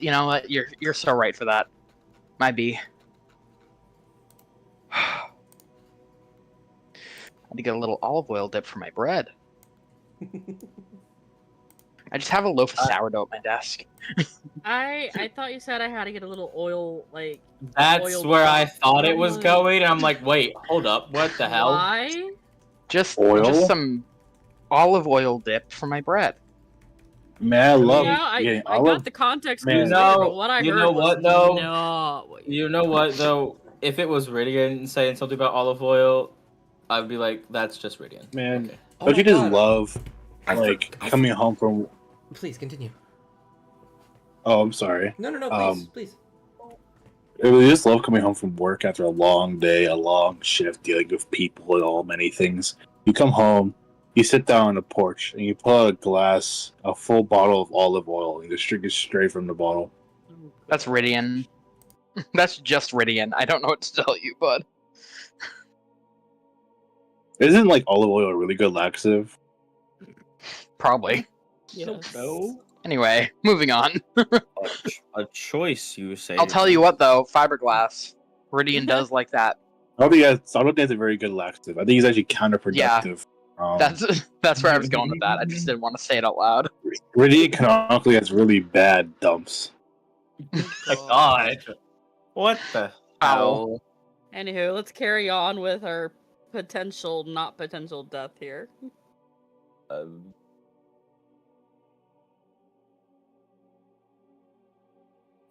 You know what? You're so right for that. Might be. I had to get a little olive oil dip for my bread. I just have a loaf of sourdough at my desk. I thought you said I had to get a little oil, like... That's oil where I drop. thought it was Oh. going. I'm like, wait, hold up. What the hell? Why? Just Oil? some olive oil dip for my bread. Man, I love Yeah, getting I olive. got the context Man. clues there, but what I You heard know was what, though? not what You know what, though? If it was Ridian saying something about olive oil, I'd be like, that's just Ridian. Man, Okay. don't you just God. love, coming home from... Please, continue. Oh, I'm sorry. No, please. I really just love coming home from work after a long day, a long shift, dealing with people and all many things. You come home, you sit down on the porch, and you pull out a glass, a full bottle of olive oil, and you just drink it straight from the bottle. That's Ridian. That's just Ridian. I don't know what to tell you, bud. Isn't like olive oil a really good laxative? Probably. Yes. No. Anyway, moving on. A choice, you say. I'll tell you what, though. Fiberglass. Ridian does like that. I don't think it's a very good laxative. I think it's actually counterproductive. That's where I was going with that. I just didn't want to say it out loud. Ridian canonically has really bad dumps. My God. What the hell? Anywho, let's carry on with our potential, not potential death here.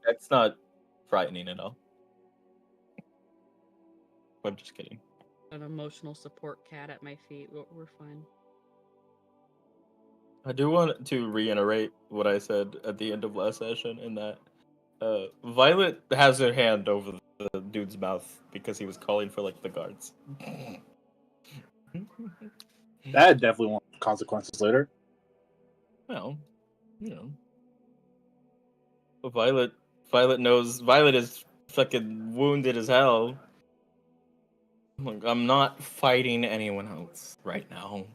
That's not frightening at all. I'm just kidding. An emotional support cat at my feet. We're fine. I do want to reiterate what I said at the end of last session in that Violet has her hand over the dude's mouth because he was calling for like the guards. That definitely won't have consequences later. Well, you know. Violet knows Violet is fucking wounded as hell. Look, I'm not fighting anyone else right now.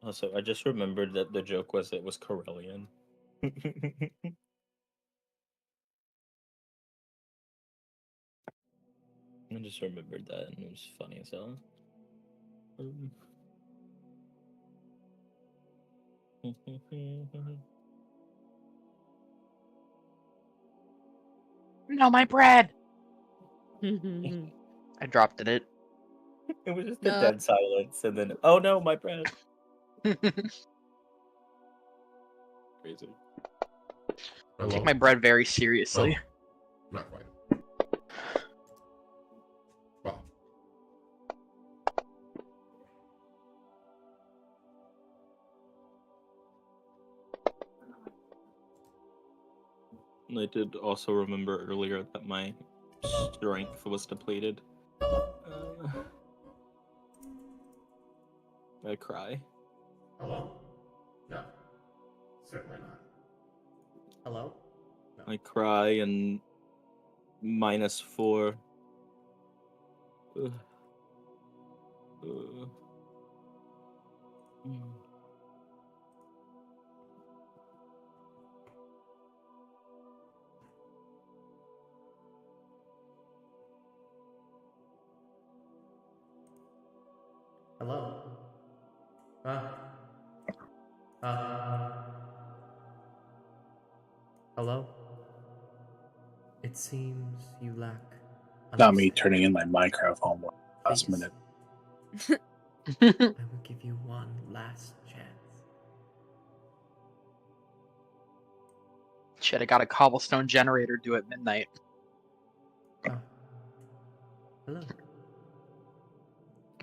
Also, I just remembered that the joke was it was Corellian. I just remembered that and it was funny as hell. No, my bread! I dropped it. It was just a dead silence, and then, oh no, my bread. Crazy. I take my bread very seriously. Oh, not quite. Well. I did also remember earlier that my strength was depleted. I cry. Hello? No. Certainly not. Hello? I cry and -4. Hello? Hello? It seems you lack... Not me turning in my Minecraft homework last minute. I will give you one last chance. Shit, I got a cobblestone generator due at midnight. Hello.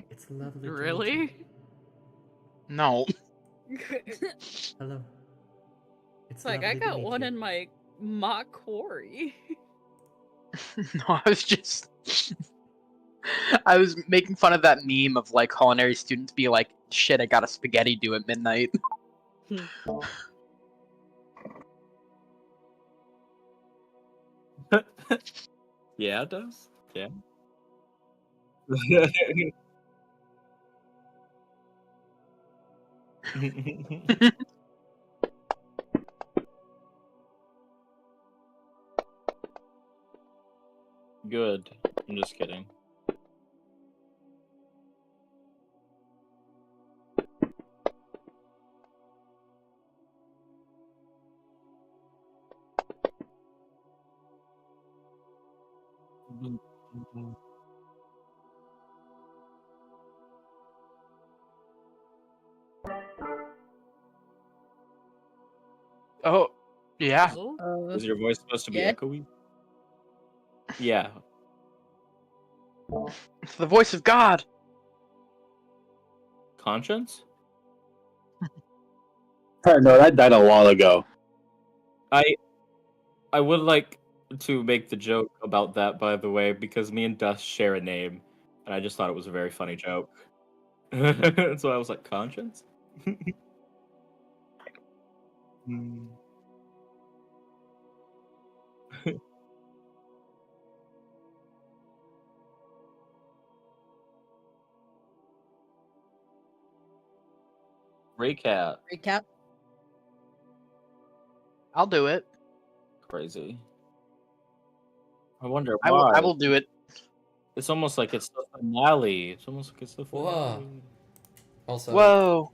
It's lovely. Really? No. Hello. It's like I got one in my mock quarry. No, I was making fun of that meme of like culinary students be like, shit, I got a spaghetti due at midnight. Yeah, it does. Yeah. Good. I'm just kidding. Oh, yeah. Is your voice supposed to be Yeah. echoey? Yeah. It's the voice of God. Conscience? No, that died a while ago. I would like to make the joke about that, by the way, because me and Dust share a name, and I just thought it was a very funny joke. So I was like, conscience? Hmm. Recap. Recap. I'll do it. Crazy. I wonder I why. will do it. It's almost like it's the finale. It's almost like it's the Whoa. finale. Also, Whoa.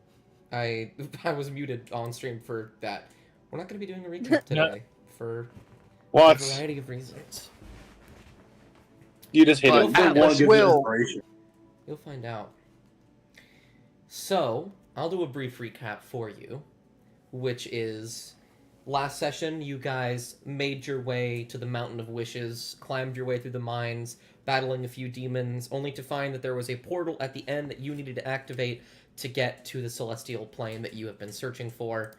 I was muted on stream for that. We're not going to be doing a recap today for a What? variety of reasons. You just hit But it. Atlas Give you will. inspiration. You'll find out. So, I'll do a brief recap for you, which is last session you guys made your way to the Mountain of Wishes, climbed your way through the mines, battling a few demons, only to find that there was a portal at the end that you needed to activate to get to the celestial plane that you have been searching for.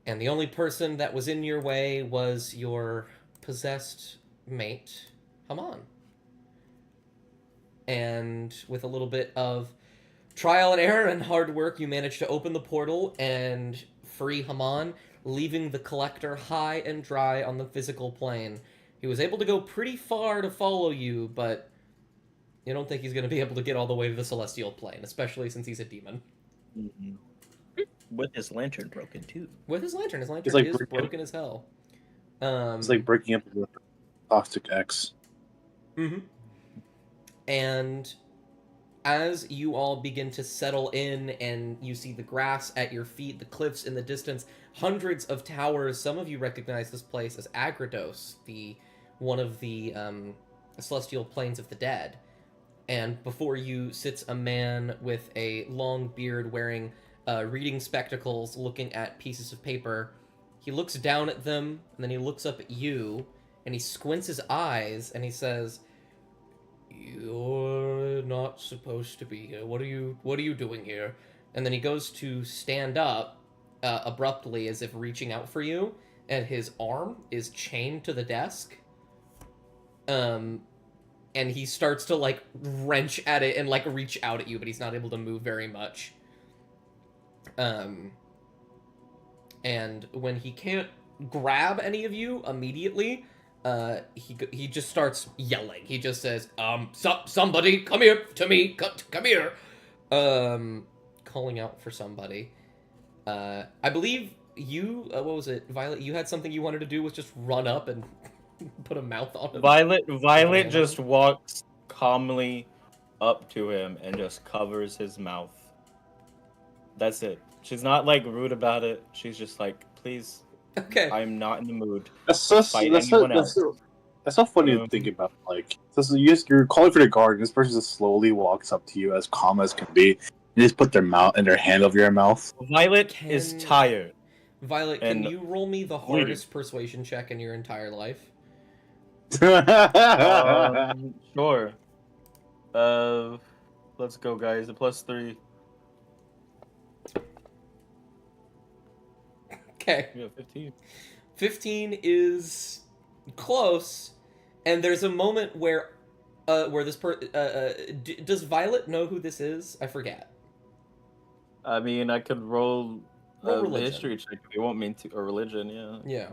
And the only person that was in your way was your possessed mate, Haman. And with a little bit of trial and error and hard work, you managed to open the portal and free Haman, leaving the Collector high and dry on the physical plane. He was able to go pretty far to follow you, but you don't think he's going to be able to get all the way to the celestial plane, especially since he's a demon. Mm-hmm. With his lantern broken too. With his lantern is like broken as hell. It's like breaking up with Toxic X. Mm-hmm. And as you all begin to settle in and you see the grass at your feet, the cliffs in the distance, hundreds of towers, some of you recognize this place as Agrados, one of the celestial planes of the dead. And before you sits a man with a long beard wearing reading spectacles looking at pieces of paper. He looks down at them, and then he looks up at you, and he squints his eyes, and he says, "You're not supposed to be here. What are you doing here?" And then he goes to stand up abruptly as if reaching out for you, and his arm is chained to the desk. And he starts to like wrench at it and like reach out at you, but he's not able to move very much. And when he can't grab any of you immediately, he just starts yelling. He just says, somebody, come here to me, come here. Calling out for somebody. I believe you, what was it, Violet? You had something you wanted to do was just run up and put a mouth on him. Violet just walks calmly up to him and just covers his mouth. That's it. She's not like rude about it. She's just like, please, Okay. I'm not in the mood. That's so funny to think about. Like, you're calling for the guard, and this person just slowly walks up to you, as calm as can be, and just put their hand over your mouth. Violet is tired. Violet, can you roll me the hardest persuasion check in your entire life? Sure. Let's go, guys. A +3. Okay. Yeah, 15. 15 is close, and there's a moment where this does Violet know who this is? I forget. I mean, I could roll a religion. history check if you want me to, or religion, yeah. Yeah.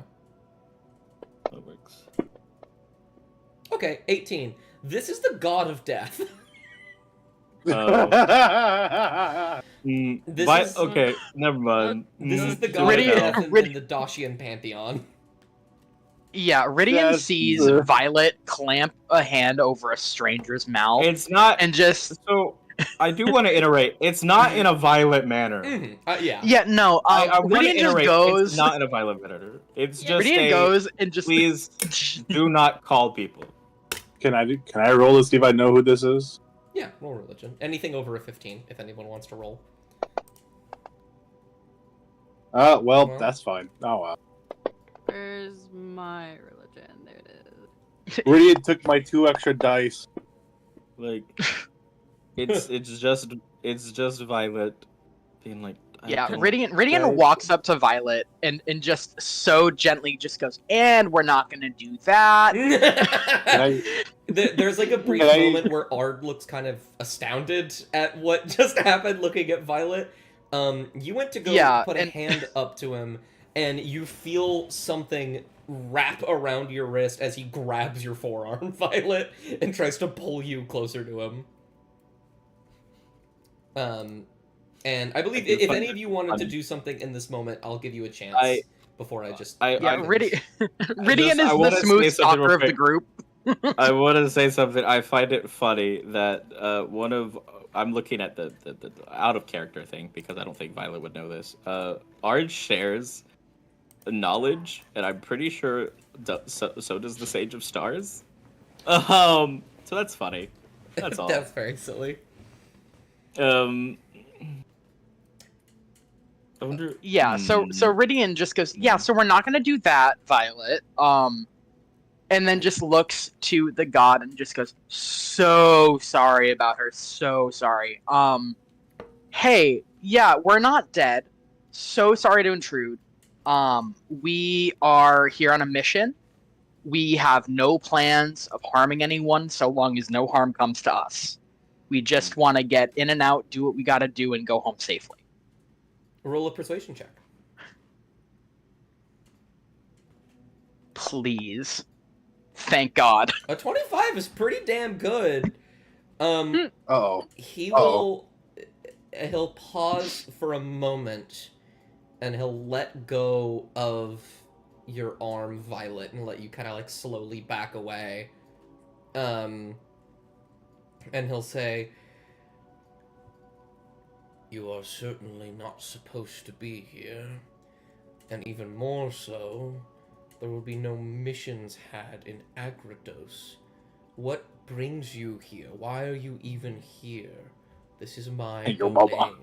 That works. Okay, 18. This is the god of death. This is Okay, never mind. this is the Do god it of Ridian- now. death in the Dacian pantheon. Yeah, Ridian That's sees the- Violet clamp a hand over a stranger's mouth It's not. and just So I do want to iterate. It's not in a violent manner. Yeah. yeah, no. I want to Ridian just iterate. goes. It's not in a violent manner. It's just Ridian goes and just please do not call people. Can I roll to see if I know who this is? Yeah, roll religion. Anything over a 15, if anyone wants to roll. Well, Well. that's fine. Oh wow. Where's my religion? There it is. Ridian took my 2 extra dice. Like, it's just Violet being like. yeah, don't- Ridian Okay. walks up to Violet and just so gently just goes, and we're not gonna do that. Can I, There's like a brief Can I- moment where Ard looks kind of astounded at what just happened looking at Violet. You went to go Yeah, put a and- hand up to him, and you feel something wrap around your wrist as he grabs your forearm, Violet, and tries to pull you closer to him. And I believe if any of you wanted to do something in this moment, I'll give you a chance before I just... Yeah, Ridian I is wanna the say smooth something real stalker of the quick. group. I want to say something. I find it funny that I'm looking at the out of character thing because I don't think Violet would know this. Arj shares knowledge, and I'm pretty sure so does the Sage of Stars. So that's funny. That's all. That's very silly. I wonder. Yeah, so Ridian just goes, yeah, so we're not gonna do that, Violet. And then just looks to the god and just goes, so sorry about her, so sorry. Hey, yeah, we're not dead. So sorry to intrude. We are here on a mission. We have no plans of harming anyone so long as no harm comes to us. We just want to get in and out, do what we gotta do, and go home safely. Roll a persuasion check. Please. Thank God. A 25 is pretty damn good. Uh-oh. He'll pause for a moment, and he'll let go of your arm, Violet, and let you kind of like slowly back away. And he'll say, "You are certainly not supposed to be here, and even more so, there will be no missions had in Agrados. What brings you here? Why are you even here? This is my Hey, your mama. domain."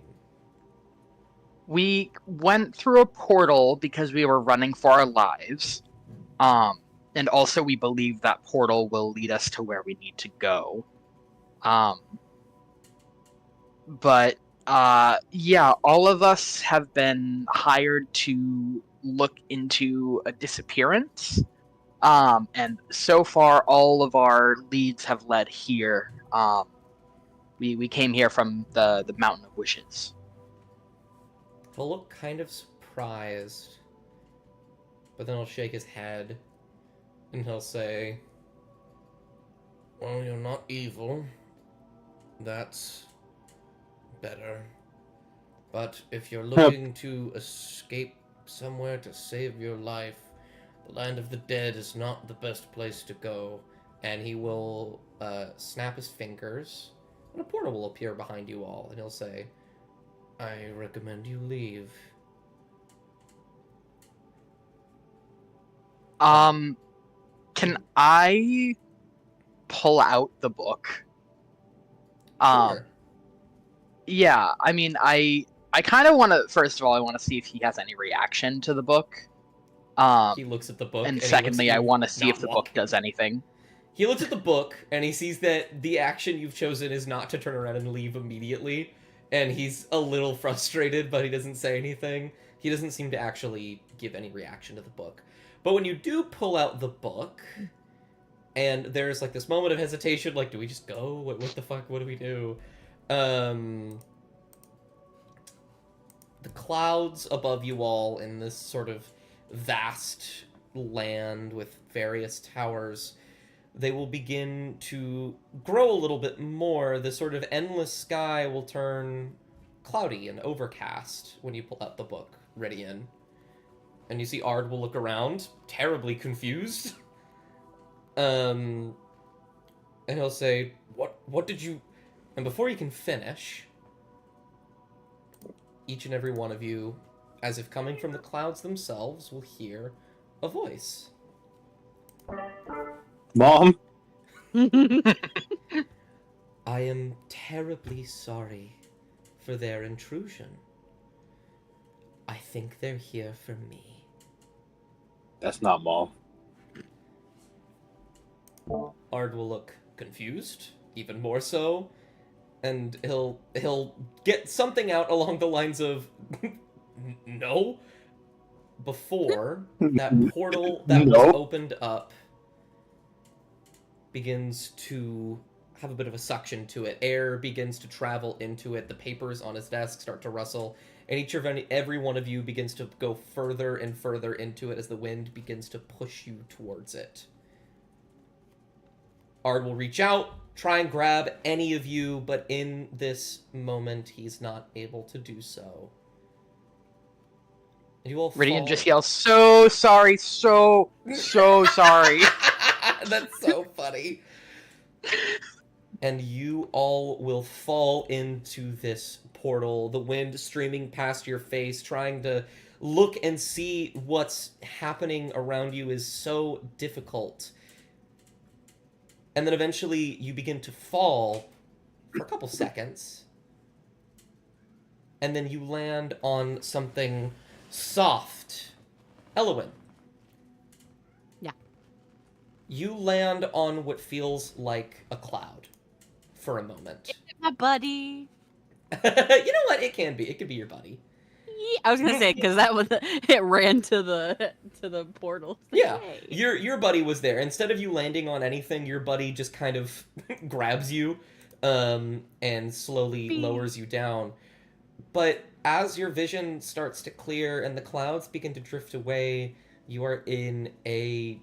We went through a portal because we were running for our lives. And also we believe that portal will lead us to where we need to go. But yeah, all of us have been hired to look into a disappearance. And so far all of our leads have led here. We came here from the Mountain of Wishes. He'll look kind of surprised, but then he'll shake his head, and he'll say, "Well, you're not evil. That's better. But if you're looking to escape somewhere to save your life, the land of the dead is not the best place to go." And he will snap his fingers, and a portal will appear behind you all, and he'll say, "I recommend you leave." Can I pull out the book? Sure. Yeah, I mean, I kind of want to. First of all, I want to see if he has any reaction to the book. He looks at the book, And he secondly, looks at I you want to see not if the walk. book does anything. He looks at the book, and he sees that the action you've chosen is not to turn around and leave immediately, and he's a little frustrated, but he doesn't say anything. He doesn't seem to actually give any reaction to the book. But when you do pull out the book, and there's like this moment of hesitation, like, do we just go? What the fuck? What do we do? The clouds above you all in this sort of vast land with various towers they will begin to grow a little bit more. The sort of endless sky will turn cloudy and overcast when you pull out the book, Ridian. And you see Ard will look around, terribly confused. And he'll say, What did you... And before you can finish, each and every one of you, as if coming from the clouds themselves, will hear a voice. Mom? I am terribly sorry for their intrusion. I think they're here for me. That's not Mom. Ard will look confused, even more so, and he'll get something out along the lines of no, before that portal that was opened up begins to have a bit of a suction to it. Air begins to travel into it. The papers on his desk start to rustle, and every one of you begins to go further and further into it as the wind begins to push you towards it. Ard will reach out, try and grab any of you, but in this moment, he's not able to do so. And you all Ridian just yells, so sorry, so sorry. That's so funny. And you all will fall into this portal, the wind streaming past your face, trying to look and see what's happening around you is so difficult. And then eventually you begin to fall for a couple seconds. And then you land on something soft. Elowen. Yeah. You land on what feels like a cloud for a moment. My buddy. You know what? It can be. It could be your buddy. I was gonna say because that was it ran to the portal. Yeah, Yay. your buddy was there. Instead of you landing on anything, your buddy just kind of grabs you, and slowly lowers you down. But as your vision starts to clear and the clouds begin to drift away, you are in a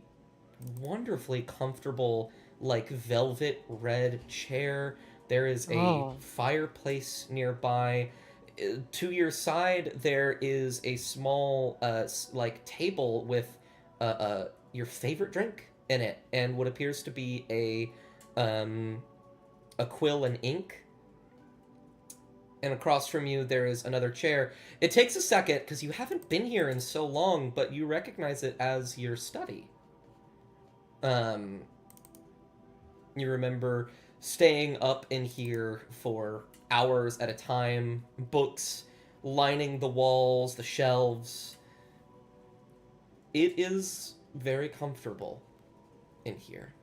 wonderfully comfortable, like velvet red chair. There is a fireplace nearby. To your side, there is a small, like table with your favorite drink in it, and what appears to be a quill and ink. And across from you, there is another chair. It takes a second because you haven't been here in so long, but you recognize it as your study. You remember staying up in here for hours at a time, books lining the walls, the shelves. It is very comfortable in here.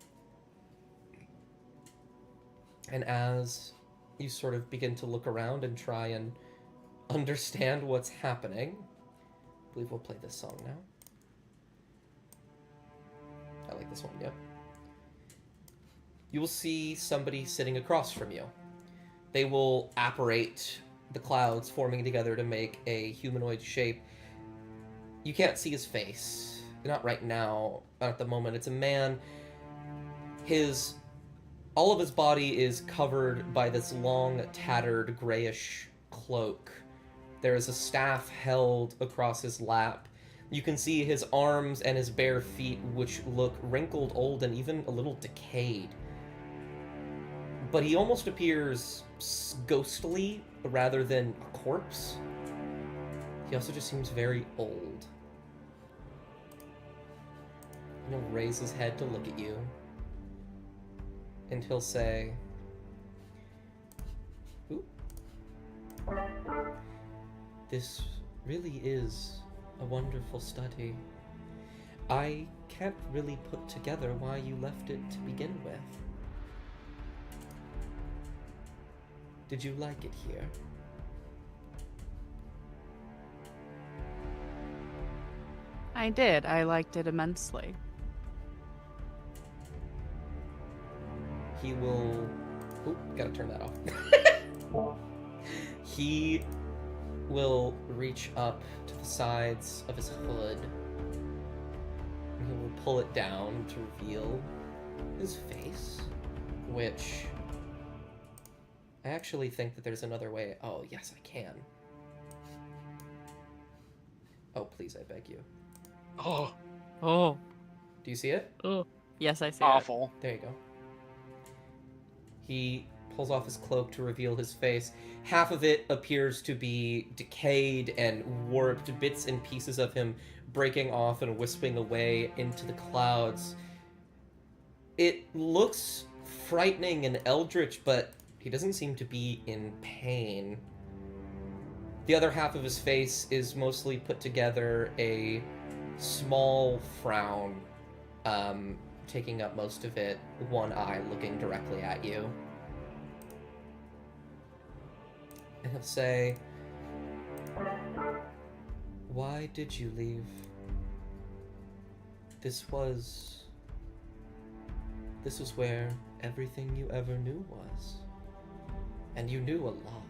And as you sort of begin to look around and try and understand what's happening, I believe we'll play this song now. I like this one, yep. You will see somebody sitting across from you. They will apparate the clouds forming together to make a humanoid shape. You can't see his face. Not right now, not at the moment. It's a man. All of his body is covered by this long, tattered, grayish cloak. There is a staff held across his lap. You can see his arms and his bare feet, which look wrinkled, old, and even a little decayed. But he almost appears ghostly rather than a corpse. He also just seems very old. He'll raise his head to look at you. And he'll say, "Ooh. This really is a wonderful study. I can't really put together why you left it to begin with. Did you like it here?" I did. I liked it immensely. He will... Oop, gotta turn that off. He will reach up to the sides of his hood. And he will pull it down to reveal his face, which I actually think that there's another way. Oh, yes, I can. Oh, please, I beg you. Oh, Oh. Do you see it? Oh. Yes, I see it. awful. There you go. He pulls off his cloak to reveal his face. Half of it appears to be decayed and warped, bits and pieces of him breaking off and wisping away into the clouds. It looks frightening and eldritch, but he doesn't seem to be in pain. The other half of his face is mostly put together, a small frown, taking up most of it, one eye looking directly at you. And he'll say, "Why did you leave? This was where everything you ever knew was. And you knew a lot."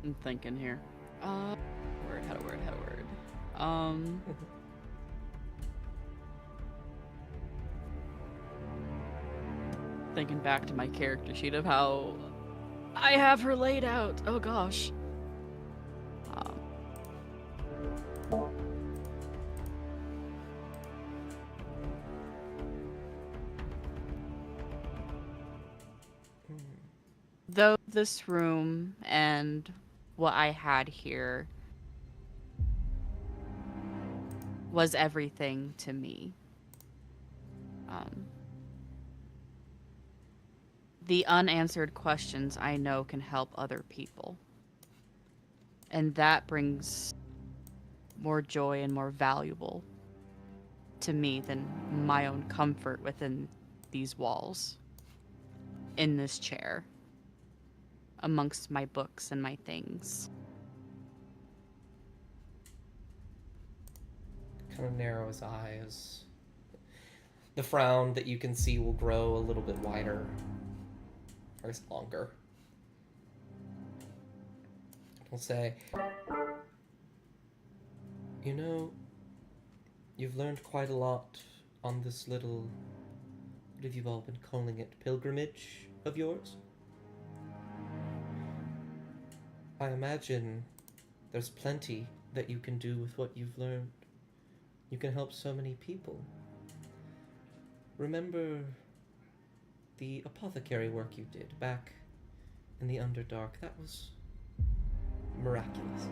I'm thinking here. Word, how to word. Thinking back to my character sheet of how I have her laid out. Oh gosh. Though this room and what I had here was everything to me. The unanswered questions I know can help other people. And that brings more joy and more valuable to me than my own comfort within these walls, in this chair, amongst my books and my things. Kind of narrow his eyes. The frown that you can see will grow a little bit wider. Or longer. He'll say, "You know, you've learned quite a lot on this little, what have you all been calling it, pilgrimage of yours? I imagine there's plenty that you can do with what you've learned. You can help so many people. Remember the apothecary work you did back in the Underdark? That was miraculous.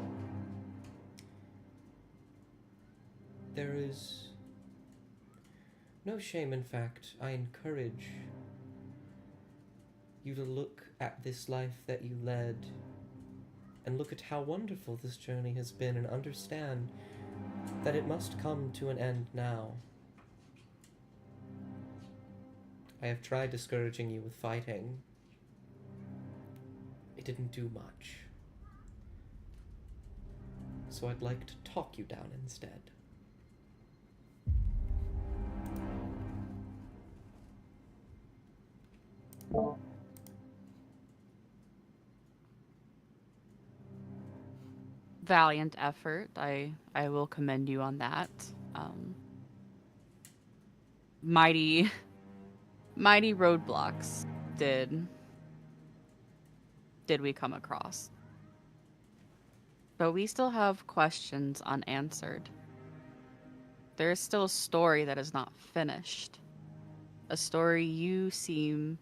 There is no shame, in fact. I encourage you to look at this life that you led and look at how wonderful this journey has been and understand that it must come to an end now. I have tried discouraging you with fighting. It didn't do much. So I'd like to talk you down instead." Valiant effort. I will commend you on that. Mighty roadblocks did we come across. But we still have questions unanswered. There is still a story that is not finished. A story you seem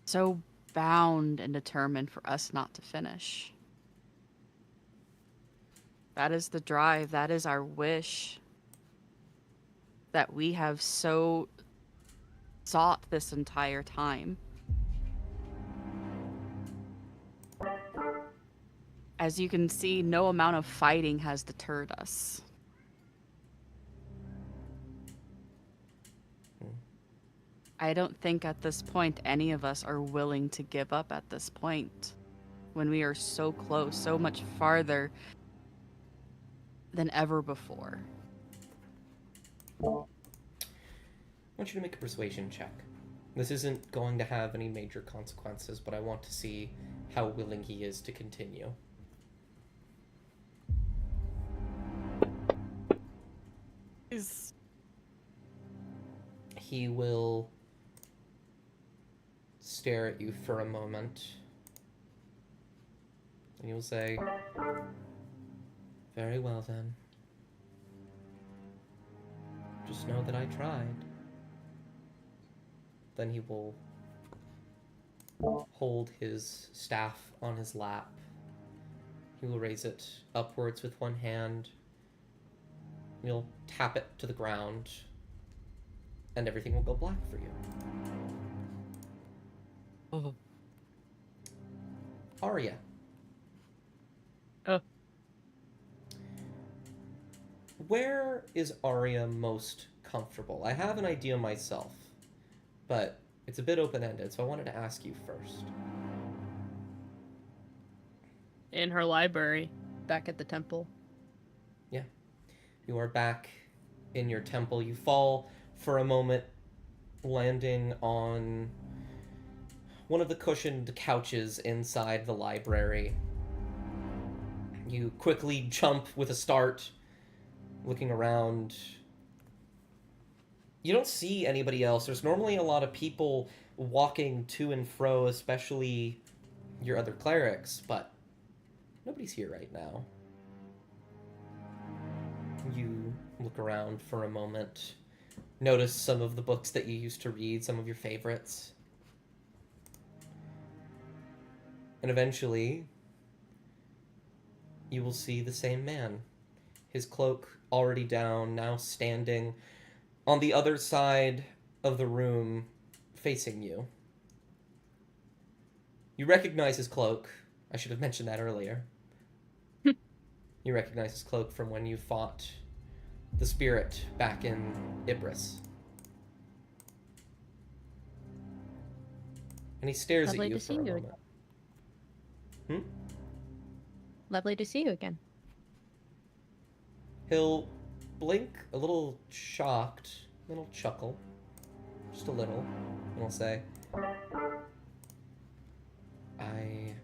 so bound and determined for us not to finish. That is the drive, that is our wish that we have so sought this entire time. As you can see, no amount of fighting has deterred us. I don't think at this point any of us are willing to give up at this point, when we are so close, so much farther than ever before. I want you to make a persuasion check. This isn't going to have any major consequences, but I want to see how willing he is to continue. He will stare at you for a moment, and you'll say, "Very well then. Just know that I tried." Then he will hold his staff on his lap. He will raise it upwards with one hand. He'll tap it to the ground, and everything will go black for you. Oh. Arya. Oh. Where is Arya most comfortable? I have an idea myself, but it's a bit open-ended, so I wanted to ask you first. In her library, back at the temple. Yeah. You are back in your temple. You fall for a moment, landing on one of the cushioned couches inside the library. You quickly jump with a start, looking around. You don't see anybody else. There's normally a lot of people walking to and fro, especially your other clerics, but nobody's here right now. You look around for a moment, notice some of the books that you used to read, some of your favorites. And eventually, you will see the same man. His cloak already down, now standing on the other side of the room, facing you. You recognize his cloak. I should have mentioned that earlier. You recognize his cloak from when you fought the spirit back in Ibris. And he stares Lovely at you to for see a you moment. Lovely to see you again. He'll blink a little shocked, a little chuckle, just a little, and he'll say, I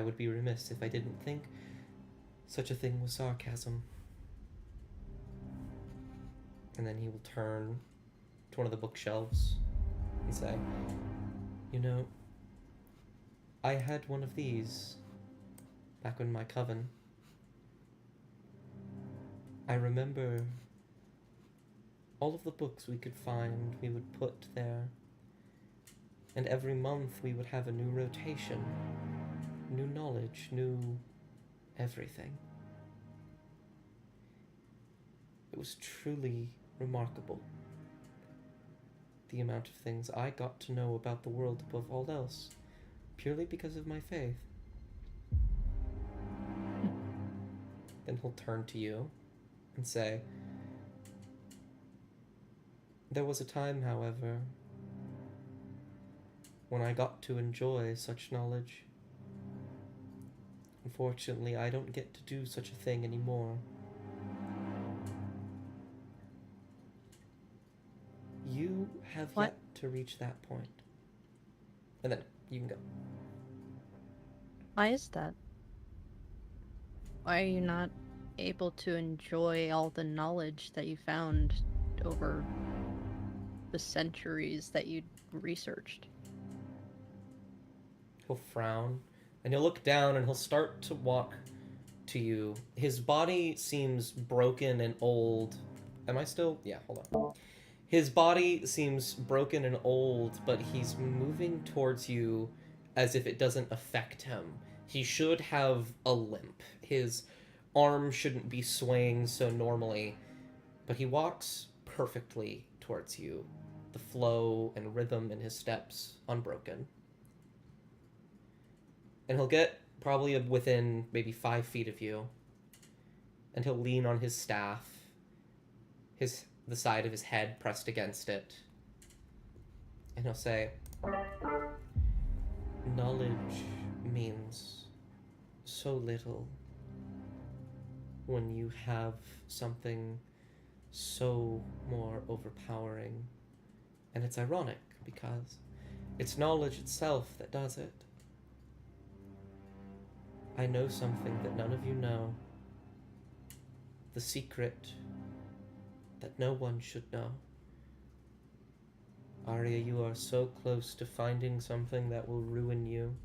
would be remiss if I didn't think such a thing was sarcasm. And then he will turn to one of the bookshelves and say, "You know, I had one of these back in my coven. I remember all of the books we could find, we would put there. And every month we would have a new rotation, new knowledge, new everything. It was truly remarkable, the amount of things I got to know about the world above all else, purely because of my faith." Then he'll turn to you and say, "There was a time, however, when I got to enjoy such knowledge. Unfortunately, I don't get to do such a thing anymore. You have What? yet to reach that point." And then you can go. Why is that? Why are you not able to enjoy all the knowledge that you found over the centuries that you researched? He'll frown, and he'll look down, and he'll start to walk to you. His body seems broken and old. Am I still? Yeah, hold on. His body seems broken and old, but he's moving towards you as if it doesn't affect him. He should have a limp. His arm shouldn't be swaying so normally, but he walks perfectly towards you, the flow and rhythm in his steps unbroken. And he'll get probably within maybe 5 feet of you, and he'll lean on his staff, the side of his head pressed against it, and he'll say, "Knowledge means so little when you have something so more overpowering. And it's ironic because it's knowledge itself that does it. I know something that none of you know. The secret that no one should know. Arya, you are so close to finding something that will ruin you.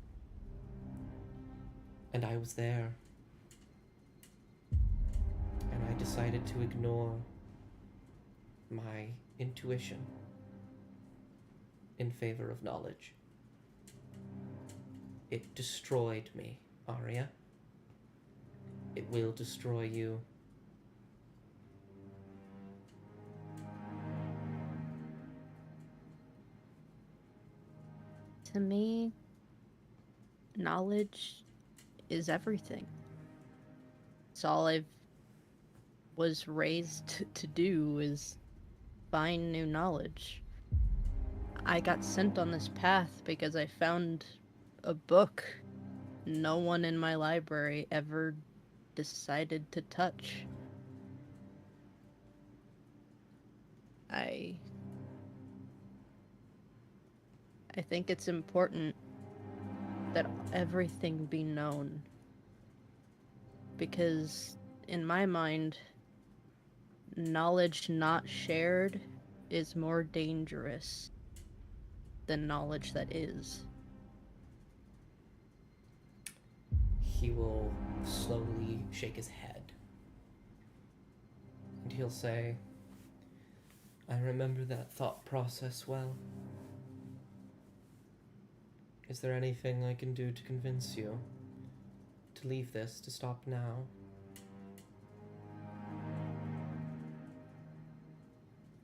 And I was there. And I decided to ignore my intuition in favor of knowledge. It destroyed me, Arya. It will destroy you. To me, knowledge is everything. It's all I was raised to do is find new knowledge. I got sent on this path because I found a book no one in my library ever decided to touch. I think it's important that everything be known. Because, in my mind, knowledge not shared is more dangerous than knowledge that is. He will slowly shake his head. And he'll say, I remember that thought process well. Is there anything I can do to convince you to leave this, to stop now?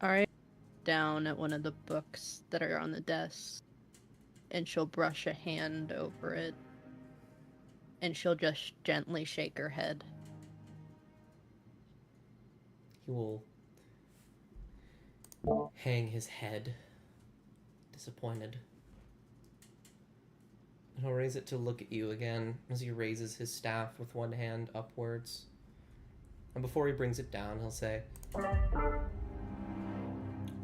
Alright, down at one of the books that are on the desk, and she'll brush a hand over it, and she'll just gently shake her head. He will hang his head, disappointed. And he'll raise it to look at you again as he raises his staff with one hand upwards. And before he brings it down, he'll say,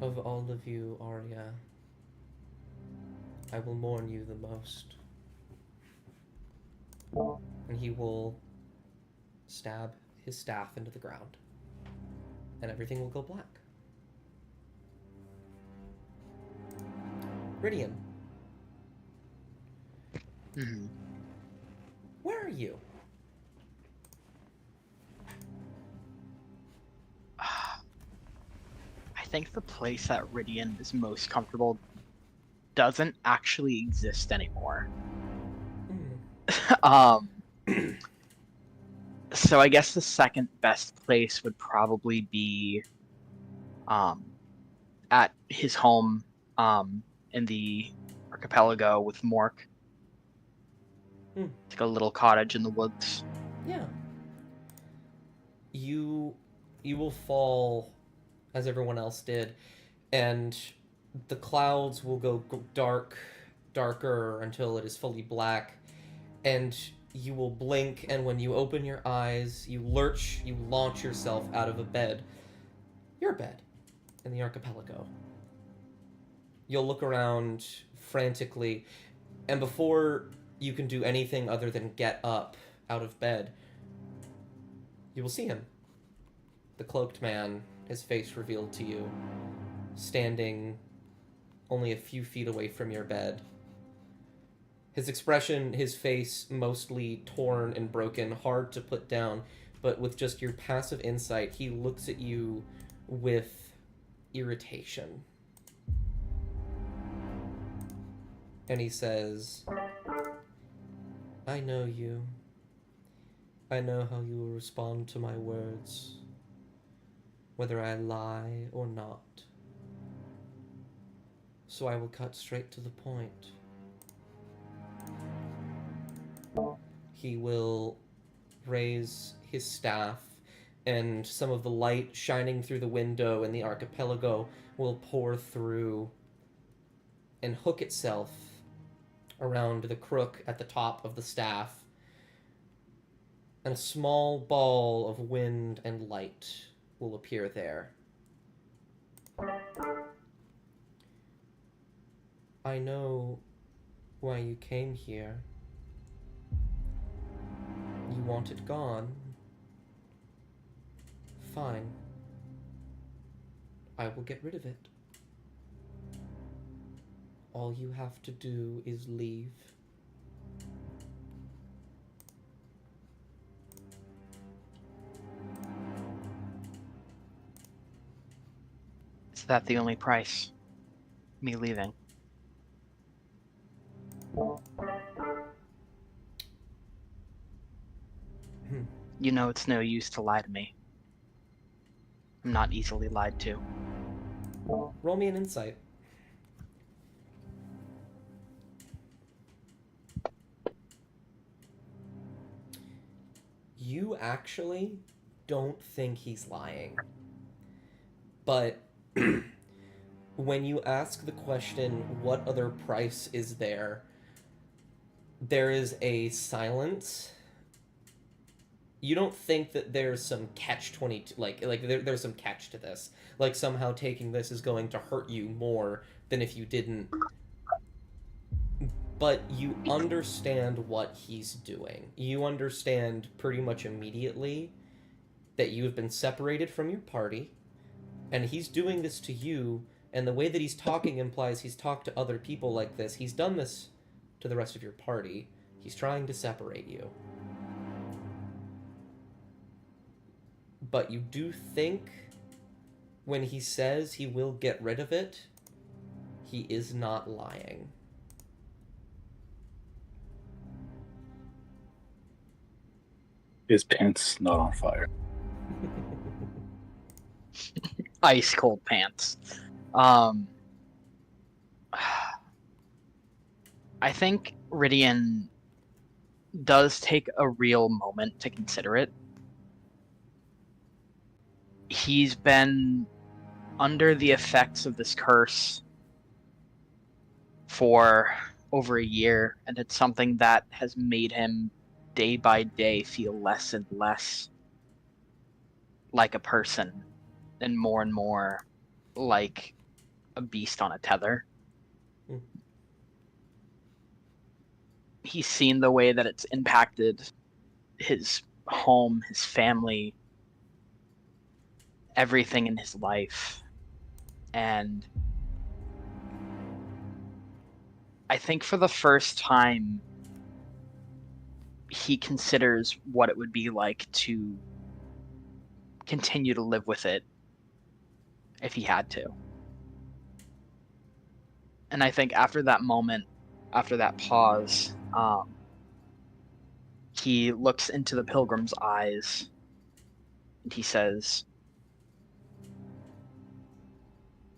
of all of you, Arya, I will mourn you the most. And he will stab his staff into the ground. And everything will go black. Ridian. Mm-hmm. Where are you? I think the place that Ridian is most comfortable doesn't actually exist anymore. So I guess the second best place would probably be at his home in the archipelago with Mork. It's like a little cottage in the woods. Yeah. You will fall as everyone else did, and the clouds will go darker until it is fully black, and you will blink, and when you open your eyes, you launch yourself out of a bed. Your bed in the archipelago. You'll look around frantically, and before you can do anything other than get up out of bed, you will see him. The cloaked man, his face revealed to you, standing only a few feet away from your bed. His expression, his face mostly torn and broken, hard to put down, but with just your passive insight, he looks at you with irritation. And he says, I know you. I know how you will respond to my words, whether I lie or not. So I will cut straight to the point. He will raise his staff, and some of the light shining through the window in the archipelago will pour through and hook itself around the crook at the top of the staff, and a small ball of wind and light will appear there I know why you came here. You want it gone. Fine. I will get rid of it. All you have to do is leave. Is that the only price? Me leaving? You know it's no use to lie to me. I'm not easily lied to. Roll me an insight. You actually don't think he's lying. But when you ask the question, what other price is there? There is a silence. You don't think that there's some catch-22, there's some catch to this. Like somehow taking this is going to hurt you more than if you didn't. But you understand what he's doing. You understand pretty much immediately that you have been separated from your party, and he's doing this to you, and the way that he's talking implies he's talked to other people like this. He's done this to the rest of your party. He's trying to separate you. But you do think when he says he will get rid of it, he is not lying. His pants not on fire. Ice cold pants. I think Rydian does take a real moment to consider it. He's been under the effects of this curse for over a year, and it's something that has made him day by day feel less and less like a person and more like a beast on a tether. Mm. He's seen the way that it's impacted his home, his family, everything in his life. And I think for the first time, he considers what it would be like to continue to live with it if he had to. And I think after that moment, after that pause, he looks into the Pilgrim's eyes and he says,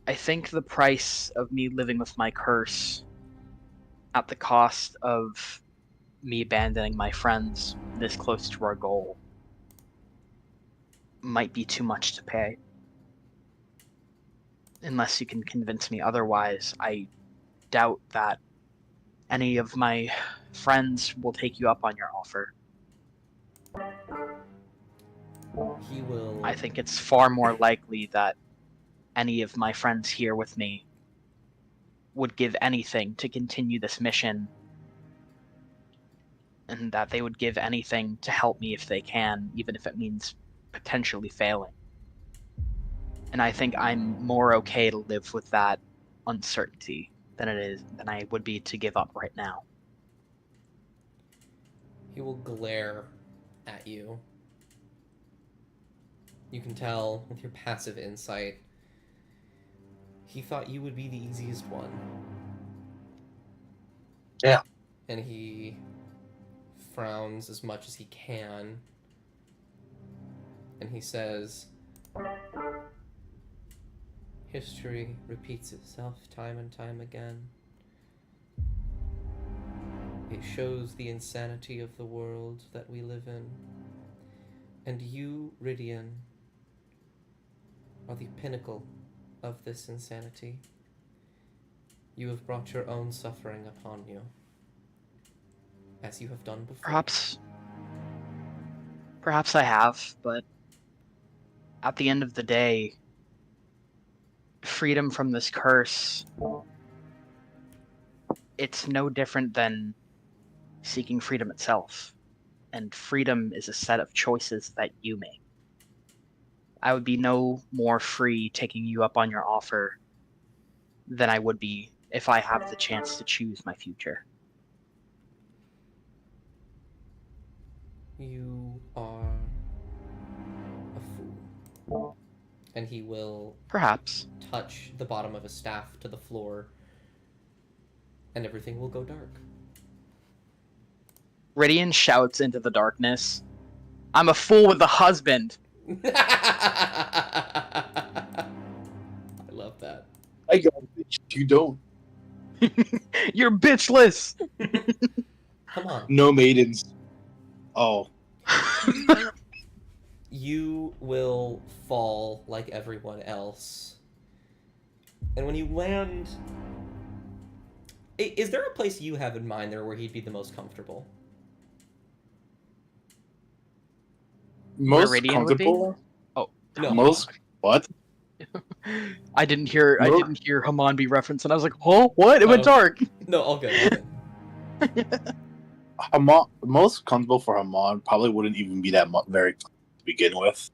I think the price of me living with my curse at the cost of me abandoning my friends this close to our goal might be too much to pay. Unless you can convince me otherwise, I doubt that any of my friends will take you up on your offer. He will... I think it's far more likely that any of my friends here with me would give anything to continue this mission, and that they would give anything to help me if they can, even if it means potentially failing. And I think I'm more okay to live with that uncertainty than I would be to give up right now. He will glare at you. You can tell with your passive insight, he thought you would be the easiest one. Yeah. And he frowns as much as he can. And he says, history repeats itself time and time again. It shows the insanity of the world that we live in. And you, Rydian, are the pinnacle of this insanity. You have brought your own suffering upon you, as you have done before. Perhaps I have, but at the end of the day, freedom from this curse it's no different than seeking freedom itself. And freedom is a set of choices that you make. I would be no more free taking you up on your offer than I would be if I have the chance to choose my future. You are a fool. And he will Perhaps. touch the bottom of his staff to the floor, and everything will go dark. Ridian shouts into the darkness, I'm a fool with a husband! I love that. I got it, bitch. You don't. You're bitchless! Come on. No maidens. Oh. You will fall like everyone else. And when you land... Is there a place you have in mind there where he'd be the most comfortable? Most Ridian would be? comfortable? Oh, No. Most what? I didn't hear Most- Haman be referenced, and I was like, oh, what? It went Oh. dark! No, all good. All good. Haman, most comfortable for Haman probably wouldn't even be that very to begin with.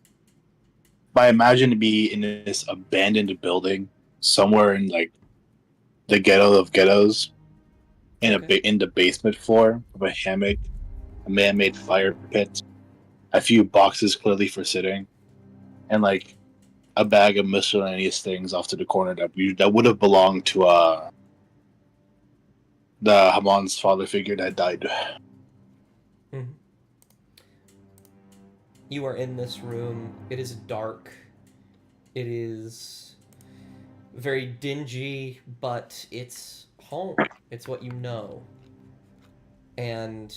But I imagine to be in this abandoned building somewhere in like the ghetto of ghettos, in the basement floor of a hammock, a man-made fire pit, a few boxes clearly for sitting, and like a bag of miscellaneous things off to the corner that would have belonged to the Haman's father figure that died. Mhm. You are in this room. It is dark. It is very dingy, but it's home. It's what you know. And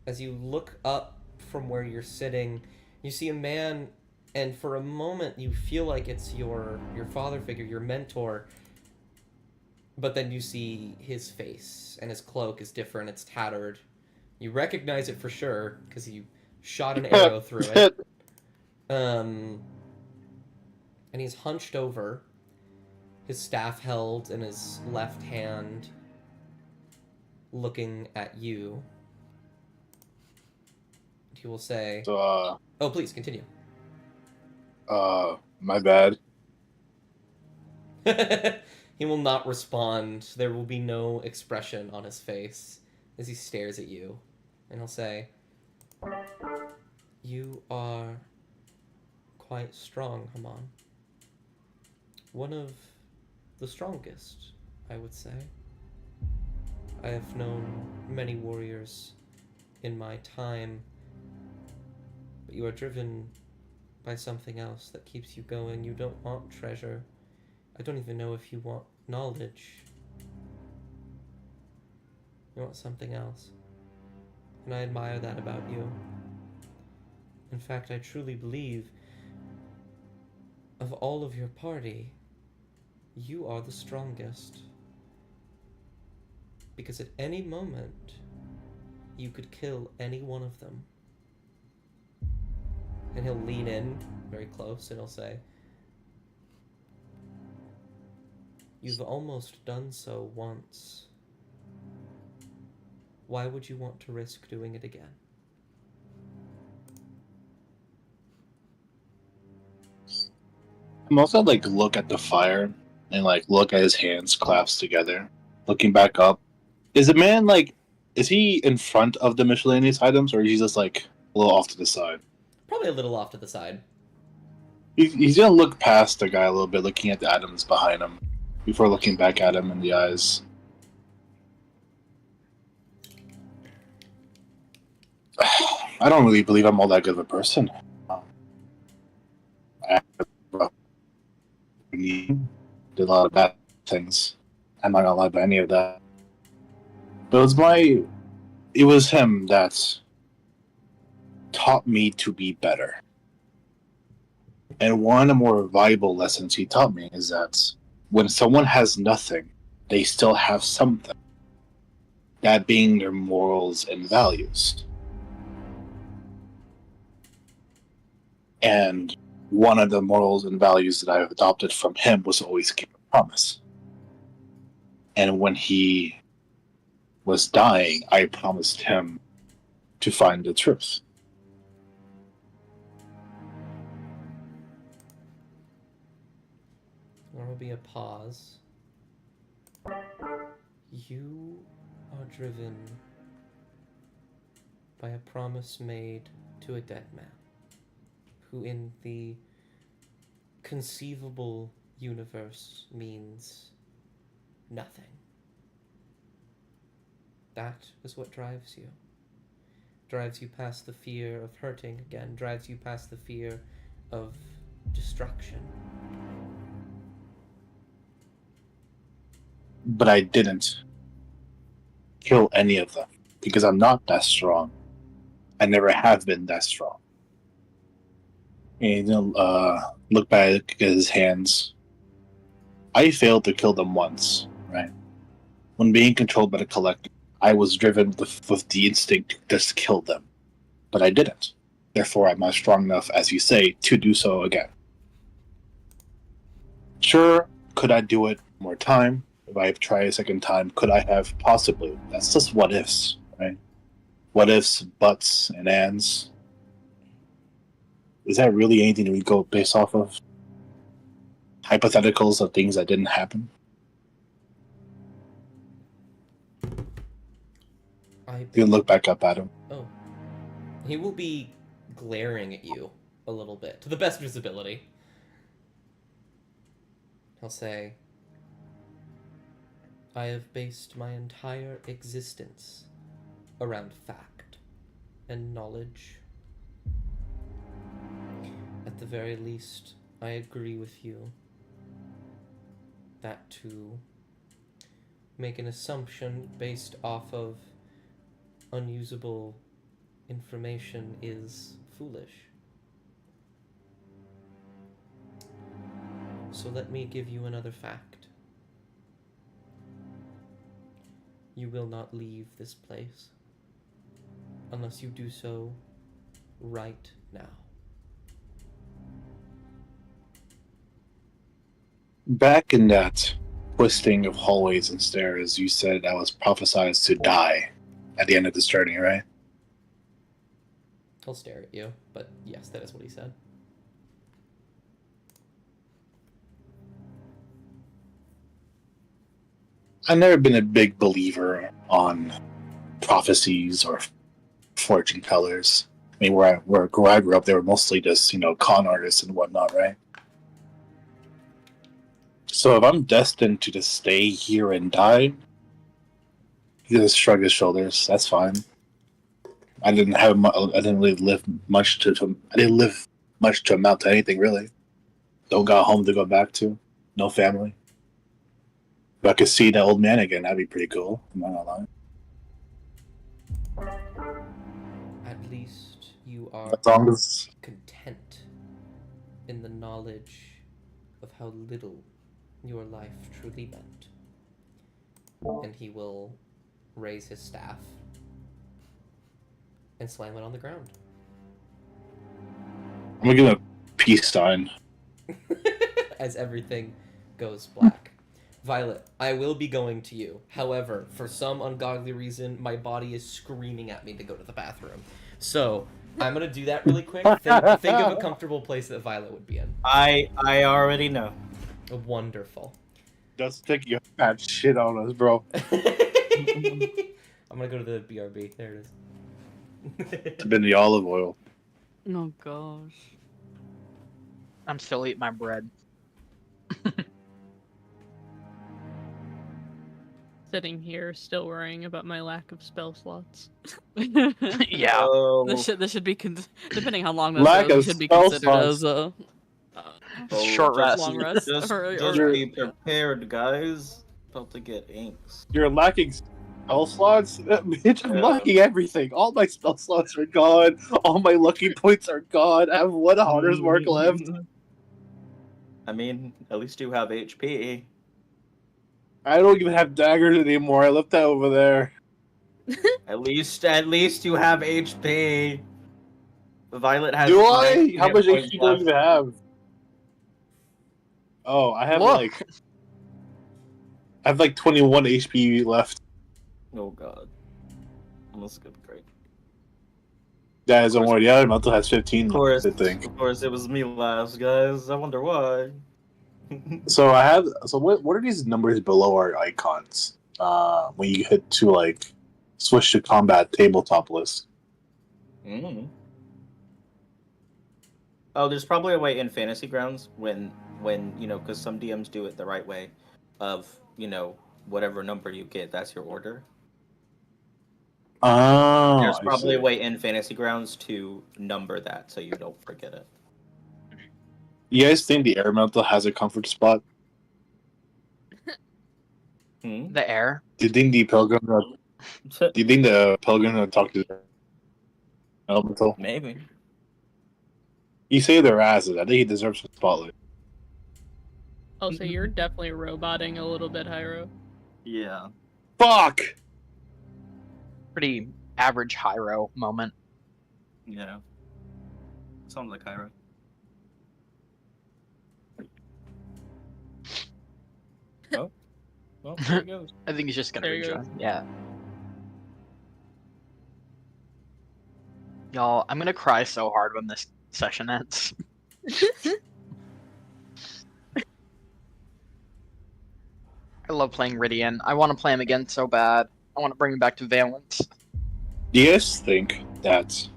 as you look up from where you're sitting, you see a man, and for a moment you feel like it's your father figure, your mentor. But then you see his face, and his cloak is different. It's tattered. You recognize it for sure because you shot an arrow through it. And he's hunched over, his staff held in his left hand, looking at you. He will say, So, "Oh, please continue." my bad. He will not respond. There will be no expression on his face as he stares at you, and he'll say, "You are quite strong, Haman. One of the strongest, I would say. I have known many warriors in my time, but you are driven by something else that keeps you going. You don't want treasure. I don't even know if you want knowledge. You want something else. And I admire that about you. In fact, I truly believe of all of your party, you are the strongest. Because at any moment, you could kill any one of them." And he'll lean in very close and he'll say, "You've almost done so once. Why would you want to risk doing it again?" I'm also like look at the fire and like look at his hands clasped together, looking back up. Is the man like? Is he in front of the miscellaneous items, or is he just like a little off to the side? Probably a little off to the side. He's gonna look past the guy a little bit, looking at the items behind him, before looking back at him in the eyes. I don't really believe I'm all that good of a person. I did a lot of bad things. I'm not gonna lie about any of that. But it was him that taught me to be better. And one of the more valuable lessons he taught me is that when someone has nothing, they still have something. That being their morals and values. And one of the morals and values that I've adopted from him was always keep a promise. And when he was dying, I promised him to find the truth. There will be a pause. You are driven by a promise made to a dead man, who in the conceivable universe means nothing. That is what drives you. Drives you past the fear of hurting again, drives you past the fear of destruction. But I didn't kill any of them because I'm not that strong. I never have been that strong. And look back at his hands. I failed to kill them once, right? When being controlled by the collective, I was driven with the instinct to just kill them. But I didn't. Therefore, I'm not strong enough, as you say, to do so again. Sure, could I do it one more time? If I try a second time, could I have? Possibly. That's just what ifs, right? What ifs, buts, and ands. Is that really anything we go based off of? Hypotheticals of things that didn't happen? You look back up at him. Oh. He will be glaring at you a little bit, to the best visibility. He'll say, I have based my entire existence around fact and knowledge. At the very least, I agree with you that to make an assumption based off of unusable information is foolish. So let me give you another fact. You will not leave this place unless you do so right now. Back in that twisting of hallways and stairs, you said I was prophesized to die at the end of this journey, right? He'll stare at you, but yes, that is what he said. I've never been a big believer on prophecies or fortune tellers. I mean, where I grew up, they were mostly just, con artists and whatnot, right? So if I'm destined to just stay here and die, he just shrugged his shoulders. That's fine. I didn't really live much I didn't live much to amount to anything really. Don't got a home to go back to. No family. If I could see that old man again, that'd be pretty cool. I'm not gonna lie. At least you are As long as content in the knowledge of how little your life truly meant. And he will raise his staff and slam it on the ground. I'm gonna give him a peace sign. As everything goes black. Violet, I will be going to you. However, for some ungodly reason, my body is screaming at me to go to the bathroom. So, I'm gonna do that really quick. Think of a comfortable place that Violet would be in. I already know. Wonderful. Just take your fat shit on us, bro. I'm gonna go to the BRB. There it is. It's been the olive oil. Oh gosh. I'm still eating my bread. Sitting here, still worrying about my lack of spell slots. Yeah. Oh, This should be depending how long this Lack goes, of it should be spell considered slots. as a Short rest. long rest. Just or- be prepared, guys. About to get inks. You're lacking spell slots? Bitch, I'm Yeah. lacking everything. All my spell slots are gone. All my lucky points are gone. I have one hunter's mark left. I mean, at least you have HP. I don't even have daggers anymore. I left that over there. At least you have HP. Violet has. Do I? 19 How hit much points HP do I left. even have? Oh, I have Look. like 21 HP left. Oh god. Almost good, great. Guys, don't worry. The other mental has 15 Of course, left, I think. it was me last, guys. I wonder why. So I have. So what are these numbers below our icons? When you hit to like switch to combat tabletop list. Mm. Oh, there's probably a way in Fantasy Grounds when because some DMs do it the right way, of whatever number you get, that's your order. Oh, There's I probably see. a way in Fantasy Grounds to number that so you don't forget it. You guys think the air elemental has a comfort spot? Hmm? The air. Do you think the pilgrim? Do you think the pilgrim will talk to the elemental? Maybe. You say they're asses. I think he deserves a spotlight. Oh, so you're definitely roboting a little bit, Hyro. Yeah. Fuck. Pretty average Hyro moment. Yeah. Sounds like Kyra. Oh. Well, there he goes. I think he's just gonna There you go. rejoin. Yeah. Y'all, I'm gonna cry so hard when this session ends. I love playing Ridian. I want to play him again so bad. I want to bring him back to Valence. Do you guys think that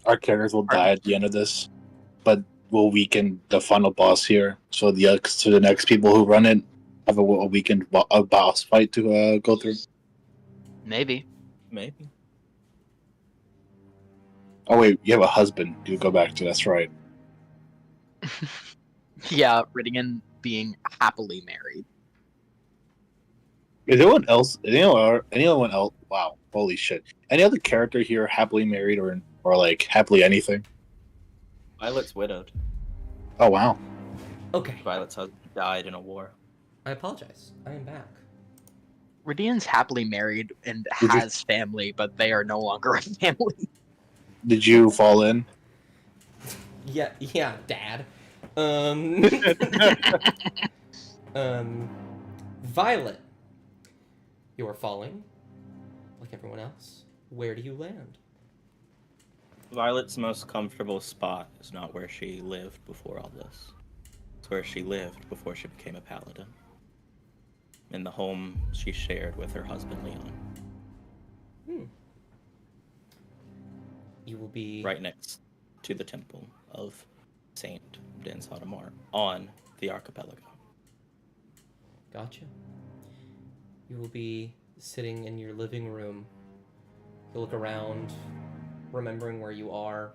our characters will die at the end of this, but will weaken the final boss here? So the next people who run it have a weakened a boss fight to go through. Maybe. Maybe. Oh wait, you have a husband. You go back to. That's right. Yeah, Ridian being happily married. Is anyone else? Anyone else? Wow, holy shit! Any other character here happily married or like happily anything? Violet's widowed. Oh wow. Okay, Violet's husband died in a war. I apologize. I am back. Ridian's happily married and Did you- has family, but they are no longer a family. Did you fall in? Yeah, Dad. Violet, you are falling, like everyone else. Where do you land? Violet's most comfortable spot is not where she lived before all this. It's where she lived before she became a paladin. In the home she shared with her husband Leon. You will be Right next to the temple of Saint Dan Sotomar on the archipelago. Gotcha. You will be sitting in your living room. You'll look around, remembering where you are.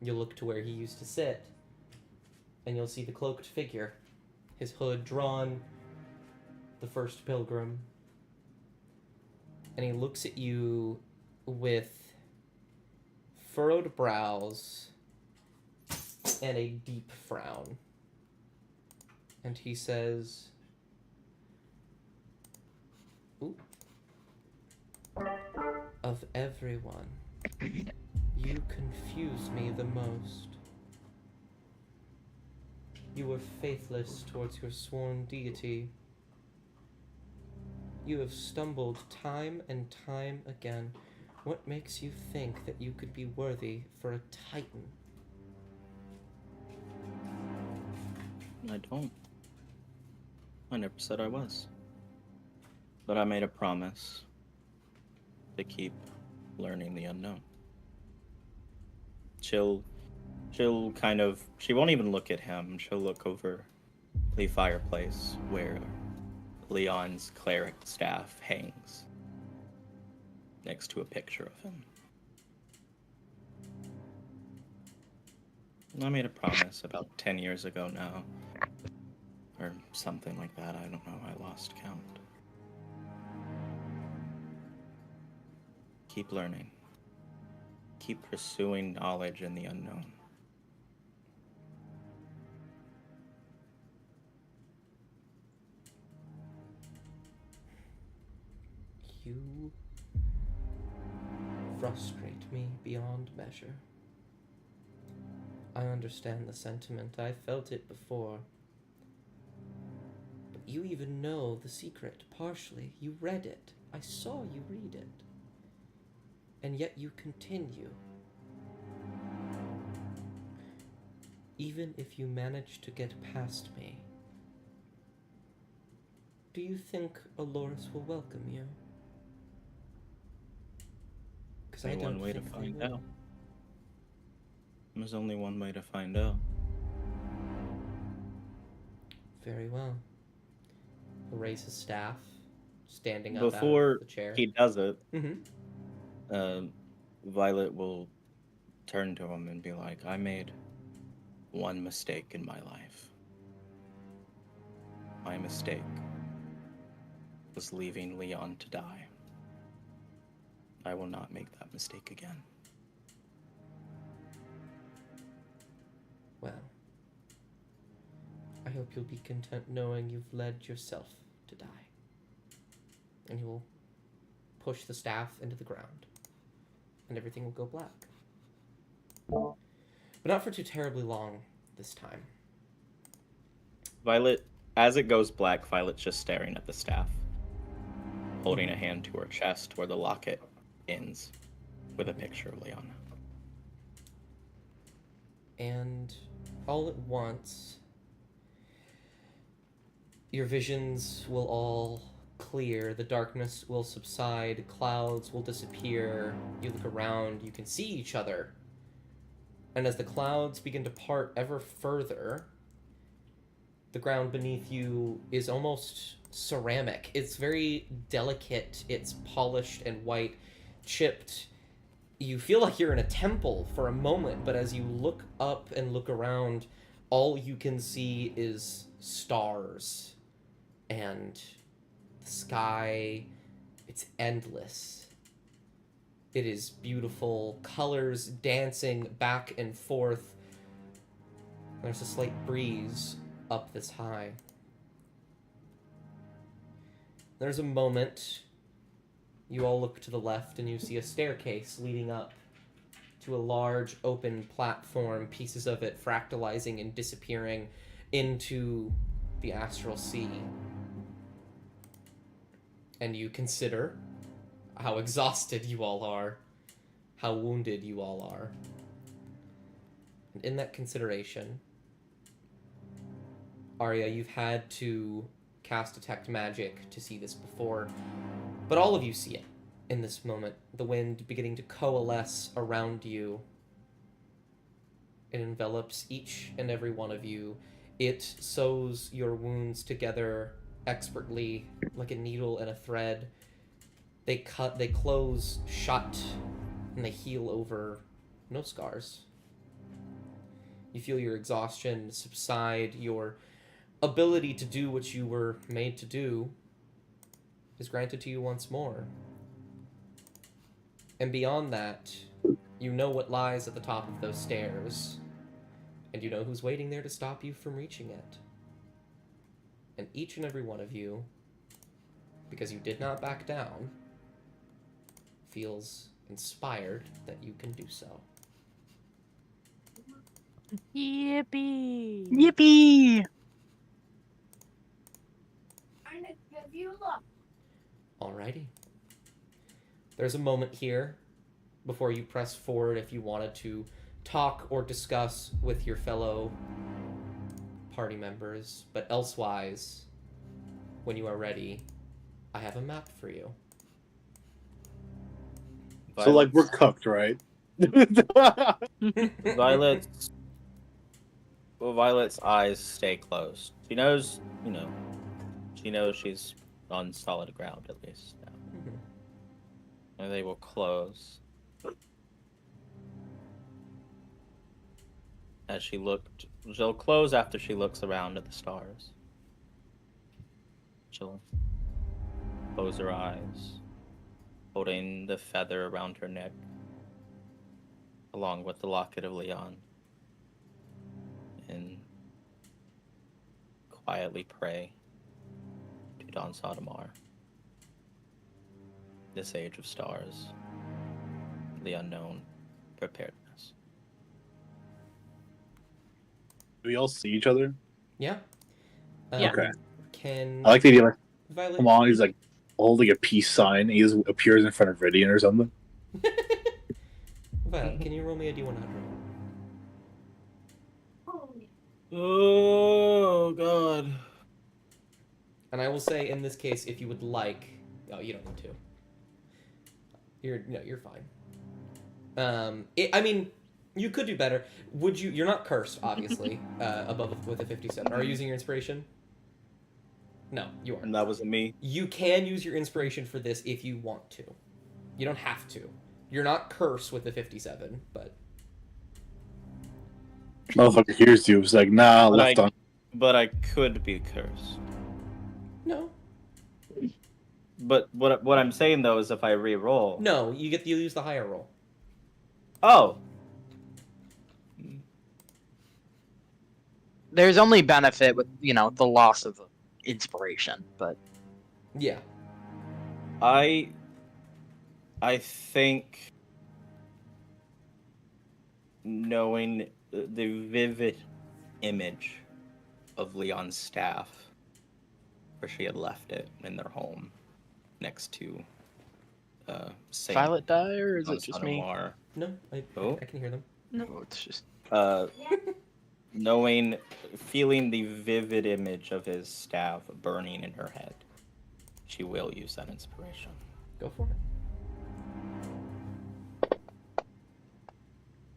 You'll look to where he used to sit, and you'll see the cloaked figure, his hood drawn, the first pilgrim. And he looks at you with furrowed brows and a deep frown. And he says, "Ooh. Of everyone, you confuse me the most. You were faithless towards your sworn deity. You have stumbled time and time again. What makes you think that you could be worthy for a titan?" I don't. I never said I was. But I made a promise to keep learning the unknown. She'll kind of, she won't even look at him. She'll look over the fireplace where Leon's cleric staff hangs next to a picture of him. I made a promise about 10 years ago now, or something like that. I don't know. I lost count. Keep learning. Keep pursuing knowledge in the unknown. You frustrate me beyond measure. I understand the sentiment. I felt it before. But you even know the secret partially. You read it. I saw you read it. And yet you continue. Even if you manage to get past me, do you think Aloris will welcome you? Because I Only don't one way to think they find will. out. There's only one way to find out. Very well. He'll raise his staff, standing up out Before of the chair. he does it, Mm-hmm. Violet will turn to him and be like, I made one mistake in my life. My mistake was leaving Leon to die. I will not make that mistake again. Well, I hope you'll be content knowing you've led yourself to die. And he will push the staff into the ground, and everything will go black. But not for too terribly long this time. Violet, as it goes black, Violet's just staring at the staff, holding a hand to her chest where the locket ends with a picture of Leon. And all at once, your visions will all clear, the darkness will subside, clouds will disappear, you look around, you can see each other. And as the clouds begin to part ever further, the ground beneath you is almost ceramic. It's very delicate, it's polished and white, chipped. You feel like you're in a temple for a moment, but as you look up and look around, all you can see is stars and the sky. It's endless. It is beautiful, colors dancing back and forth. There's a slight breeze up this high. There's a moment. You all look to the left and you see a staircase leading up to a large open platform, pieces of it fractalizing and disappearing into the astral sea. And you consider how exhausted you all are, how wounded you all are. And in that consideration, Arya, you've had to cast Detect Magic to see this before, but all of you see it in this moment. The wind beginning to coalesce around you. It envelops each and every one of you. It sews your wounds together expertly, like a needle and a thread. They close shut, and they heal over. No scars. You feel your exhaustion subside. Your ability to do what you were made to do is granted to you once more. And beyond that, you know what lies at the top of those stairs, and you know who's waiting there to stop you from reaching it. And each and every one of you, because you did not back down, feels inspired that you can do so. Yippee! Yippee! Alrighty. There's a moment here before you press forward if you wanted to talk or discuss with your fellow party members, but elsewise, when you are ready, I have a map for you. So, like, we're cooked, right? Violet's eyes stay closed. She knows, she knows she's on solid ground at least now. Mhm. And they will close. As she'll close after she looks around at the stars. She'll close her eyes, holding the feather around her neck, along with the locket of Leon, and quietly pray to Don Sotomar, this age of stars, the unknown preparedness. Do we all see each other? Yeah? Yeah. Okay. Can I like the idea, like, Violet... come on, he's like, holding a peace sign. He just appears in front of Ridian or something. Violet, can you roll me a D100? Oh god. And I will say, in this case, if you would like... Oh, you don't need to. You're fine. I mean, you could do better. Would you... You're not cursed, obviously, above with a 57. Are you using your inspiration? No, you aren't. And that wasn't me. You can use your inspiration for this if you want to. You don't have to. You're not cursed with the 57, but... Motherfucker hears you. It's like, nah, left on. But I could be cursed. No. But what I'm saying though is if I re-roll. No, you use the higher roll. Oh. There's only benefit with, the loss of inspiration, but Yeah. I think knowing the vivid image of Leon's staff, where she had left it in their home next to Saint Violet die, or is it just me? Noir. No, I can hear them. No, it's just feeling the vivid image of his staff burning in her head, she will use that inspiration. Go for it.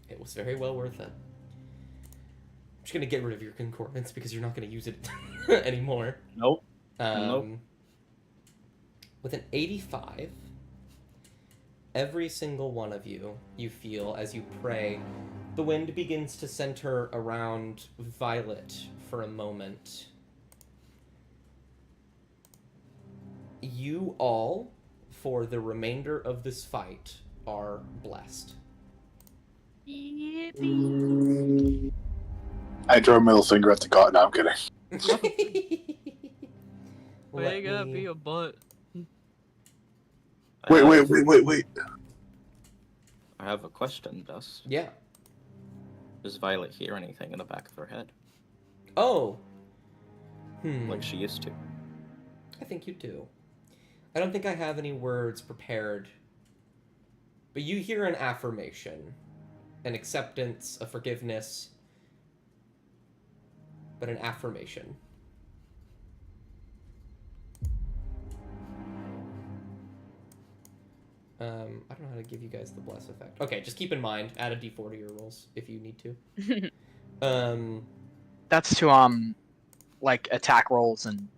It was very well worth it. I'm just gonna get rid of your concordance because you're not gonna use it anymore. Nope. Nope. With an 85, every single one of you feel as you pray, the wind begins to center around Violet for a moment. You all, for the remainder of this fight, are blessed. Yippee. I draw a middle finger at the god. No, I'm kidding. Why you gotta be a butt? Wait. I have a question, Dust. Yeah. Does Violet hear anything in the back of her head? Oh. Like she used to? I think you do. I don't think I have any words prepared. But you hear an affirmation. An acceptance, a forgiveness. But an affirmation. I don't know how to give you guys the bless effect. Okay, just keep in mind, add a d4 to your rolls if you need to. That's to like attack rolls and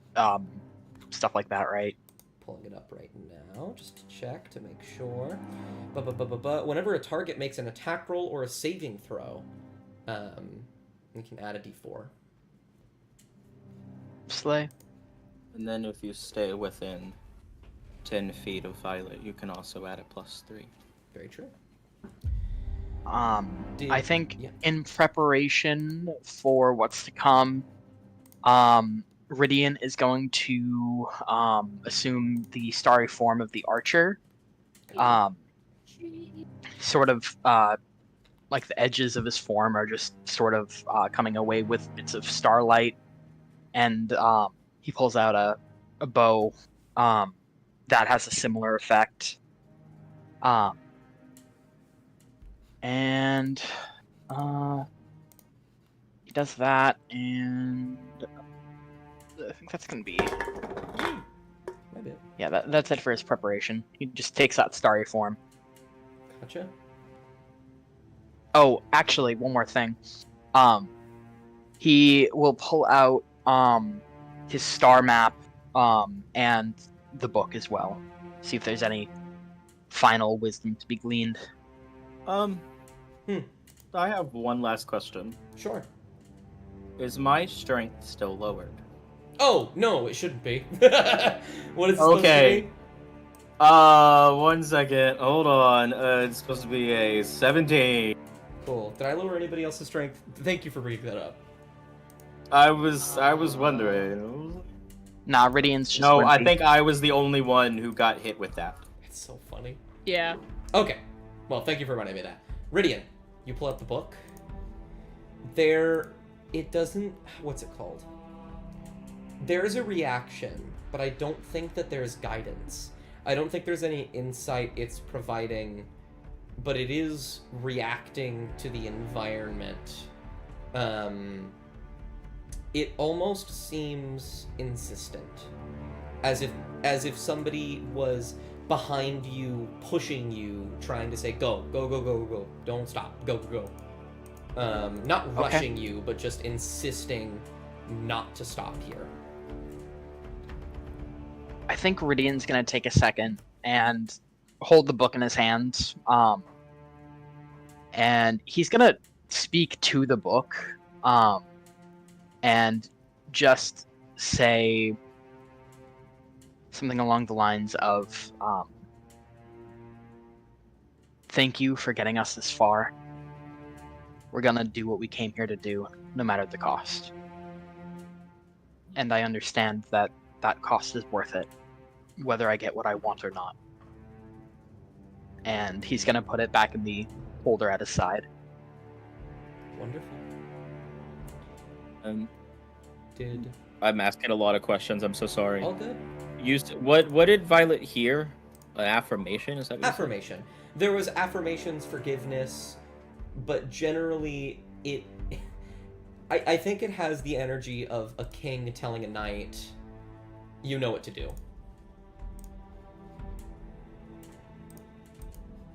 stuff like that, right? Pulling it up right now, just to check to make sure. But whenever a target makes an attack roll or a saving throw, you can add a d4. Slay. And then if you stay within 10 feet of Violet, you can also add a +3. Very true. I think yeah. in preparation for what's to come, Ridian is going to assume the starry form of the archer. Sort of like the edges of his form are just sort of coming away with bits of starlight, and he pulls out a bow that has a similar effect. And he does that, and I think that's gonna be yeah. That's it for his preparation. He just takes that starry form. Gotcha. Oh, actually, one more thing. He will pull out his star map and the book as well. See if there's any final wisdom to be gleaned. I have one last question. Sure. Is my strength still lowered? Oh, no, it shouldn't be. What is it supposed to be? 1 second. Hold on. It's supposed to be a 17. Cool. Did I lower anybody else's strength? Thank you for bringing that up. I was wondering. Nah, Ridian's just... No, I wimpy. think I was the only one who got hit with that. It's so funny. Yeah. Okay. Well, thank you for reminding me of that. Ridian, you pull out the book. There, it doesn't... What's it called? There's a reaction, but I don't think that there's guidance. I don't think there's any insight it's providing, but it is reacting to the environment. It almost seems insistent, as if somebody was behind you, pushing you, trying to say go, go, go, go, go, don't stop, go, go. Not rushing you, but just insisting not to stop here. I think Rydian's gonna take a second and hold the book in his hands. And he's gonna speak to the book, and just say something along the lines of, thank you for getting us this far. We're gonna do what we came here to do, no matter the cost. And I understand that that cost is worth it, whether I get what I want or not. And he's gonna put it back in the holder at his side. Wonderful. Did I'm asking a lot of questions? I'm so sorry. All good. What did Violet hear? An affirmation? Is that what Affirmation. There was affirmations, forgiveness, but generally it. I think it has the energy of a king telling a knight, you know what to do.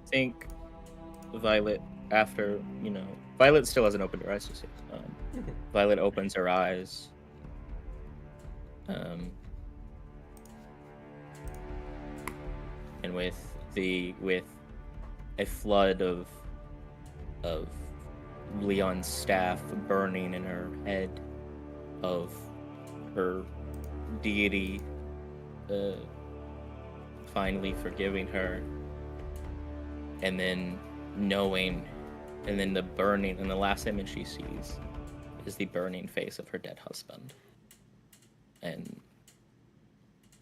I think Violet, after, Violet still hasn't opened her eyes just yet. Violet opens her eyes. And with a flood of Leon's staff burning in her head, of her deity finally forgiving her, and then knowing, and then the burning, and the last image she sees is the burning face of her dead husband. And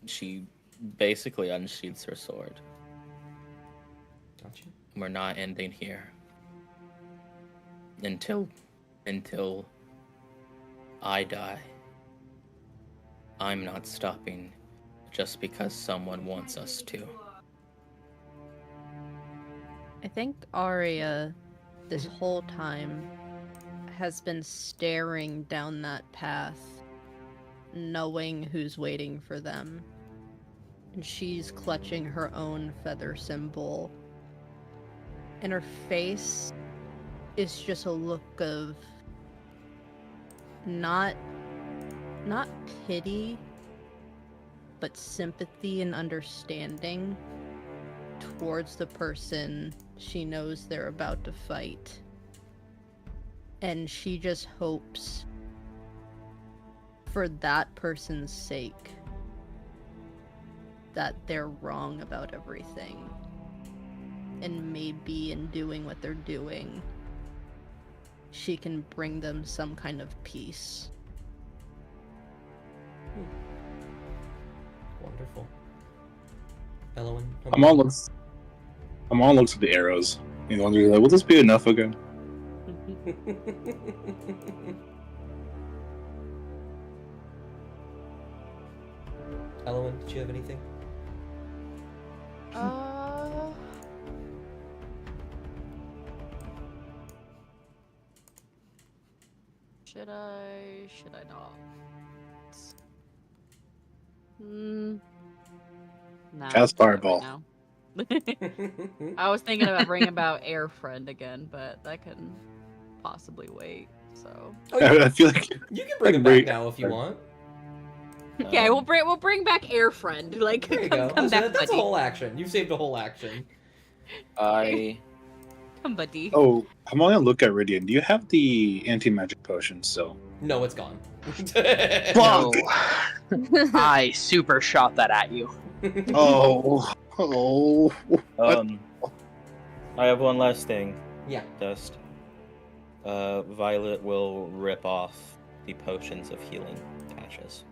she basically unsheathes her sword. Gotcha. We're not ending here. Until I die. I'm not stopping just because someone wants us to. I think Arya, this whole time, has been staring down that path, knowing who's waiting for them. And she's clutching her own feather symbol. And her face is just a look of not pity, but sympathy and understanding towards the person she knows they're about to fight. And she just hopes, for that person's sake, that they're wrong about everything. And maybe in doing what they're doing, she can bring them some kind of peace. Wonderful. Elowen? I'm all looks at the arrows. And wondering, like, will this be enough again? Elowen, did you have anything? Should I not? Nah, Cast I'll do it Fireball. right now. I was thinking about bringing about Air Friend again, but that can possibly wait. So I feel like You can bring it back now if you want. okay, we'll bring back Air Friend. Like, There you come, go. come back, That's a buddy. whole action. You've saved a whole action. Come, buddy. Oh, I'm only gonna look at Rydian. Do you have the anti-magic potion still? No, it's gone. No. I super shot that at you. Oh. I have one last thing. Yeah. Just, Violet will rip off the potions of healing patches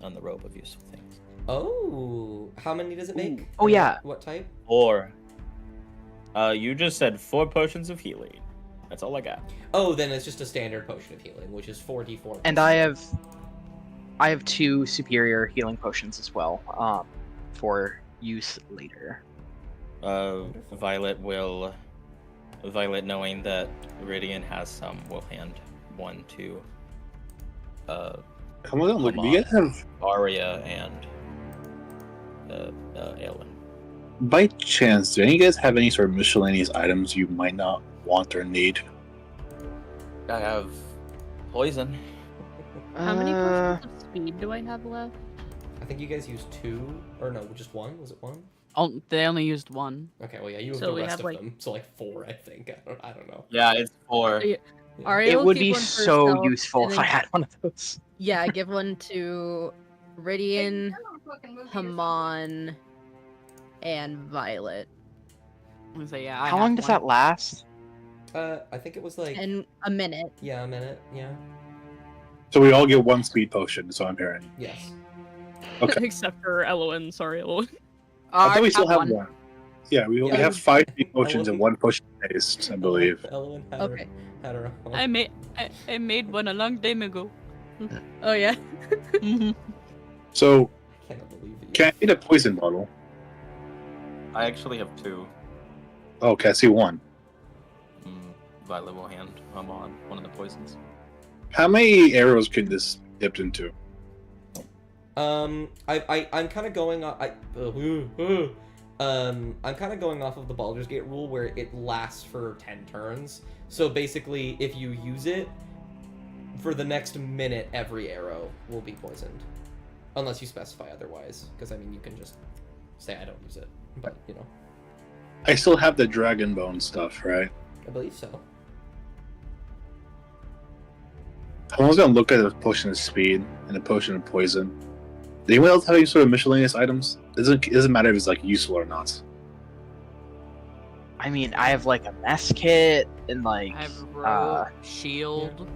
on the robe of useful things. Oh, how many does it make? Oh, yeah. What type? Or, you just said 4 potions of healing. That's all I got. Oh, then it's just a standard potion of healing, which is 4d4. And I I have 2 superior healing potions as well, for use later. Violet, knowing that Iridian has some, will hand one to Come on, look, do you guys have, Arya and Aelin. by chance, do any of you guys have any sort of miscellaneous items you might not want or need? I have poison. How many potions of speed do I have left? I think you guys used 2, or no, just 1. Was it 1? Oh, they only used 1. Okay, well yeah, you have So the we rest have, of like- them. So like 4, I think. I don't know. Yeah, it's 4. Yeah. Yeah. Arya It will would keep be one for so herself, useful and if then- I had one of those. Yeah, give one to Ridian, Hamon, and Violet. I was like, yeah, I How have long does one. that last? I think it was like And a minute. yeah, a minute. Yeah. So we all get 1 speed potion, so I'm hearing. Yes. Okay. Except for Elowen. Sorry, Elowen. I thought we still have one. one. Yeah, we Yeah. have 5 speed potions and 1 potion haste, I believe. Ellen had Okay. had her own. I made one a long time ago. Oh yeah. So, Cannot believe it. can I need a poison bottle? I actually have 2. Oh, okay, I see 1. Violet will hand on one of the poisons. How many arrows can this dipped into? I'm kind of going off. I'm kind of going off of the Baldur's Gate rule where it lasts for 10 turns. So basically, if you use it for the next minute, every arrow will be poisoned, unless you specify otherwise. Because I mean, you can just say I don't use it, but you know. I still have the dragon bone stuff, right? I believe so. I was gonna look at the potion of speed and the potion of poison. Does anyone else have any sort of miscellaneous items? It doesn't matter if it's like useful or not. I mean, I have like a mess kit and like I have rope, shield.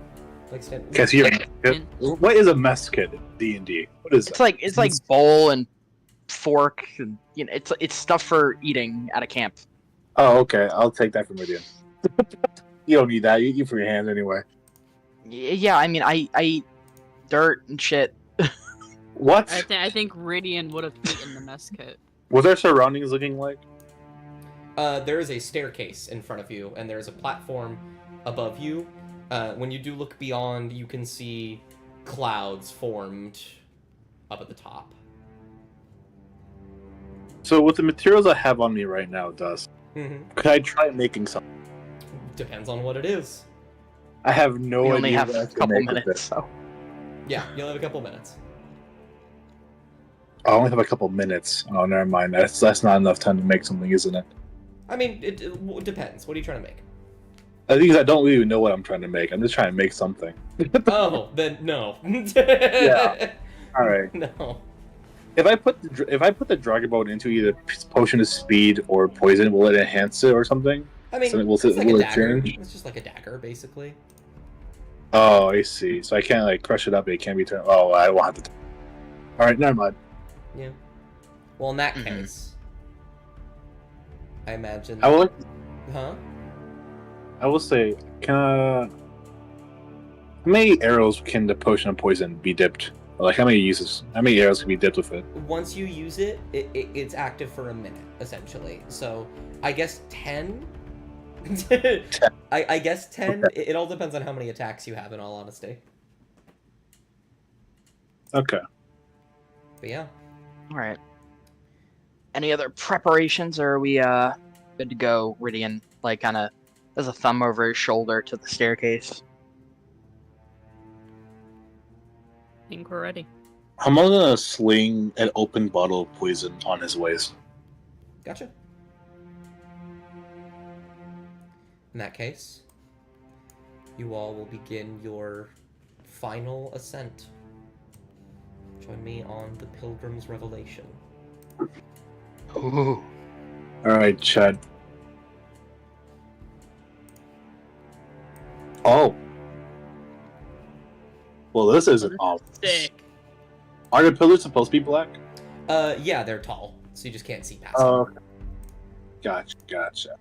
Like stand. Okay, so you're, And- what is a mess kit in D&D? What is it's that? like bowl and fork and it's stuff for eating at a camp. Oh, okay. I'll take that from Ridian. You don't need that. You eat for your hands anyway. Yeah, I mean, I eat dirt and shit. What? I think Ridian would have eaten the mess kit. What's our surroundings looking like? There is a staircase in front of you, and there's a platform above you. When you do look beyond, you can see clouds formed up at the top. So with the materials I have on me right now, Dust, could I try making something? Depends on what it is. I have no We idea only have what I a can couple make with minutes, it. so Yeah, you'll have a couple minutes. I only have a couple minutes. Oh, never mind. That's not enough time to make something, isn't it? I mean, it depends. What are you trying to make? I think I don't really know what I'm trying to make. I'm just trying to make something. Oh, then no. Yeah. All right. No. If I put the dragon boat into either potion of speed or poison, will it enhance it or something? I mean, So it's like will a it dagger. change? It's just like a dagger, basically. Oh, I see. So I can't like crush it up. It can't be turned. Oh, I won't have to. All right, never mind. Yeah. Well, in that Mhm. case, I imagine. I will. Huh? I will say, how many arrows can the potion of poison be dipped? Or, like how many uses? How many arrows can be dipped with it? Once you use it, it's active for a minute, essentially. So, I guess 10? I guess 10. Okay. It all depends on how many attacks you have, in all honesty. Okay. But yeah. all right. Any other preparations, or are we good to go? Ridian like kind of has a thumb over his shoulder to the staircase. I think we're ready. I'm gonna sling an open bottle of poison on his waist. Gotcha. In that case, you all will begin your final ascent. Join me on the Pilgrims' Revelation. Ooh. All right, Chad. Oh. Well, this isn't awful. Sick. Are the pillars supposed to be black? Yeah, they're tall, so you just can't see past them. Oh. Gotcha.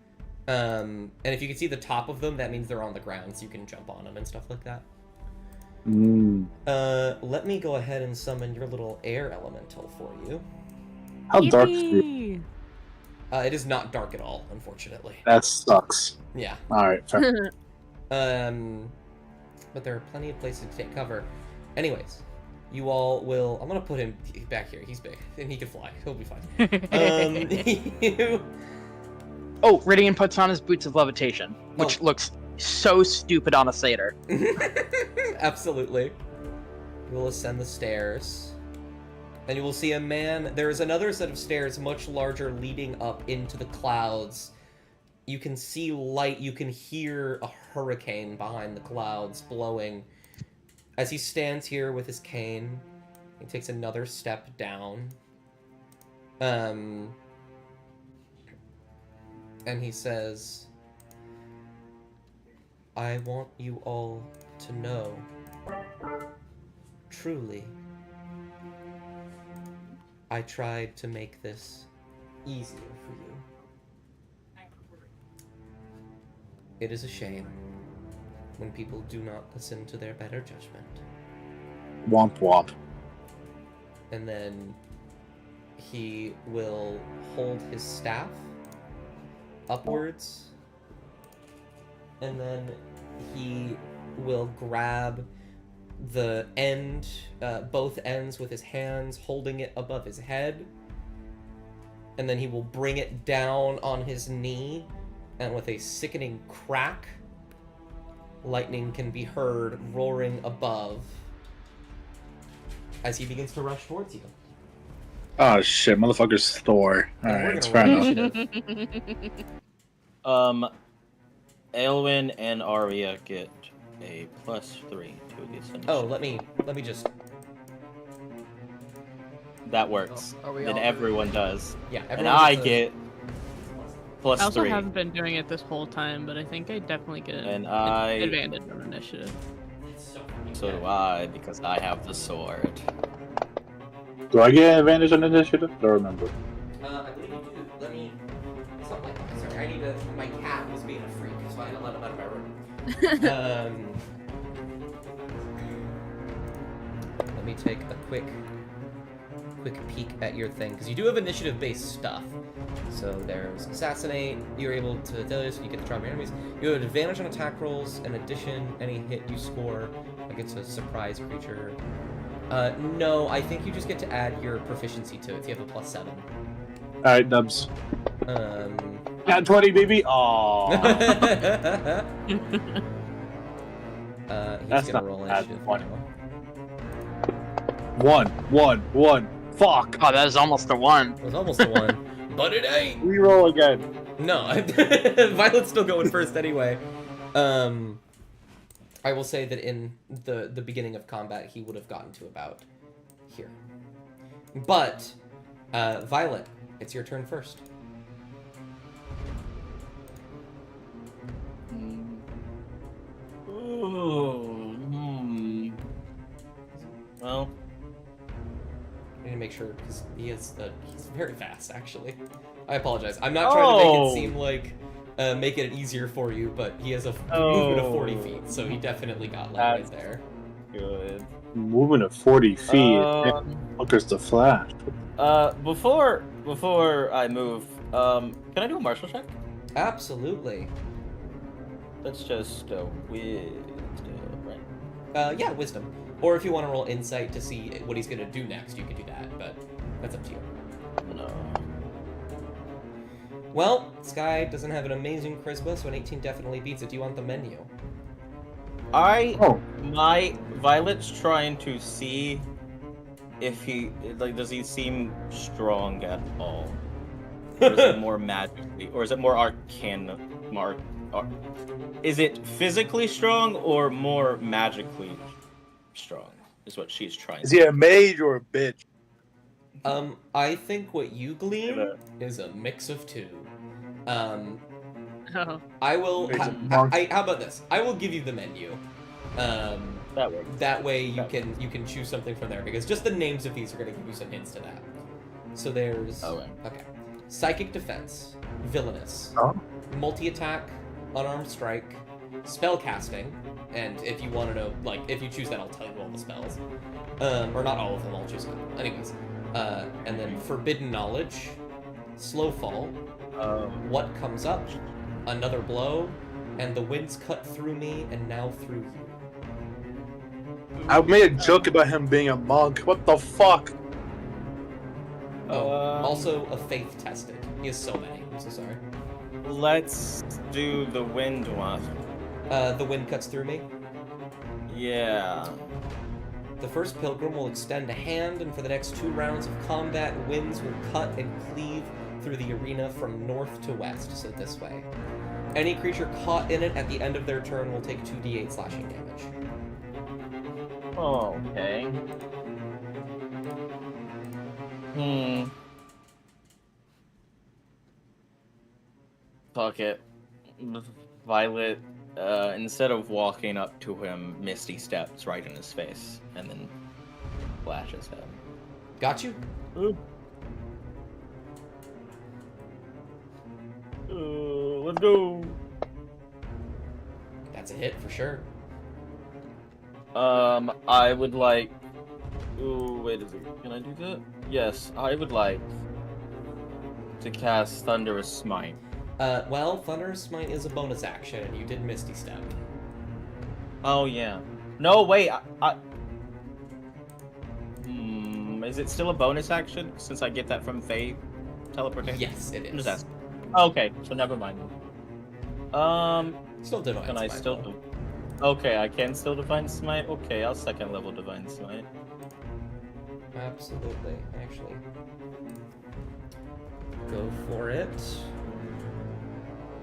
And if you can see the top of them, that means they're on the ground, so you can jump on them and stuff like that. Let me go ahead and summon your little air elemental for you. How dark is it? Yippee! It is not dark at all, unfortunately. That sucks. Yeah. Alright, fair. But there are plenty of places to take cover. Anyways, you all will... I'm gonna put him back here. He's big, and he can fly. He'll be fine. Oh, Ridian puts on his boots of levitation, which looks so stupid on a satyr. Absolutely. You will ascend the stairs. And you will see a man... There is another set of stairs, much larger, leading up into the clouds. You can see light. You can hear a hurricane behind the clouds blowing. As he stands here with his cane, he takes another step down. And he says, I want you all to know, truly, I tried to make this easier for you. It is a shame when people do not listen to their better judgment. Womp womp. And then he will hold his staff upwards, and then he will grab the end, both ends with his hands, holding it above his head, and then he will bring it down on his knee, and with a sickening crack, lightning can be heard roaring above as he begins to rush towards you. Oh shit, motherfucker's Thor. Alright, it's fair enough. Aelwyn and Arya get a +3 to these initiatives. Oh, let me just... That works. Then everyone does. Yeah, and everyone I gets a- get +3. I also haven't been doing it this whole time, but I think I definitely get And an advantage on initiative. So do I, because I have the sword. Do I get an advantage on initiative? I don't remember. I believe you do. Let me... Something like that. Sorry, I need to... My cat was being a freak, so I had to let him out of my room. Let me take a quick peek at your thing, because you do have initiative-based stuff. So there's Assassinate, you're able to do this, you get the charm of your enemies. You have advantage on attack rolls. In addition, any hit you score, like it's a surprise creature. No, I think you just get to add your proficiency to it if you have a +7. Alright, dubs. Got 20, baby! Aww. He's That's gonna not roll bad. initiative. One. Fuck! Oh, that is almost a 1. It was almost a 1, but it ain't! Reroll again. No, Violet's still going first anyway. I will say that in the beginning of combat, he would have gotten to about here. But, Violet, it's your turn first. Well, I need to make sure, because he's very fast, actually. I apologize. I'm not trying to make it seem like, make it easier for you, but he has a movement of 40 feet, so he definitely got right there. good. Moving at 40 feet. Fucker's the Flash. Before I move, can I do a martial check? Absolutely. That's just wisdom, right? Yeah, wisdom. Or if you want to roll insight to see what he's going to do next, you can do that, but that's up to you. No. Well, this guy doesn't have an amazing charisma, so an 18 definitely beats it. Do you want the menu? My Violet's trying to see if he, does he seem strong at all? Or is it more magically, or is it more is it physically strong or more magically strong? Is what she's trying. Is he a mage or a bitch? I think what you glean is a mix of two. Oh. I will. How about this? I will give you the menu. That works. That way you can choose something from there, because just the names of these are going to give you some hints to that. So there's okay, psychic defense, villainous, multi-attack, unarmed strike, spell casting, and if you want to know, like, if you choose that, I'll tell you all the spells. Or not all of them, I'll choose a couple. Anyways. And then Forbidden Knowledge, Slow Fall, What Comes Up, Another Blow, and The Winds Cut Through Me, and Now Through You. I made a joke about him being a monk. What the fuck? Oh, also a faith tested. He has so many. I'm so sorry. Let's do the wind one. The wind cuts through me. Yeah. The first pilgrim will extend a hand, and for the next 2 rounds of combat, winds will cut and cleave through the arena from north to west, so this way. Any creature caught in it at the end of their turn will take 2d8 slashing damage. Okay. Fuck it. Violet, instead of walking up to him, Misty steps right in his face and then flashes him. Got you? Let's go. That's a hit for sure. I would like. Ooh, wait a second. Can I do that? Yes, I would like to cast Thunderous Smite. Well, Thunderous Smite is a bonus action, and you did Misty Step. Oh yeah. No, wait. Is it still a bonus action since I get that from Fae teleportation? Yes, it I'm is. just asking. Okay, so never mind. Still Divine Can I Smite, still? though. Okay, I can still Divine Smite. Okay, I'll second level Divine Smite. Absolutely, actually. Go for it.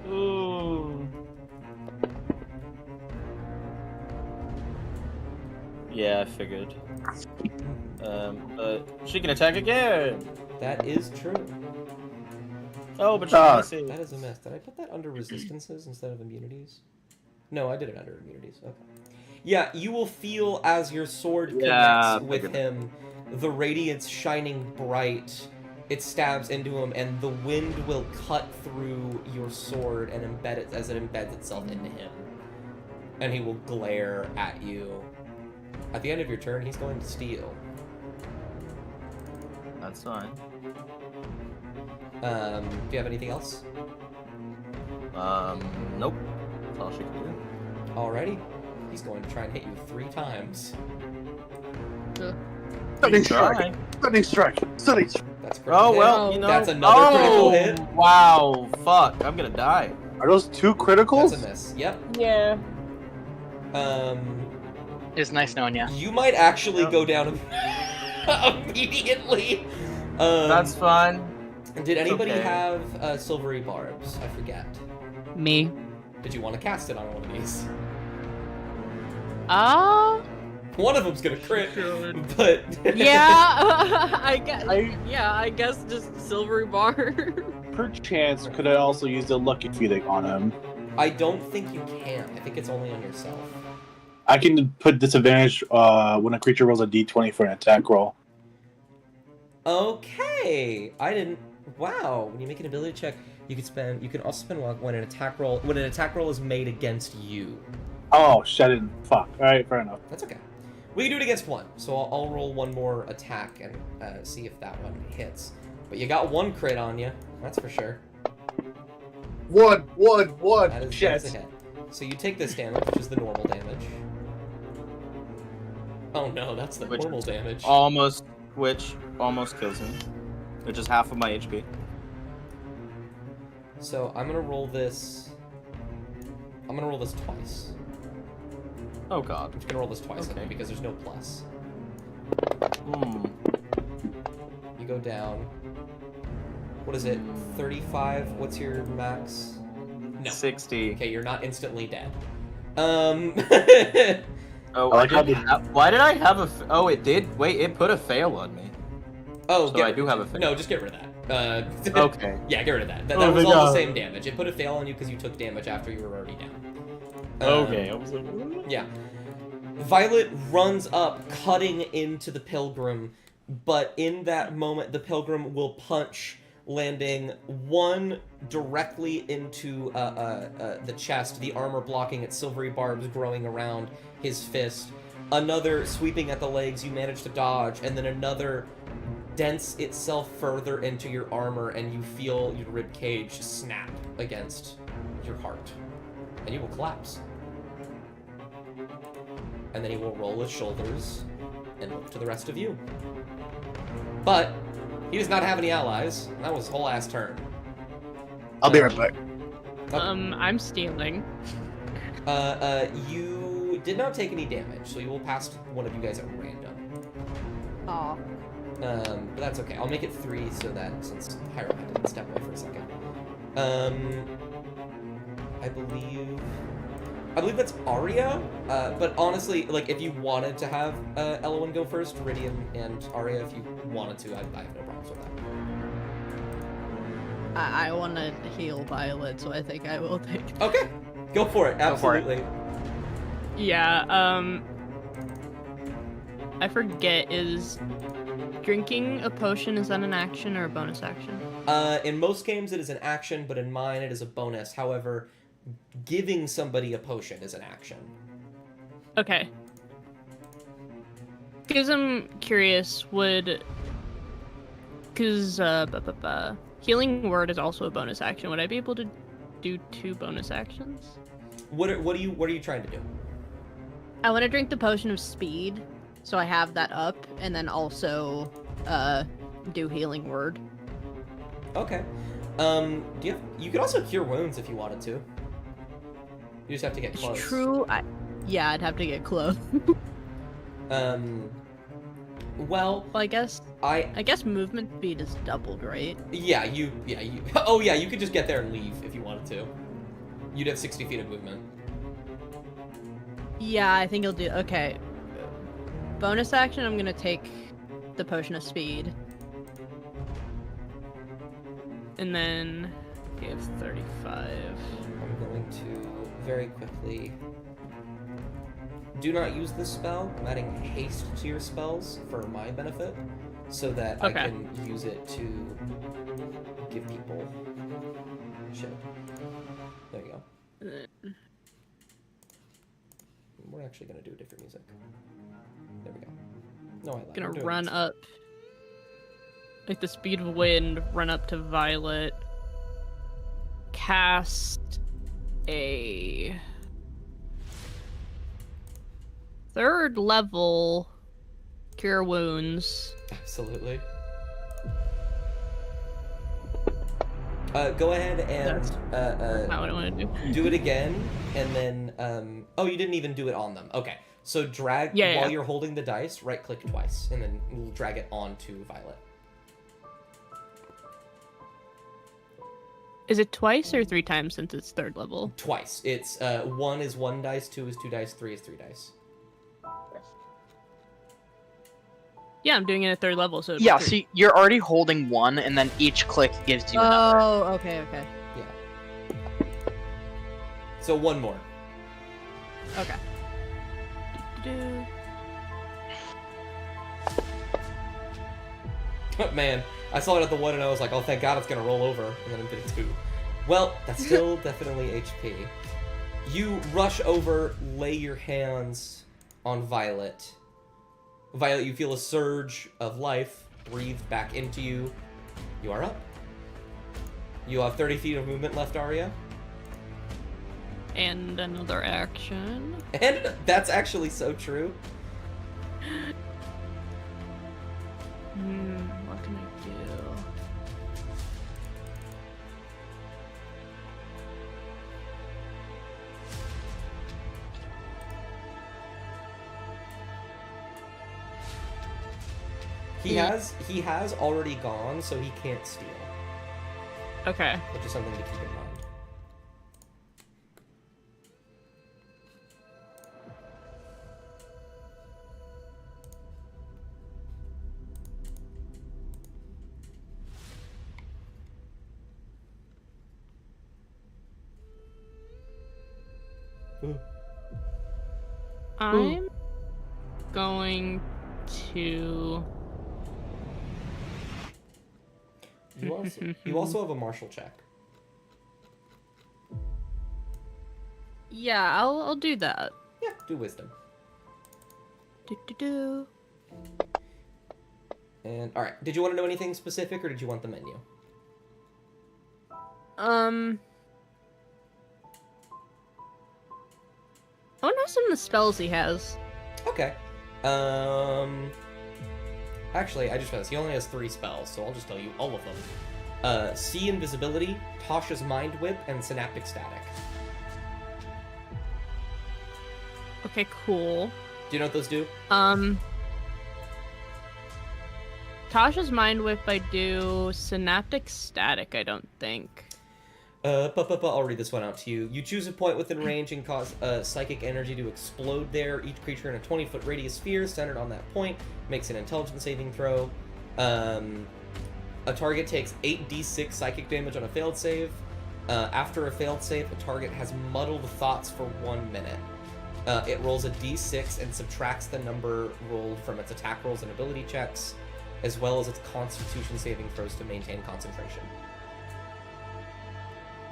Ooh. Yeah, I figured. But she can attack again. That is true. Oh, but she's missing. That is a mess. Did I put that under resistances instead of immunities? No, I did it under immunities. Okay. Yeah, you will feel as your sword connects with him, the radiance shining bright. It stabs into him, and the wind will cut through your sword and embed it as it embeds itself into him. And he will glare at you. At the end of your turn, he's going to steal. That's fine. Do you have anything else? Nope. That's all she can do. Alrighty. He's going to try and hit you 3 times. Stunning strike! Stunning strike! Stunning strike! That's critical Oh hit. well, you know. That's another critical hit. Wow! Fuck! I'm gonna die. Are those 2 criticals? That's a miss. Yep. Yeah. It was nice knowing you. You might actually go down immediately. That's fine. Did anybody okay. have silvery barbs? I forget. Me. Did you want to cast it on one of these? One of them's gonna crit, but Yeah, I guess just silvery bar. Perchance, could I also use the Lucky Feeding on him? I don't think you can. I think it's only on yourself. I can put disadvantage when a creature rolls a d20 for an attack roll. Okay, I didn't. Wow, when you make an ability check, you can also spend when an attack roll is made against you. Oh, shit, I didn't. Fuck. Alright, fair enough. That's okay. We can do it against one, so I'll roll one more attack and see if that one hits. But you got 1 crit on you, that's for sure. One. That is Shit. a hit. So you take this damage, which is the normal damage. Oh no, that's the normal damage. Which almost kills me. Which is half of my HP. So I'm gonna roll this. I'm gonna roll this twice. Oh god. I'm just gonna roll this twice Okay. because there's no plus. Hmm. You go down. What is it? 35? What's your max? No. 60. Okay, you're not instantly dead. Oh, I like how why did I have a? Oh, it did. Wait, it put a fail on me. Oh, So I do have a fail. No, just get rid of that. Okay. Yeah, get rid of that. That Oh, was thank all the God. same damage. It put a fail on you because you took damage after you were already down. Okay. I was like. Yeah. Violet runs up, cutting into the pilgrim, but in that moment, the pilgrim will punch landing one directly into the chest, the armor blocking it, silvery barbs growing around his fist. Another sweeping at the legs, you manage to dodge, and then another dents itself further into your armor, and you feel your rib cage snap against your heart, and you will collapse. And then he will roll his shoulders and look to the rest of you. But he does not have any allies. And that was his whole ass turn. I'll be right back. Okay. I'm stealing. You did not take any damage, so you will pass one of you guys at random. Aw. But that's okay. I'll make it 3 so that since Hiram had to step away for a second. I believe that's Arya. But honestly, like if you wanted to have Elowen go first, Viridian and Arya, if you wanted to, I have no problems with that. I want to heal Violet, so I think I will take. Okay, go for it. Go for it. Absolutely. Yeah, I forget, is drinking a potion, is that an action or a bonus action? In most games it is an action, but in mine it is a bonus. However, giving somebody a potion is an action. Okay. Because I'm curious, because healing word is also a bonus action. Would I be able to do 2 bonus actions? What are you trying to do? I want to drink the potion of speed, so I have that up, and then also do healing word. Okay. You could also cure wounds if you wanted to. You just have to get close. It's true. Yeah, I'd have to get close. Well, I guess I guess movement speed is doubled, right? yeah, you oh yeah, you could just get there and leave if you wanted to. You'd have 60 feet of movement. Yeah, I think I'll do. Okay. Bonus action, I'm gonna take the potion of speed. And then you have 35. I'm going to very quickly. Do not use this spell. I'm adding haste to your spells for my benefit, so that I Okay. can use it to give people shit. There you go. We're actually gonna do a different music. There we go. No, I lied. Gonna I'm doing run this. up, like the speed of wind, run up to Violet, cast a 3rd level cure wounds. Absolutely. Go ahead and Not what I want to do. do it again, and then oh, you didn't even do it on them. Okay, so drag Yeah, while yeah. you're holding the dice, right click twice, and then we'll drag it onto Violet. Is it twice or 3 times since it's 3rd level? Twice. It's 1 is 1 dice, 2 is 2 dice, 3 is 3 dice. Yeah, I'm doing it at 3rd level, so it'd be Yeah, 3. see, you're already holding one, and then each click gives you another. Oh, okay, okay. Yeah. So 1 more. Okay. Man, I saw it at the 1 and I was like, oh, thank God it's gonna roll over, and then it did 2. Well, that's still definitely HP. You rush over, lay your hands on Violet. Violet, you feel a surge of life breathe back into you. You are up. You have 30 feet of movement left, Arya. And another action. And that's actually so true. What can I do? He has already gone, so he can't steal, Okay. which is something to keep in mind. I'm going to. You also have a martial check. Yeah, I'll do that. Yeah, do wisdom. Do. And all right, did you want to know anything specific, or did you want the menu? I want to know some of the spells he has. Okay. Actually, I just realized he only has 3 spells, so I'll just tell you all of them. See Invisibility, Tasha's Mind Whip, and Synaptic Static. Okay, cool. Do you know what those do? Tasha's Mind Whip I do. Synaptic Static I don't think. I'll read this one out to you. You choose a point within range and cause psychic energy to explode there. Each creature in a 20-foot radius sphere centered on that point makes an intelligence saving throw. A target takes 8d6 psychic damage on a failed save. After a failed save, a target has muddled thoughts for 1 minute. It rolls a d6 and subtracts the number rolled from its attack rolls and ability checks, as well as its constitution saving throws to maintain concentration.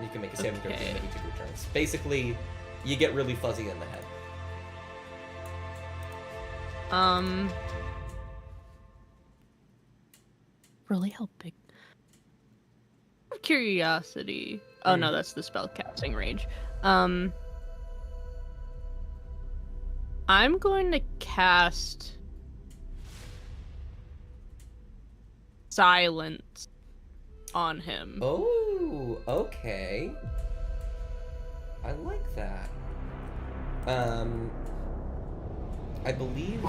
You can make a saving throw at the end of each of your turns. Basically, you get really fuzzy in the head. Really how big? Curiosity. Oh no, that's the spell casting range. I'm going to cast Silence on him. Oh, okay. I like that. I believe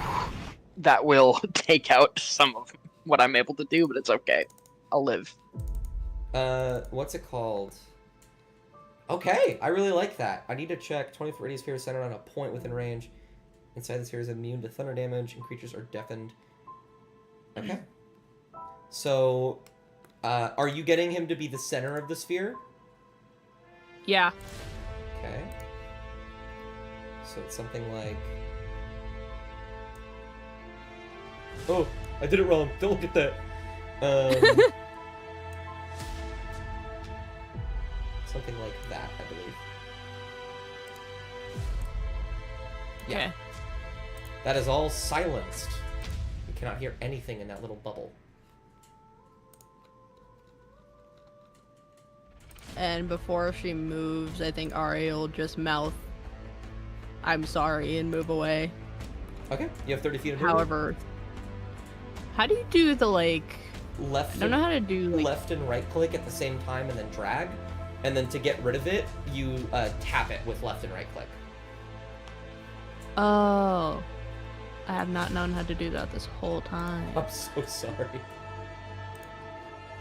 That will take out some of what I'm able to do, but it's okay. I'll live. what's it called? Okay, I really like that. I need to check 20-foot radius sphere is centered on a point within range. Inside the sphere is immune to thunder damage, and creatures are deafened. Okay. So, are you getting him to be the center of the sphere? Yeah. Okay. So it's something like... Oh, I did it wrong. Don't look at that. Something like that, I believe. Yeah. Okay. That is all silenced. You cannot hear anything in that little bubble. And before she moves, I think Ari will just mouth, "I'm sorry," and move away. Okay, you have 30 feet of movement. However, How do you do the, like... Left I don't know how to do, like... left and right click at the same time and then drag. And then to get rid of it, you tap it with left and right click. Oh. I have not known how to do that this whole time. I'm so sorry.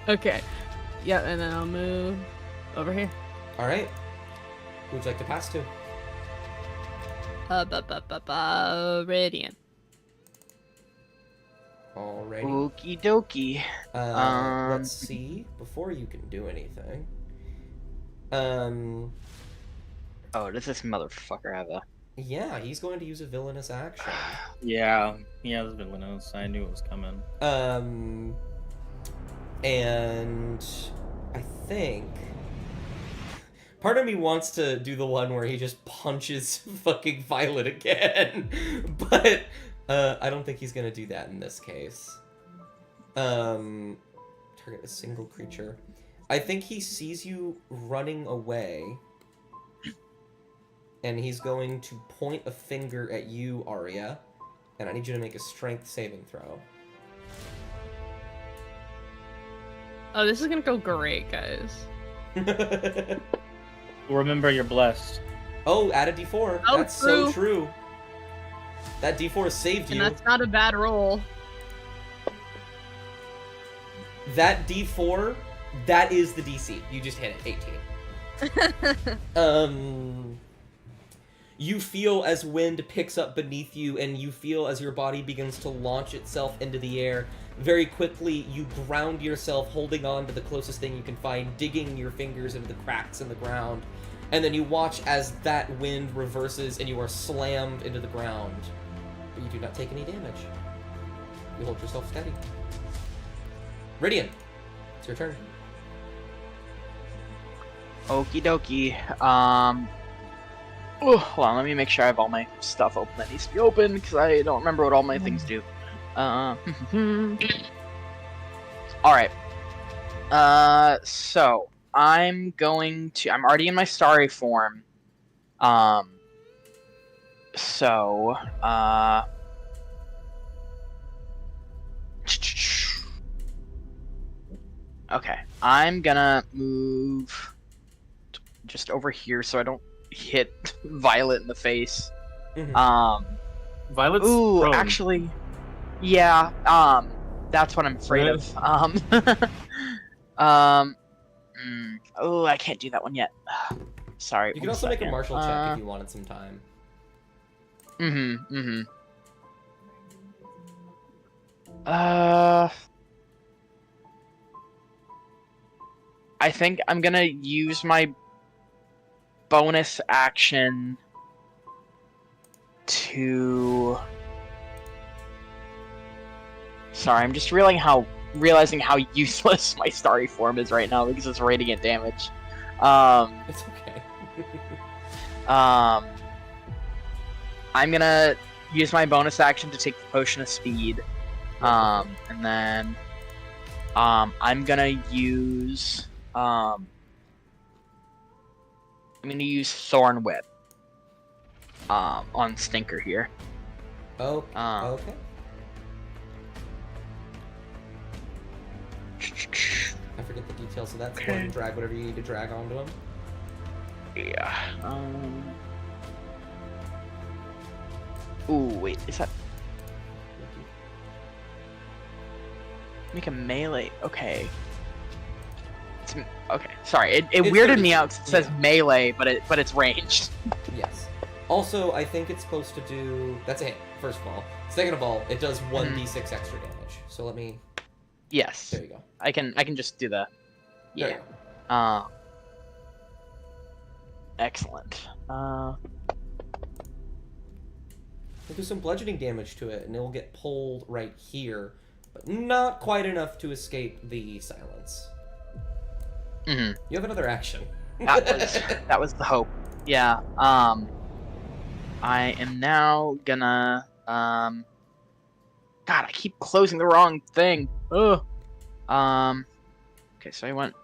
Okay. Yeah, and then I'll move over here. Alright. Who would you like to pass to? Radiant. Alrighty. Okie dokie. Let's see. Before you can do anything. Oh, does this motherfucker have a... Yeah, he's going to use a villainous action. Yeah, he has villainous. I knew it was coming. And I think part of me wants to do the one where he just punches fucking Violet again, but I don't think he's gonna do that in this case. Target a single creature. I think he sees you running away, and he's going to point a finger at you, Arya, and I need you to make a strength saving throw. Oh, this is gonna go great, guys. Remember, you're blessed. Oh, add a d4. Oh, that's true. so true. That d4 saved And you. that's not a bad roll. That d4, that is the DC. You just hit it, 18. You feel as wind picks up beneath you, and you feel as your body begins to launch itself into the air. Very quickly, you ground yourself, holding on to the closest thing you can find, digging your fingers into the cracks in the ground. And then you watch as that wind reverses and you are slammed into the ground. But you do not take any damage. You hold yourself steady. Ridian, it's your turn. Okie dokie. Hold on, let me make sure I have all my stuff open that needs to be open, because I don't remember what all my things do. Alright. So, I'm already in my starry form. So, okay, I'm gonna move just over here so I don't hit Violet in the face. Violet's Ooh, prone. actually, yeah, that's what I'm afraid of. Oh, I can't do that one yet. Sorry. You can also make a martial check if you wanted some time. I think I'm gonna use my bonus action to... Sorry, I'm just realizing how useless my starry form is right now because it's radiant damage. It's okay. I'm gonna use my bonus action to take the potion of speed, and then I'm gonna use Thorn Whip on Stinker here. Oh, okay. I forget the details of that, so go ahead and drag whatever you need to drag onto him. Yeah. Ooh, wait, is that... Make a melee. Okay. Okay, sorry. It weirded me out 'cause it says melee, but it's ranged. Yes. Also, I think it's supposed to do... That's a hit, first of all. Second of all, it does 1d6 extra damage. So let me... Yes. There you go. I can just do that. There Yeah. you go. Excellent. We'll do some bludgeoning damage to it, and it will get pulled right here, but not quite enough to escape the silence. Mm-hmm. You have another action. That was the hope. Yeah. I am now gonna God, I keep closing the wrong thing. Ugh. Okay, so I went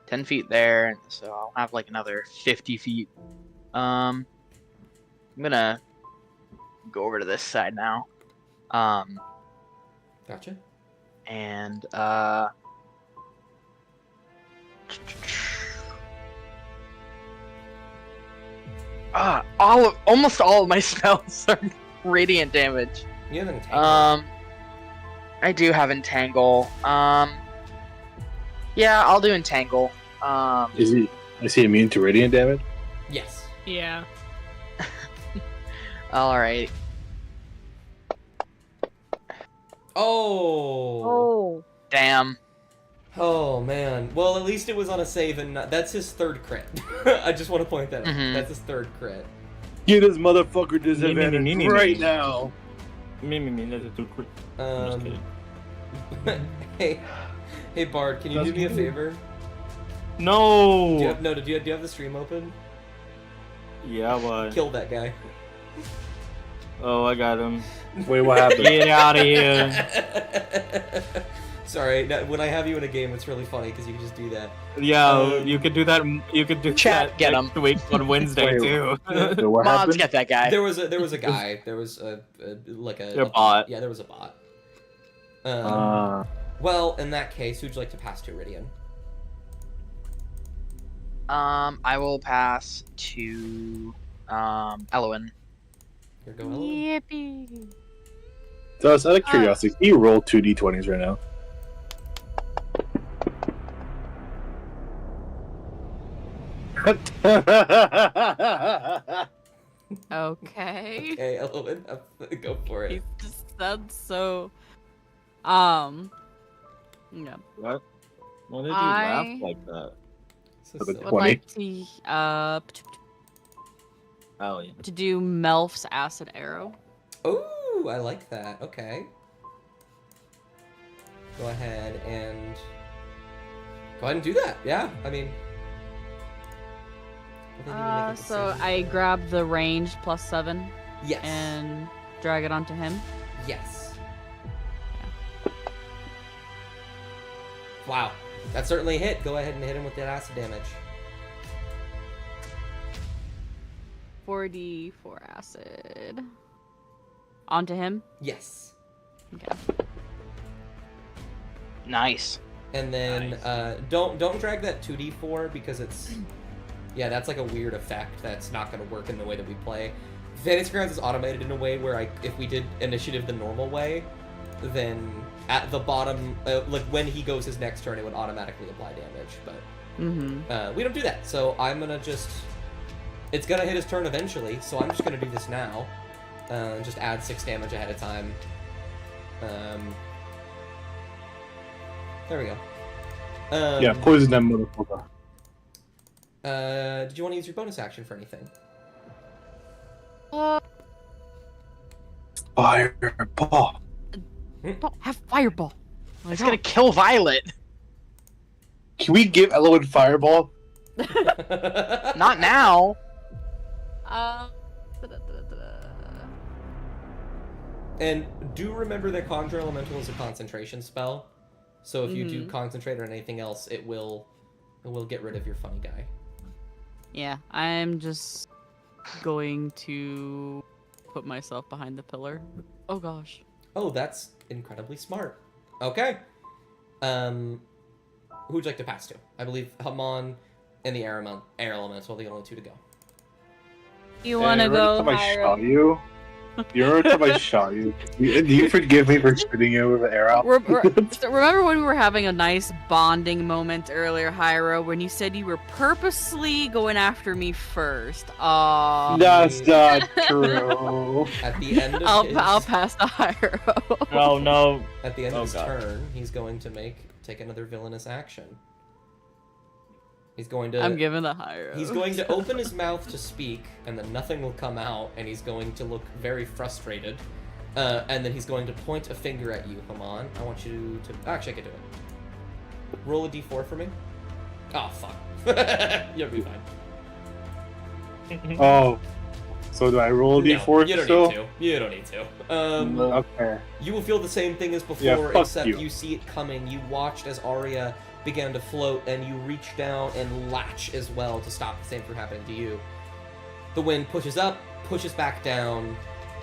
10 feet there, and so I'll have like another 50 feet. I'm gonna go over to this side now. Gotcha. And almost all of my spells are radiant damage. You have Entangle. I do have Entangle. Yeah, I'll do Entangle. Is he immune to radiant damage? Yes. Yeah. Alright. Oh. Damn. Oh, man. Well, at least it was on a save, and that's his third crit. I just want to point that out. Mhm. That's his third crit. Give this motherfucker disadvantage right now. That's a too quick. I'm just kidding. Hey, Bard, can you do me a favor? No! Do you have the stream open? Yeah, why? Kill that guy. Oh, I got him. Wait, what happened? Get out of here. Sorry, when I have you in a game, it's really funny because you can just do that. Yeah, you could do that. You could do Chat, that get next week on Wednesday Wait, too. Wait, what Mods, happened? get that guy. There was a guy. There was a bot. Yeah, there was a bot. Well, in that case, who'd you like to pass to, Iridian? I will pass to Elwyn. Here go, Ellen. Yippee. So, out of curiosity, can you roll 2 d20s right now? Okay. Okay, Ellen, go for You it. just said so. Yeah. What? Why did you I- laugh like that? So For the silly. Would 20. like to Oh yeah. to do Melf's acid arrow. Ooh, I like that. Okay. Go ahead and do that. Yeah, I mean, They need to make a So decision. I grab the range +7 Yes. and drag it onto him. Yes. Wow. That's certainly a hit. Go ahead and hit him with that acid damage. 4d4 acid. Onto him? Yes. Okay. Nice. And then don't drag that 2d4 because it's that's like a weird effect that's not going to work in the way that we play. Fantasy Grounds is automated in a way where if we did initiative the normal way, then at the bottom, like when he goes his next turn, it would automatically apply damage. But we don't do that, so I'm gonna just. It's gonna hit his turn eventually, so I'm just gonna do this now. Just add 6 damage ahead of time. There we go. Yeah, poison that motherfucker. Did you want to use your bonus action for anything? Fireball. Don't have fireball. It's gonna kill Violet. Can we give Eloin Fireball? Not now. And do remember that Conjure Elemental is a concentration spell. So if you do concentrate on anything else, it will get rid of your funny guy. Yeah, I'm just going to put myself behind the pillar. Oh gosh. Oh, that's incredibly smart. Okay. Who would you like to pass to? I believe Hamon and the Air Elemental are the only two to go. You want to go, Every time I shot Hyro? you, every time I shot you, do you forgive me for shooting you with an arrow? So remember when we were having a nice bonding moment earlier, Hyro, when you said you were purposely going after me first? That's not true. At the end of I'll pass to Hyro. Oh no. At the end of his God. turn, he's going to take another villainous action. He's going to. I'm giving the Hyro. He's going to open his mouth to speak, and then nothing will come out, and he's going to look very frustrated. And then he's going to point a finger at you. Come on, I want you to. Actually, I can do it. Roll a d4 for me. Oh fuck. You'll be fine. Oh, so do I roll a d4 No, you don't still? need to. You don't need to. Okay. You will feel the same thing as before, Yeah, fuck except you. you see it coming. You watched as Arya began to float, and you reach down and latch as well to stop the same from happening to you. The wind pushes up, pushes back down,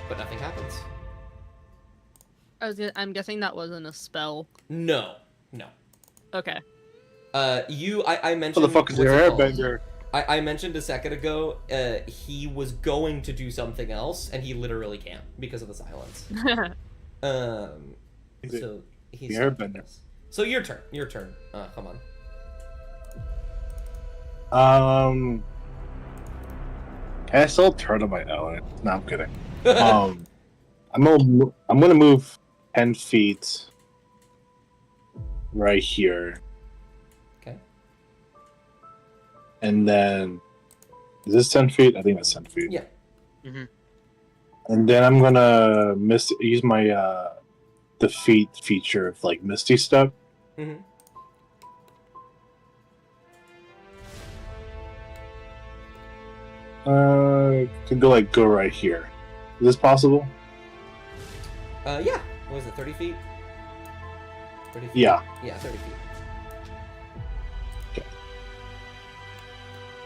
but nothing happens. I'm guessing that wasn't a spell. No. Okay. I mentioned. What the fuck is your what's it called? airbender? I mentioned a second ago, he was going to do something else, and he literally can't because of the silence. So he's the airbender? So your turn. Come on. Can I still turn on my Ellen? No, I'm kidding. I'm gonna move 10 feet right here. Okay. And then is this 10 feet? I think that's 10 feet. Yeah. And then I'm gonna use my defeat feature of like Misty Step. Mm-hmm. Could go right here. Is this possible? Yeah. What was it, 30 feet? 30 feet? Yeah. Yeah, 30 feet.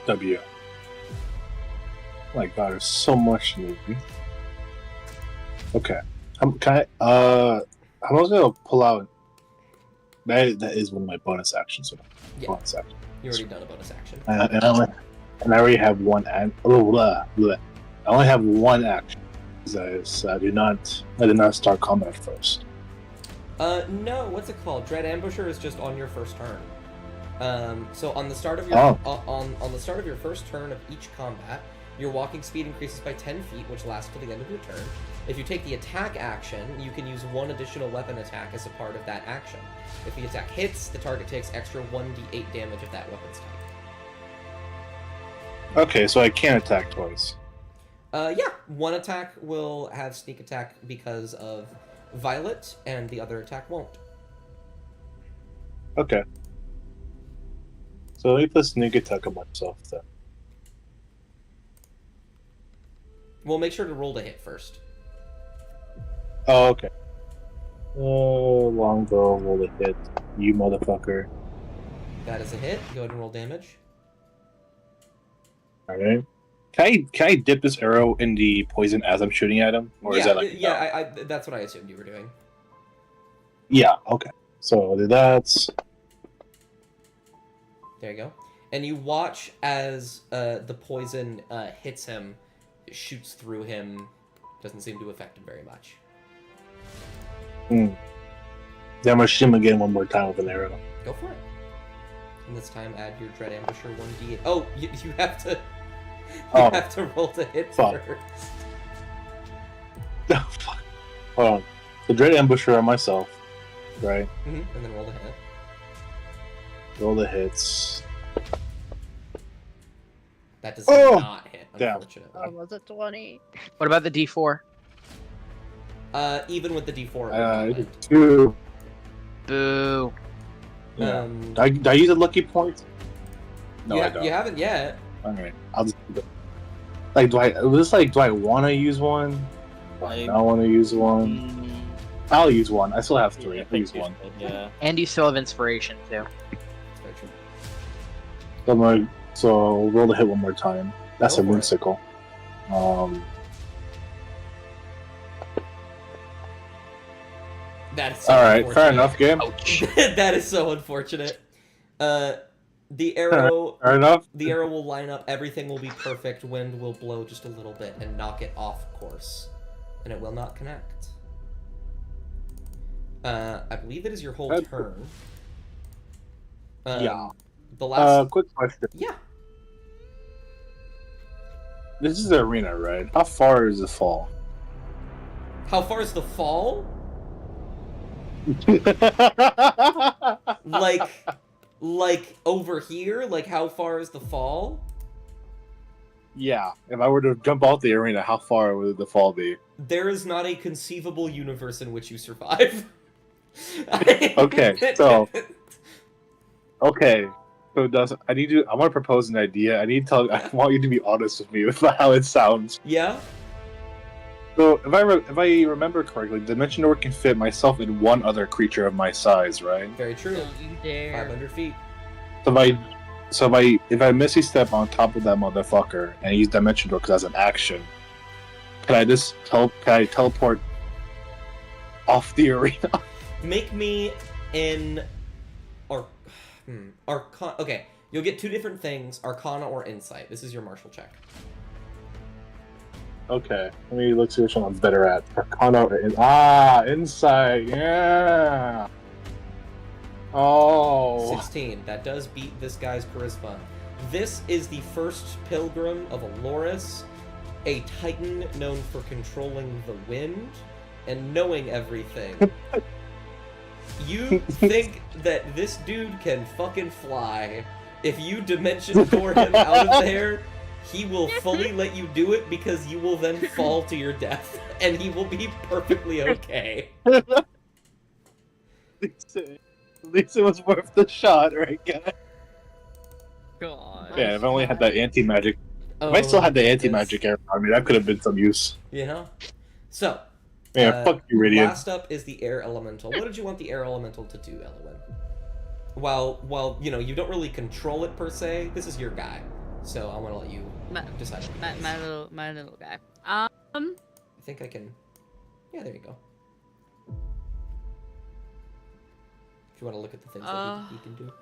W. Oh my god, there's so much movie. Okay. How am I gonna pull out? That is one of my bonus actions. So Yeah. bonus action. You already done a bonus action. And I already have one act. I only have one action. Because I did not start combat first. No. What's it called? Dread Ambusher is just on your first turn. So on the start of your on the start of your first turn of each combat, your walking speed increases by 10 feet, which lasts till the end of your turn. If you take the attack action, you can use one additional weapon attack as a part of that action. If the attack hits, the target takes extra 1d8 damage of that weapon's type. Okay, so I can't attack twice. Yeah, one attack will have sneak attack because of Violet, and the other attack won't. Okay. So let me put sneak attack on myself then. Well, make sure to roll to hit first. Oh, okay. Longbow, roll a hit. You motherfucker. That is a hit. Go ahead and roll damage. Alright. Can I dip this arrow in the poison as I'm shooting at him? Or yeah, is that like yeah. That's what I assumed you were doing. Yeah, okay. So I'll do that. There you go. And you watch as the poison hits him, shoots through him, doesn't seem to affect him very much. Then I'm gonna shoot him again one more time with an arrow. Go for it. And this time add your Dread Ambusher 1d8. Oh, you have to... You have to roll to hit Fuck. first. Oh, fuck. Hold on. The Dread Ambusher on myself, right? And then roll to hit. Roll the hits. That does Oh! not hit, Damn. unfortunately. Oh, was it 20? What about the D4? Even with the d4, it would not land. 2. Boo. Yeah. Did I use a lucky point? No, I don't. You haven't yet. Alright. I'll just do it. Like, do I want to use one? Do I not want to use one? I'll use one. I still have 3. I'll use one. Yeah. And you still have inspiration too. That's very true. So I'll roll the hit one more time. That's Go a for it. moonsicle. That is so Alright, fair unfortunate. enough, game. Ouch. That is so unfortunate. The arrow... Fair enough. The arrow will line up, everything will be perfect, wind will blow just a little bit and knock it off course. And it will not connect. I believe it is your whole That's- turn. Yeah. The last... Quick question. Yeah. This is the arena, right? How far is the fall? How far is the fall? Like over here? Like how far is the fall? Yeah. If I were to jump out the arena, how far would the fall be? There is not a conceivable universe in which you survive. Okay, so I want to propose an idea. I want you to be honest with me with how it sounds. Yeah? So if I remember correctly, Dimension Door can fit myself and one other creature of my size, right? Very true. Don't you dare. 500 feet. If I Misty Step on top of that motherfucker and use Dimension Door because that's an action, can I teleport off the arena? Make me an Arcana. Okay, you'll get 2 different things: Arcana or Insight. This is your martial check. Okay, let me look see which one I'm better at. Arcana or Insight, yeah. Oh. 16. That does beat this guy's charisma. This is the first pilgrim of Aloris, a titan known for controlling the wind and knowing everything. You think that this dude can fucking fly. If you dimension door him out of there, he will fully let you do it because you will then fall to your death. And he will be perfectly okay. At least it was worth the shot, right, guys? God. Yeah, if I only had that anti-magic. Oh, If I still had the yes. anti-magic arrow, I mean, that could have been some use. You know? So, Yeah, fuck you, Radiant. last up is the air elemental. What did you want the air elemental to do, Elowen? While you know, you don't really control it per se, this is your guy. So I want to let you decide. My little guy. I think I can... Yeah, there you go. If you want to look at the things that he can do.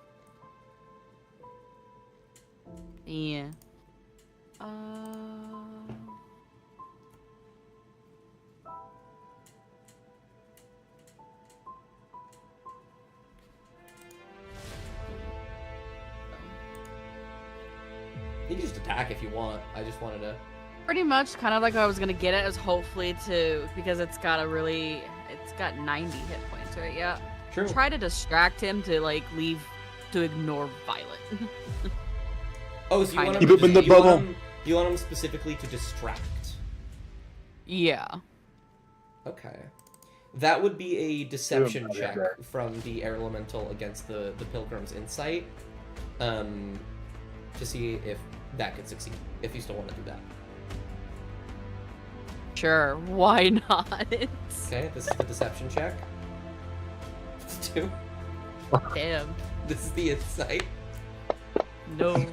Yeah. You can just attack if you want. I just wanted to... Pretty much, kind of like what I was gonna get at is hopefully because it's got 90 hit points, right? Yeah. True. Try to distract him to ignore Violet. Oh, so you want him, Keep him in the bubble. You want him specifically to distract. Yeah. Okay. That would be a deception Yeah, check right. from the air elemental against the Pilgrim's insight. To see if that could succeed. If you still want to do that. Sure, why not? Okay, this is the deception check. It's 2. Damn. This is the insight. No.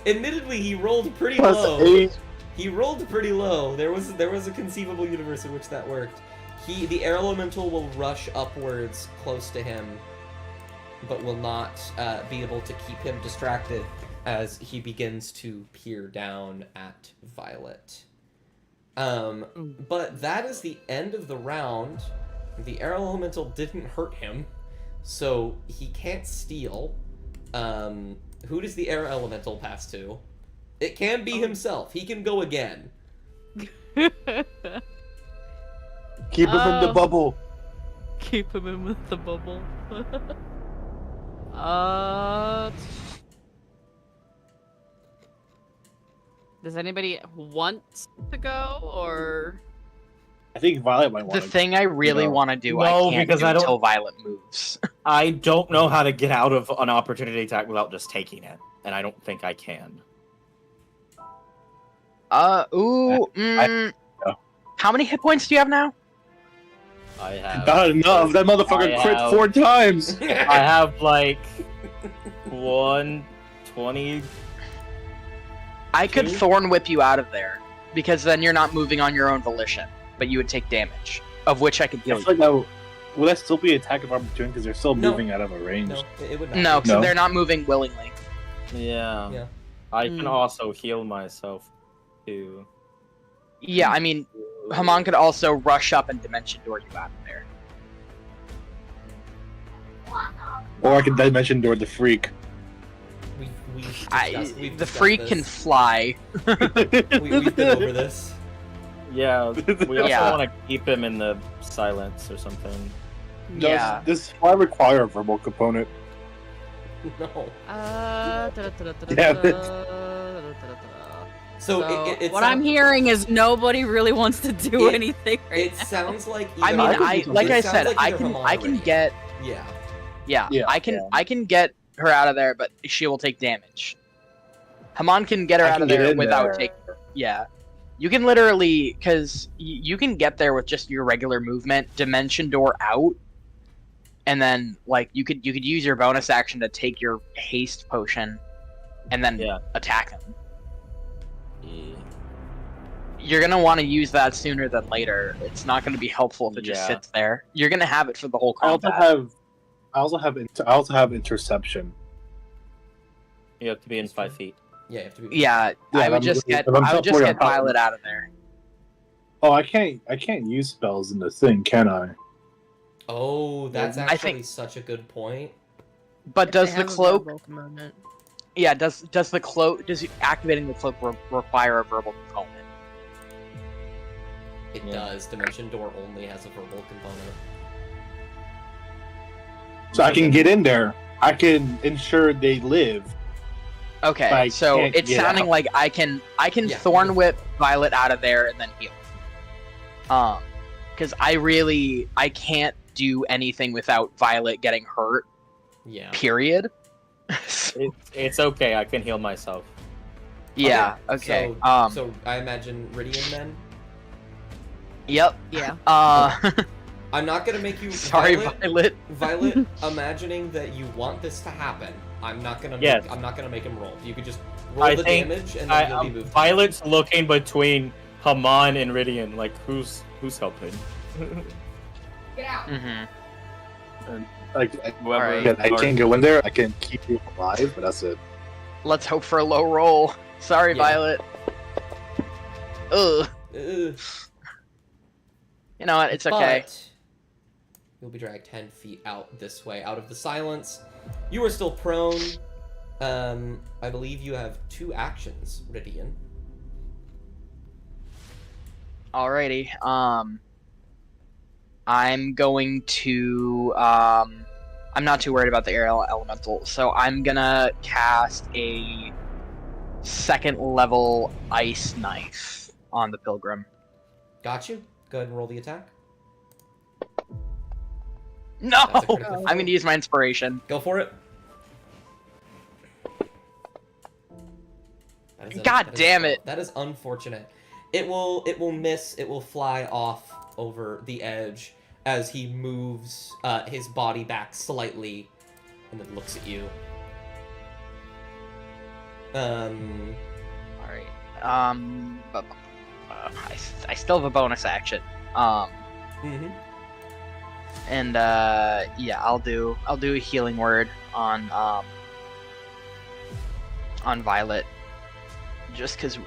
Admittedly, he rolled pretty Plus low. 8. He rolled pretty low. There was a conceivable universe in which that worked. The air elemental will rush upwards close to him, but will not be able to keep him distracted as he begins to peer down at Violet. But that is the end of the round. The air elemental didn't hurt him, so he can't steal. Who does the air elemental pass to? It can be himself. He can go again. Keep him in the bubble. Keep him in with the bubble. Does anybody want to go, or? I think Violet might want The thing I really want to do, No, I can't because do I don't- until Violet moves. I don't know how to get out of an opportunity attack without just taking it, and I don't think I can. How many hit points do you have now? I have. Not enough. That motherfucker I crit have- 4 times. I have like 120. I could Two? Thorn Whip you out of there, because then you're not moving on your own volition, but you would take damage, of which I could I heal feel you. like that would that still be attack of opportunity because they're still No. moving out of a range? No, it would not. No, be. because No. they're not moving willingly. Yeah. Yeah. I can also heal myself too. Yeah, I mean, Haman could also rush up and Dimension Door you out of there. Or I could dimension door the freak. We've The discussed freak this. can fly. We've been over this. Yeah, we also Yeah. want to keep him in the silence or something. Yeah. Does fly require a verbal component? No. Damn So, So, it what I'm hearing is nobody really wants to do It- anything right It now. sounds like. I either- mean, I would I do like it I sounds said, like I either can Haman I or can Ricky. get Yeah. yeah, Yeah, I can yeah. I can get her out of there, but she will take damage. Haman can get her I out can of get there in without there. taking her. Yeah. You can literally, because you can get there with just your regular movement, Dimension Door out, and then like you could use your bonus action to take your haste potion, and then Yeah. attack him. You're gonna want to use that sooner than later. It's not gonna be helpful if it just Yeah. sits there. You're gonna have it for the whole I also combat. have interception. You have to be in 5 feet. Yeah, you have to be. Yeah, I I'm- would just if I'm get teleporting, I'm Violet out of there. Oh, I can't use spells in the thing, can I? Oh, that's I actually think- such a good point. But If they does the have a cloak? verbal component. Yeah, does the cloak? Does activating the cloak require a verbal component? It Yeah. does. Dimension Door only has a verbal component. So I can get in there. I can ensure they live. Okay, I so can't it's get sounding out. like I can Yeah. Thorn Whip Violet out of there and then heal. Because I can't do anything without Violet getting hurt. Yeah. Period. It's okay. I can heal myself. Yeah. Okay. So I imagine Ridian then. Yep. Yeah. I'm not gonna make you. Sorry, Violet. Violet. Violet, imagining that you want this to happen, I'm not gonna. Yes. I'm not gonna make him roll. You could just roll I the think damage, and then you'll be moved. Violet's looking between Haman and Ridian, like who's helping? Mm-hmm. Whoever. I can't go in there. I can keep you alive, but that's it. Let's hope for a low roll. Sorry, Yeah. Violet. Ugh. Ugh. You know what? It's okay. But you'll be dragged 10 feet out this way, out of the silence. You are still prone. I believe you have 2 actions, Ridian. Alrighty. I'm going to. I'm not too worried about the air elemental, so I'm gonna cast a 2nd level ice knife on the pilgrim. Got you. Go ahead and roll the attack. No, That's a critical I'm gonna use my inspiration. Go for it. That is God damn it. That is unfortunate. It will miss. It will fly off over the edge as he moves his body back slightly, and then looks at you. All right. I still have a bonus action. Mm-hmm. And yeah, I'll do a healing word on Violet. Just because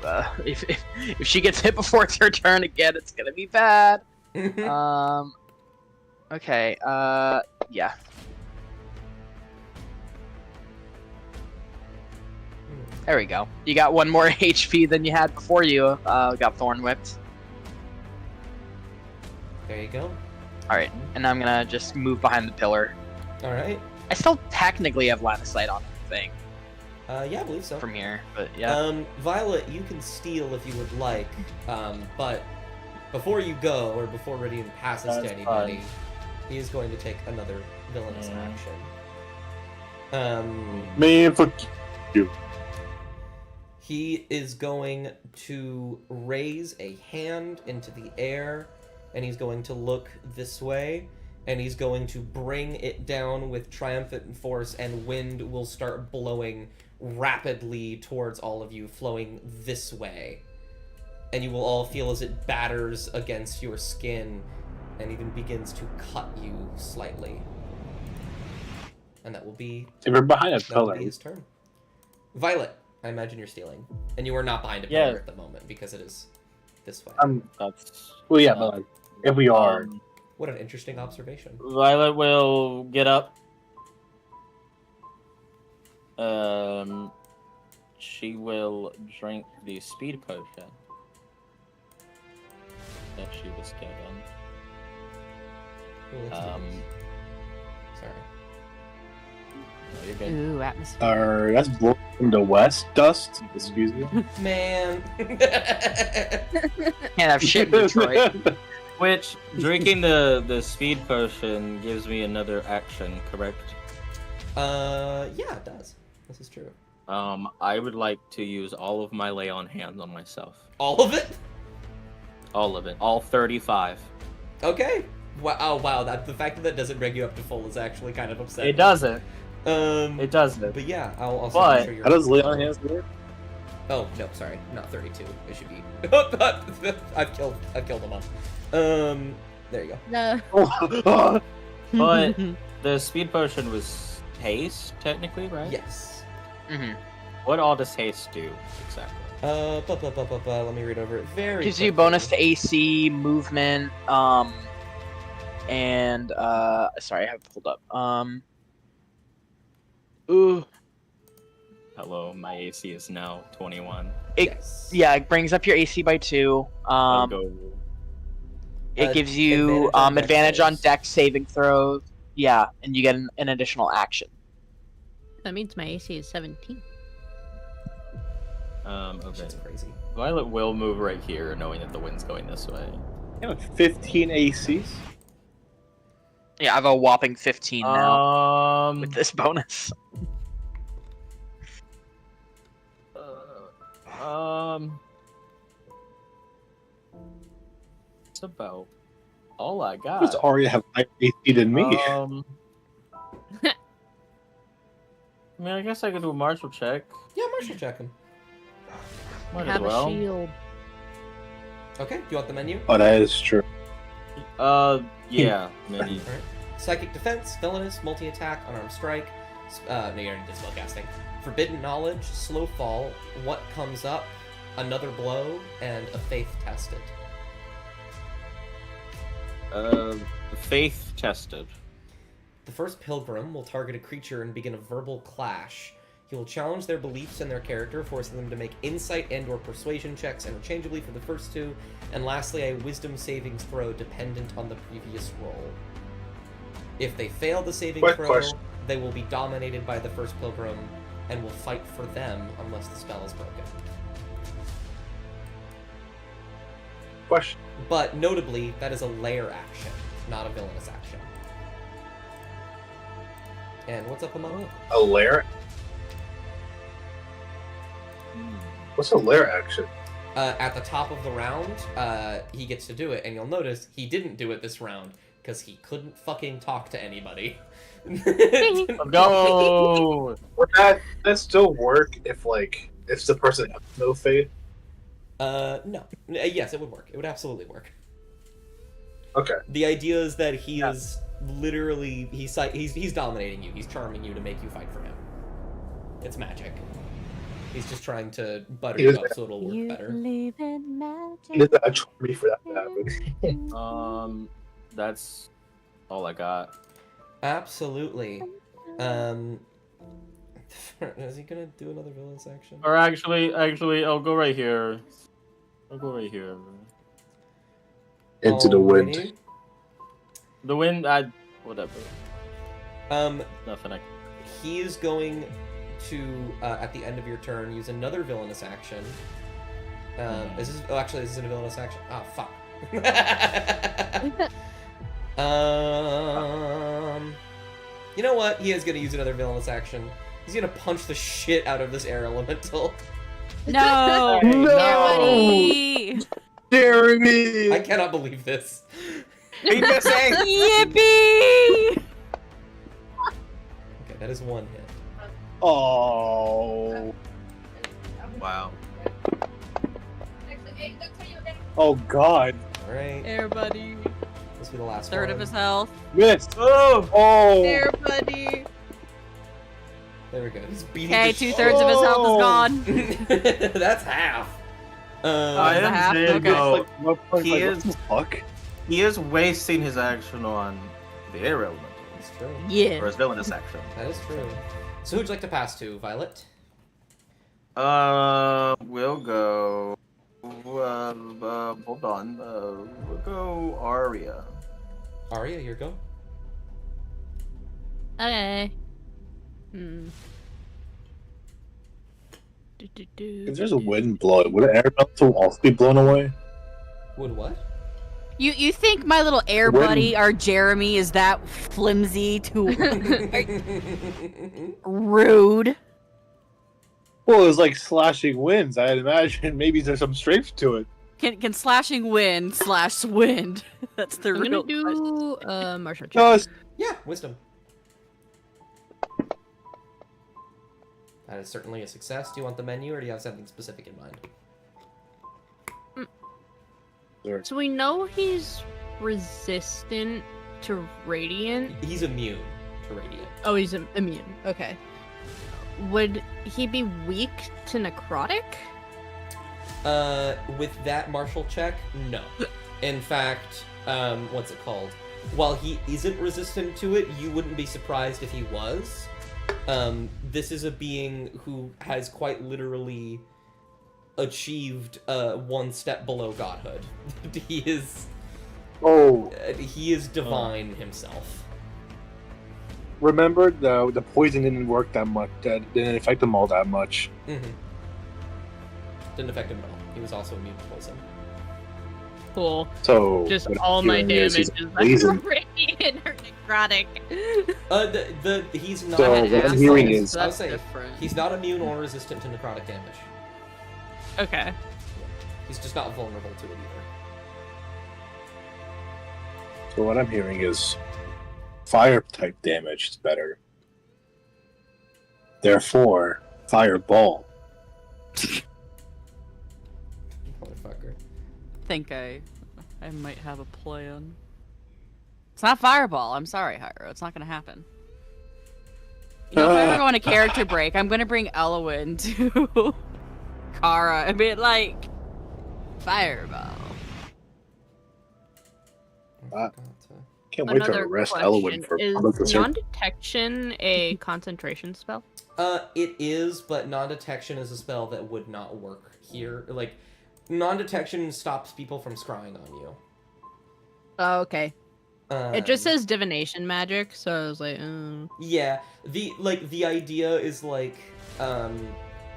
if she gets hit before it's her turn again, it's gonna be bad. Okay. Yeah. There we go. You got 1 more HP than you had before you got thorn whipped. There you go. All right, and I'm gonna just move behind the pillar. All right. I still technically have line of sight on the thing Yeah, I believe so. from here, but yeah. Violet, you can steal if you would like, but before you go, or before Ridian passes to That's anybody, fine. he is going to take another villainous Mm. action. Man, fuck you. He is going to raise a hand into the air, and he's going to look this way, and he's going to bring it down with triumphant force, and wind will start blowing rapidly towards all of you, flowing this way. And you will all feel as it batters against your skin and even begins to cut you slightly. And that will be, If we're behind a that will pillar, be his turn. Violet, I imagine you're stealing. And you are not behind a Yeah. pillar at the moment because it is this way. That's well, yeah, but like, if we are, What an interesting observation. Violet will get up. She will drink the speed potion that she was given. Ooh, let's do this. Sorry. No, you're good. Ooh, atmosphere. that's blowing the west dust. Excuse me. Man. Can't have shit in Detroit. Which drinking the speed potion gives me another action, correct? Yeah, it does. This is true. I would like to use all of my lay on hands on myself. All of it? All of it. All 35. Okay. Wow, oh, wow. The fact that that doesn't bring you up to full is actually kind of upsetting. It doesn't. Um, It doesn't. But yeah, I'll also But- make sure you're... How does Leon hands work? Oh, no, sorry. Not 32. It should be... I've killed them all. There you go. No. But the speed potion was haste, technically, right? Yes. Hmm. What all does haste do, exactly? Let me read over it very Gives you quickly. bonus to AC, movement, and sorry, I have it pulled up. Ooh, Hello, my AC is now 21. Yes. yeah, it brings up your AC by 2. I'll go. It gives you advantage on dex saving throws. Yeah, and you get an additional action. That means my AC is 17. Okay. Shit's crazy. Violet will move right here, knowing that the wind's going this way. You know, 15 ACs. Yeah, I have a whopping 15 now with Um, this bonus. It's about all I How does got. Arya have higher AC than me? I mean, I guess I could do a martial check. Yeah, Marshall, check him. Might Have as well. a shield. Okay, do you want the menu? Oh, that is true. Yeah, maybe. Alright. Psychic defense, villainous, multi-attack, unarmed strike. No, you already did spellcasting. Forbidden knowledge, slow fall, what comes up, another blow, and a faith tested. Faith tested. The first pilgrim will target a creature and begin a verbal clash. He will challenge their beliefs and their character, forcing them to make insight and/or persuasion checks interchangeably for the first 2, and lastly, a wisdom savings throw dependent on the previous roll. If they fail the saving Quick throw, question. they will be dominated by the first pilgrim and will fight for them unless the spell is broken. Question. But notably, that is a lair action, not a villainous action. And what's up among it? A lair? What's a lair action? At the top of the round, he gets to do it, and you'll notice he didn't do it this round because he couldn't fucking talk to anybody. Let's go. Would that still work if the person has no faith? No. Yes, it would work. It would absolutely work. Okay. The idea is that he is literally he's dominating you. He's charming you to make you fight for him. It's magic. He's just trying to butter you up so it'll work better. Believe in magic. He doesn't have to charm me for that to happen. That's all I got. Absolutely. Is he gonna do another villainous action? Or actually, I'll go right here. Into the wind. Alrighty. The wind, whatever. Nothing. He is going to, at the end of your turn, use another villainous action. This is a villainous action. Oh, fuck. You know what? He is going to use another villainous action. He's going to punch the shit out of this air elemental. No! No! Jeremy! I cannot believe this. Yippee! Okay, that is one hit. Oh. Wow. Oh God. Alright, Air buddy. this will be the last Third one. of his health. Missed. Oh! Oh. Air buddy. There we go. He's beating Okay, the 2/3 of his health is gone. shit. That's half. I am half? saying Okay. though, What he is- the fuck? he is wasting his action on the air elemental. That's true. Yeah. Or his villainous action. That is true. So who'd you like to pass to, Violet? We'll go. Hold on. We'll go Arya. Arya, your go. Okay. If there's a wind blowing, would an air elemental also be blown away? Would what? You think my little air When- buddy, our Jeremy, is that flimsy to rude? Well, it's like slashing winds. I'd imagine maybe there's some strength to it. Can slashing wind slash wind? That's the I'm real gonna do martial check. No, it's Yeah, wisdom. That is certainly a success. Do you want the menu, or do you have something specific in mind? So we know he's resistant to radiant. He's immune to radiant. Oh, he's immune. Okay. Would he be weak to necrotic? With that martial check, no. In fact, what's it called? While he isn't resistant to it, you wouldn't be surprised if he was. This is a being who has quite literally achieved one step below godhood. He is divine himself. remember the poison didn't work that much. That didn't affect them all that much. Mm-hmm. Didn't affect him at all. He was also immune to poison. Cool. So Just what I'm all my hearing damage he's is poison. radiant or necrotic. He's not. So what I'm hearing is I would That's say different. he's not immune or resistant to necrotic damage. Okay. He's just not vulnerable to it either. so what I'm hearing is fire type damage is better. Therefore, fireball. Motherfucker. Think I might have a plan. It's not fireball. I'm sorry, Hyro. It's not gonna happen. You know, if I ever go on a character break, I'm gonna bring Elwyn to Kara and be like, fireball. Can't wait to Another arrest question. Elwyn for Is public concern. non-detection a concentration spell? It is, but non-detection is a spell that would not work here. Like, non-detection stops people from scrying on you. Oh, okay. It just Um, says divination magic, so I was like, Yeah, the idea is like,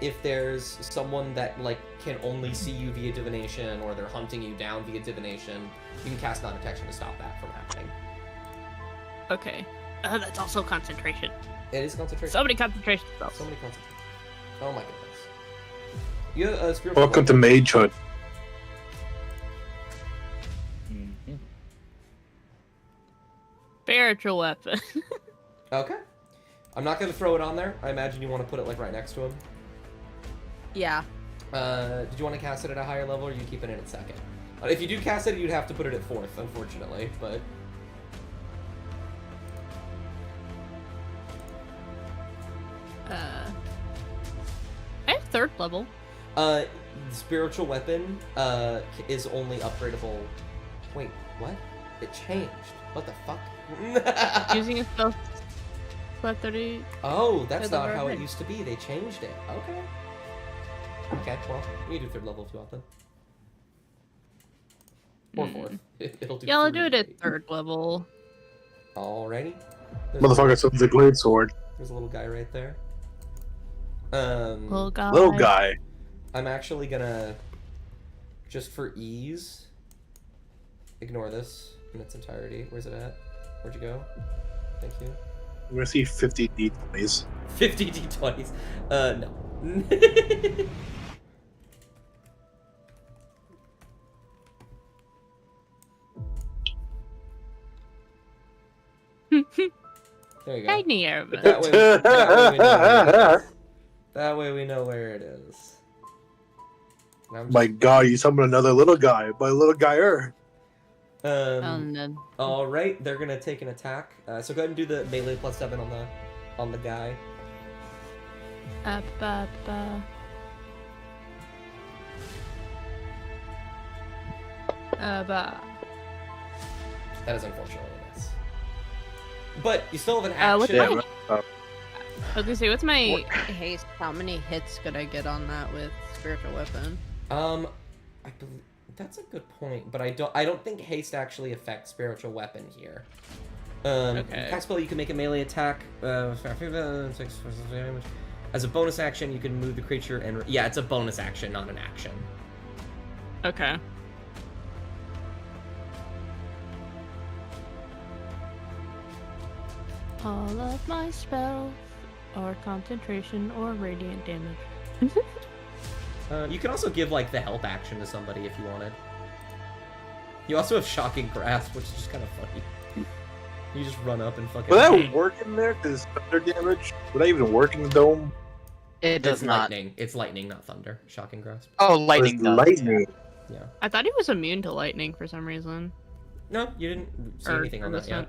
if there's someone that like can only see you via divination, or they're hunting you down via divination, you can cast non-detection to stop that from happening. Okay. That's also concentration. It is concentration. So many concentration spells. So many concentration. Oh my goodness. You spiritual Welcome to weapon. Magehood. Spiritual weapon. Okay. I'm not gonna throw it on there. I imagine you want to put it like right next to him. Yeah. Did you want to cast it at a higher level, or you keep it in at second? If you do cast it, you'd have to put it at fourth, unfortunately. But I have third level. spiritual weapon is only upgradable. Wait, what? It changed. What the fuck? Using a spell slot 30. Oh, that's Third not level how it upgrade. used to be. They changed it. Okay. Okay, well, you do third level if you want then. Or fourth. It'll do. Yeah, I'll do it three. at third level. Alrighty. Motherfucker summons a glade sword. There's a little guy right there. Little guy. Little guy. I'm actually gonna, just for ease, ignore this in its entirety. Where's it at? Where'd you go? Thank you. I'm gonna see 50 D20s. 50 D20s. No. There you go. Tiny Airbus. That way we know where it is. And I'm My god, you summoned another little guy. My little guyer. Um, then all right, they're gonna take an attack. So go ahead and do the melee +7 on the guy. Bah. That is unfortunately a miss. But you still have an What's action. my- I was gonna say, what's my Haste. How many hits could I get on that with spiritual weapon? I believe that's a good point, but I don't think haste actually affects spiritual weapon here. Okay. Cast spell, you can make a melee attack. As a bonus action, you can move the creature and yeah, it's a bonus action, not an action. Okay. All of my spells are concentration or radiant damage. You can also give like the help action to somebody if you wanted. You also have shocking grasp, which is just kind of funny. You just run up and fucking. Would that work in there? Because thunder damage? Would that even work in the dome? It does It's not. lightning. It's lightning, not thunder. Shocking grasp. Oh, Or lightning is does. lightning. Yeah. I thought he was immune to lightning for some reason. No, you didn't see Or anything on that yet.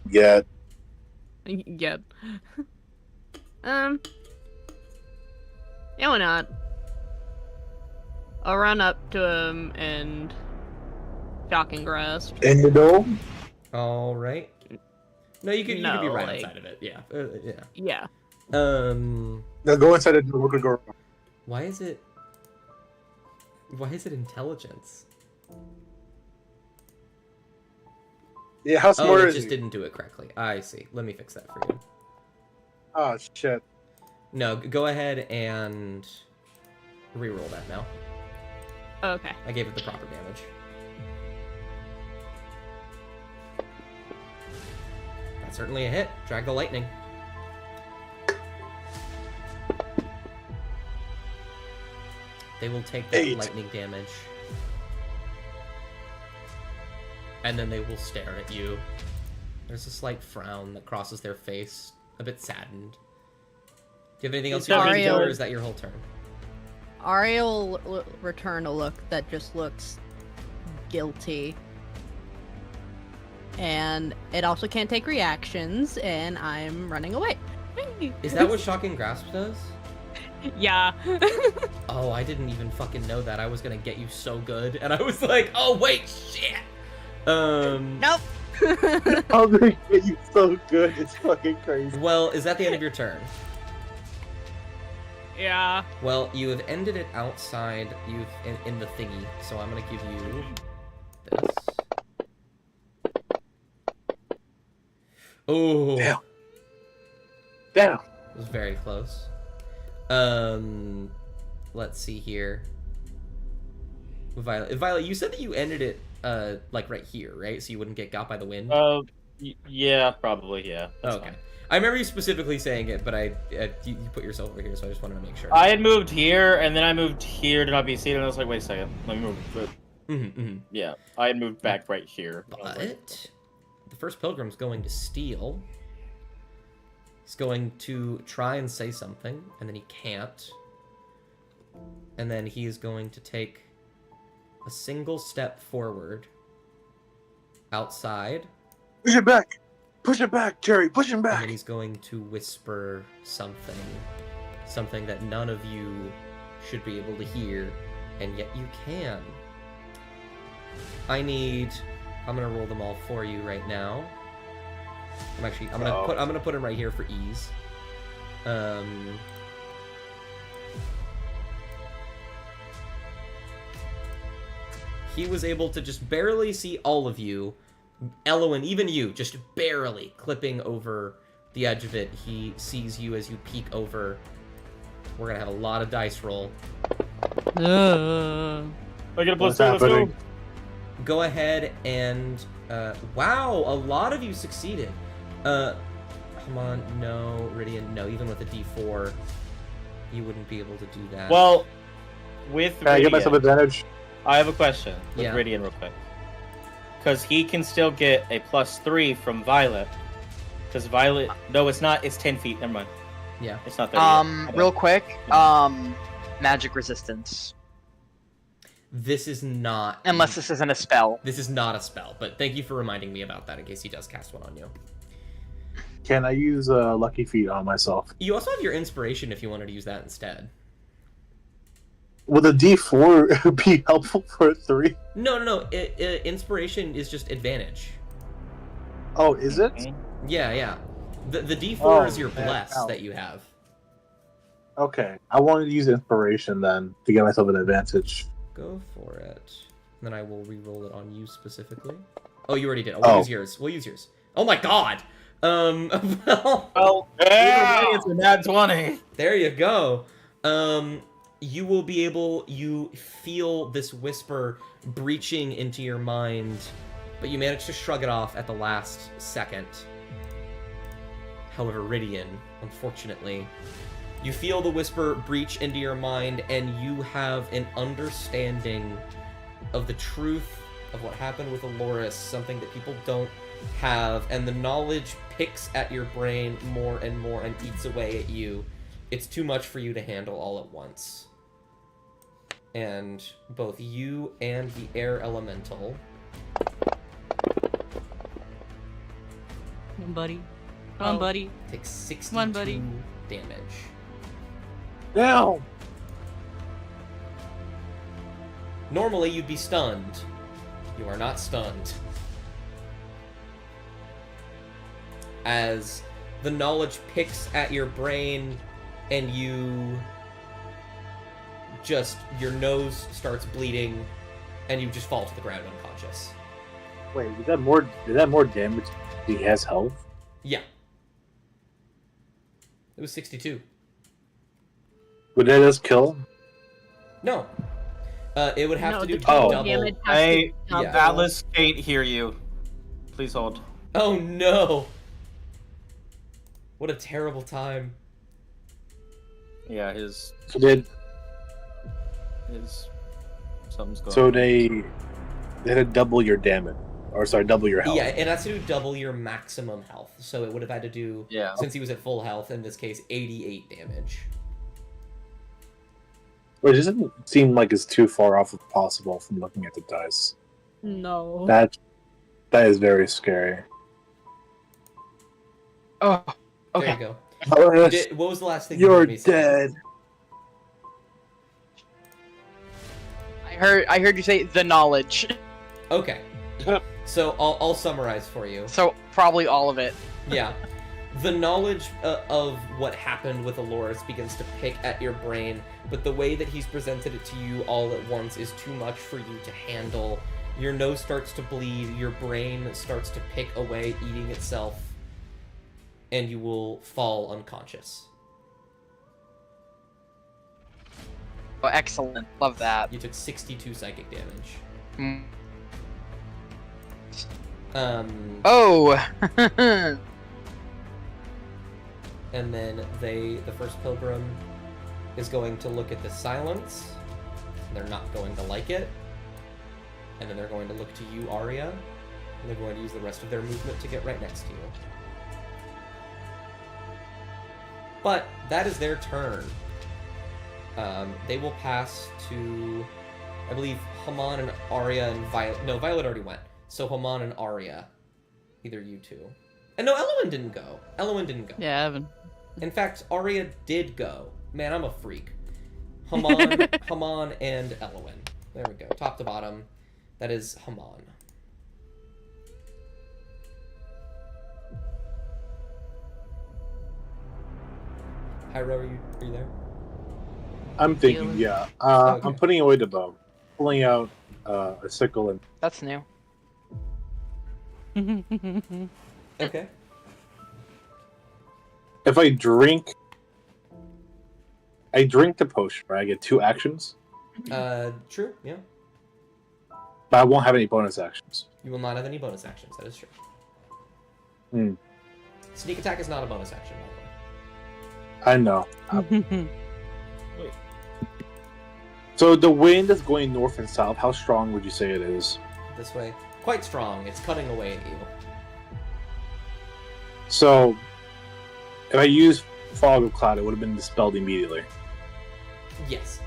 Yeah. Yep. Yeah, why not? I'll run up to him and shocking grasp. In the dome? All right. No, you could be No, right like- outside of it. Yeah. Yeah. Yeah. Now go inside the door. What could go wrong? Why is it intelligence? Yeah, how Oh, smart it is just he? didn't do it correctly. I see. Let me fix that for you. Oh, shit. No, go ahead and reroll that now. Okay. I gave it the proper damage. That's certainly a hit. Drag the lightning. They will take that 8. lightning damage. And then they will stare at you. There's a slight frown that crosses their face, a bit saddened. Do you have anything else you want to do, Ariel- or is that your whole turn? Ariel will return a look that just looks guilty. And it also can't take reactions, and I'm running away. Is that what Shocking Grasp does? Yeah. Oh, I didn't even fucking know that. I was gonna get you so good, and I was like, oh wait, shit. Nope. I'm gonna get you so good. It's fucking crazy. Well, is that the end of your turn? Yeah. Well, you have ended it outside. You've in the thingy, so I'm gonna give you this. Oh, Damn. Damn. it was very close. Let's see here. Violet, you said that you ended it like right here, right? So you wouldn't get got by the wind. Yeah, probably, yeah. That's Okay. fine. I remember you specifically saying it, but you put yourself over here, so I just wanted to make sure. I had moved here, and then I moved here to not be seen, and I was like, wait a second, let me move. Yeah, I had moved back right here. But the first pilgrim's going to steal. He's going to try and say something, and then he can't. And then he is going to take a single step forward outside. Push it back! Push it back, Jerry! Push him And back! then he's going to whisper something. Something that none of you should be able to hear, and yet you can. I'm gonna roll them all for you right now. I'm gonna put him right here for ease. He was able to just barely see all of you. Elwyn, even you, just barely clipping over the edge of it. He sees you as you peek over. We're gonna have a lot of dice roll. I get a plus What's 2, let's go. happening? Go ahead and wow, a lot of you succeeded. Come on, no, Ridian, no. Even with a D4, you wouldn't be able to do that. Well, with Can I get myself Ridian, advantage? I have a question with Yeah. Ridian real quick. Because he can still get a plus 3 from Violet. Because Violet... No, it's not. It's 10 feet. Never mind. Yeah. It's not 30 yet. Real quick, magic resistance. This is not. Unless this isn't a spell. This is not a spell, but thank you for reminding me about that in case he does cast one on you. Can I use Lucky Feet on myself? You also have your inspiration if you wanted to use that instead. Would a D4 be helpful for a 3? No. Inspiration is just advantage. Oh, is it? Mhm. Yeah. The D4 Oh, is your man, bless ow. that you have. Okay. I wanted to use Inspiration then to get myself an advantage. Go for it. Then I will re-roll it on you specifically. Oh, you already did. Oh. We'll use yours. Oh my god! Well, Well, Yeah. either way, it's a nat 20. there you go. You will be able... You feel this whisper breaching into your mind, but you manage to shrug it off at the last second. However, Ridian, unfortunately, you feel the whisper breach into your mind, and you have an understanding of the truth of what happened with Aloris, something that people don't have, and the knowledge picks at your brain more and more and eats away at you. It's too much for you to handle all at once. And both you and the air elemental... Come on, buddy. Come on, buddy. take 62 on, buddy. damage. Now! Normally, you'd be stunned. You are not stunned. As the knowledge picks at your brain, and your nose starts bleeding, and you just fall to the ground unconscious. Wait, is that more damage? He has health? Yeah. It was 62. Would that just kill? No. It would have No, to do the Oh. double. damage has Hey, to double. Atlas can't hear you. Please hold. Oh no! What a terrible time. Yeah, his So did something's going so on. they had to double your damage, or sorry, double your health. Yeah, it has to do double your maximum health. So it would have had to do, Yeah. since he was at full health, in this case, 88 damage. It doesn't seem like it's too far off if possible from looking at the dice. No. That is very scary. Oh, There okay. you go. Aloris, What was the last thing you you're heard me say? dead. I heard you say the knowledge. Okay. So I'll summarize for you. So probably all of it. Yeah. The knowledge of what happened with Aloris begins to pick at your brain, but the way that he's presented it to you all at once is too much for you to handle. Your nose starts to bleed, your brain starts to pick away, eating itself, and you will fall unconscious. Oh, excellent. Love that. You took 62 psychic damage. Mm. Oh. Oh. And then the first pilgrim is going to look at the silence. They're not going to like it. and then they're going to look to you, Arya, and they're going to use the rest of their movement to get right next to you. But that is their turn. They will pass to, I believe, Haman and Arya and Violet. No, Violet already went. So Haman and Arya. Either you two. And no, Elowen didn't go. Elowen didn't go. Yeah, Evan. In fact, Arya did go. Man, I'm a freak. Haman, Haman, and Elowen. There we go. Top to bottom. That is Haman. Hyro, are you there? I'm thinking, yeah. Okay. I'm putting away the bow, pulling out a sickle, and That's new. Okay. if I drink the potion, right? I get 2 actions, True, yeah. but I won't have any bonus actions. You will not have any bonus actions, that is true. Hmm. Sneak attack is not a bonus action, by the way. I know. So the wind is going north and south. How strong would you say it is? This way. Quite strong. It's cutting away at you. So if I use fog of cloud, it would have been dispelled immediately. Yes.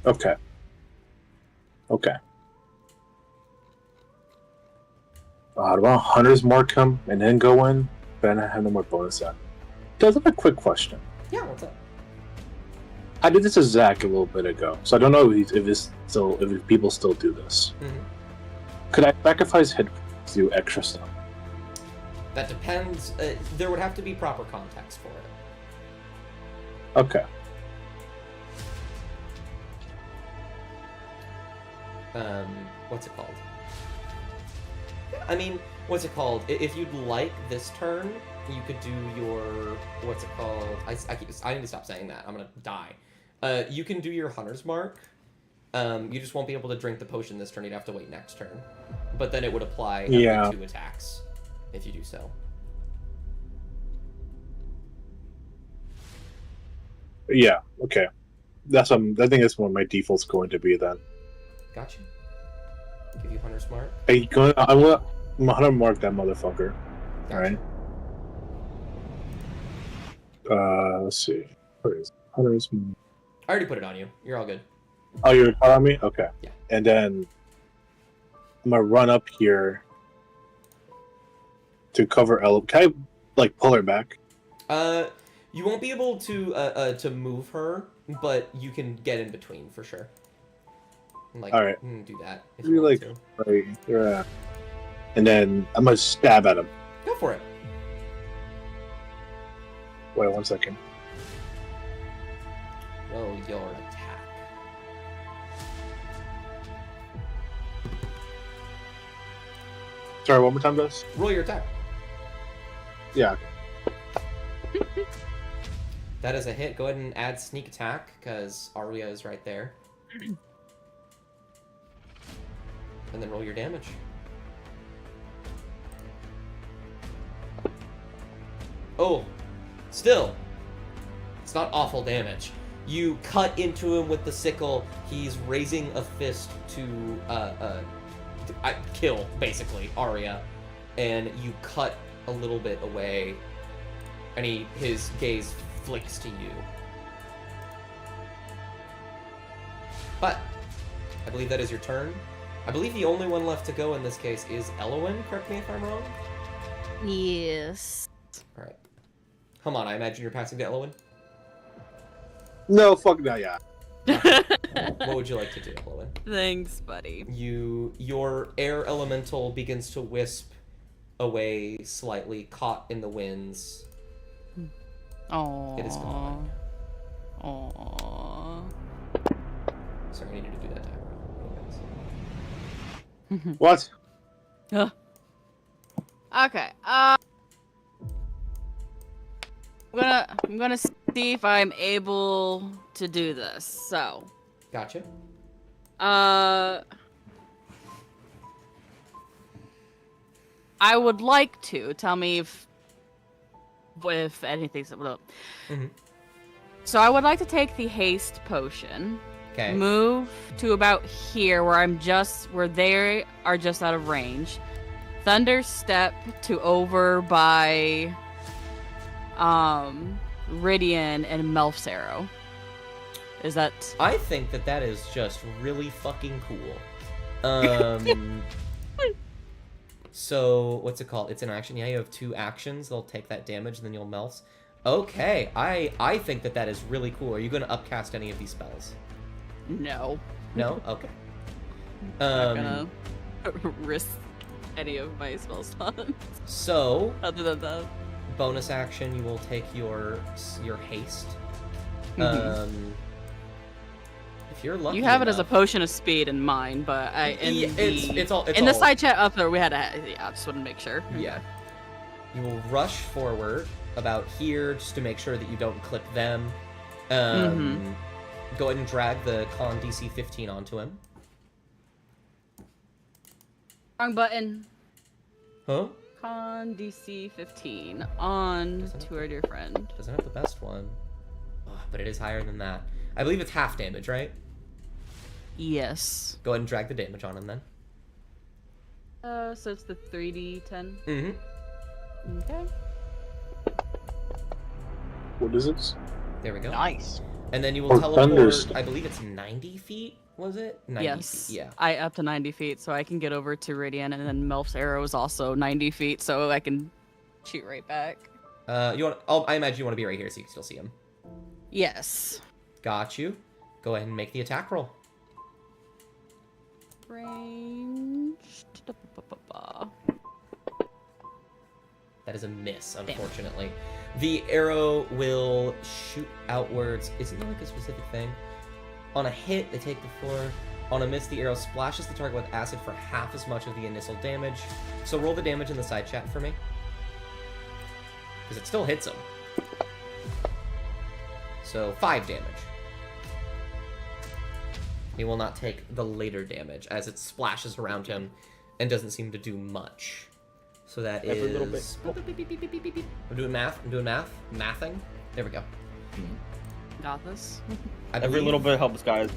Okay. Do I Hunter's Mark come and then go in? Then I have no more bonus action. Does have a quick question. Yeah, what's up? I did this to Zach a little bit ago, so I don't know if people still do this. Mm-hmm. Could I sacrifice hit points to do extra stuff? That depends. There would have to be proper context for it. Okay. What's it called? I mean, what's it called? If you'd like this turn, you could do your, what's it called? I need to stop saying that. I'm gonna die. You can do your Hunter's Mark. You just won't be able to drink the potion this turn. You'd have to wait next turn. But then it would apply every 2 attacks if you do so. Yeah. Okay. I think that's what my default's going to be then. Gotcha. Give you Hunter's Mark. I'm gonna mark that motherfucker. Gotcha. Alright. Let's see. Where is it? Hunter's Mark. I already put it on you. You're all good. Oh, you're on me? Okay. Yeah. And then I'm gonna run up here to cover Ella. Can I pull her back? You won't be able to move her, but you can get in between for sure. All right. Do that if You you want to. right here, and then I'm gonna stab at him. Go for it. Wait 1 second. Roll your attack. Sorry, one more time, Gus. Roll your attack. Yeah. That is a hit. Go ahead and add sneak attack, because Arya is right there. And then roll your damage. Oh, still, it's not awful damage. You cut into him with the sickle. He's raising a fist to kill, basically, Arya. And you cut a little bit away, and his gaze flicks to you. But I believe that is your turn. I believe the only one left to go in this case is Elowen. Correct me if I'm wrong. Yes. All right. Come on, I imagine you're passing to Elowen. No, fuck that, yeah. What would you like to do, Elowen? Thanks, buddy. Your air elemental begins to wisp away slightly, caught in the winds. Aww. It is gone. Aww. Sorry, I needed to do that time. What? Okay. I'm gonna see if I'm able to do this. So. Gotcha. I would like to tell me if anything's up. Mhm. So I would like to take the haste potion Okay. Move to about here where they are just out of range. Thunder step to over by Ridian and Melf's arrow. Is that I think that is just really fucking cool. So, what's it called? It's an action. Yeah, you have 2 actions. They'll take that damage, and then you'll melt. Okay, I think that is really cool. Are you going to upcast any of these spells? no? No? Okay. I'm not gonna risk any of my spell slots. So, Other than that. bonus action, you will take your haste. Mhm. If you're lucky You have it as a enough- potion of speed in mine, but it's all in the side chat up there we had I just want to make sure. Yeah. You will rush forward about here just to make sure that you don't clip them. Go ahead and drag the con DC 15 onto him. Wrong button. Huh? Con DC 15 on Doesn't to our dear friend. Doesn't have the best one. Oh, but it is higher than that. I believe it's half damage, right? Yes. Go ahead and drag the damage on him then. So it's the 3d10. Mm-hmm. Okay. What is this? There we go. Nice. And then you will Or teleport, thunderstone. I believe it's 90 feet, was it? 90 Yes. feet, yeah. I up to 90 feet, so I can get over to Ridian, and then Melf's arrow is also 90 feet, so I can shoot right back. I imagine you want to be right here so you can still see him. Yes. Got you. Go ahead and make the attack roll. Ranged. That is a miss, unfortunately. The arrow will shoot outwards. Isn't there like a specific thing? On a hit, they take the floor. On a miss, the arrow splashes the target with acid for half as much of the initial damage. So roll the damage in the side chat for me. Because it still hits him. So 5 damage. He will not take the later damage as it splashes around him and doesn't seem to do much. So that Every is... little bit. I'm doing math. Mathing. There we go. Got this. Every little bit helps, guys.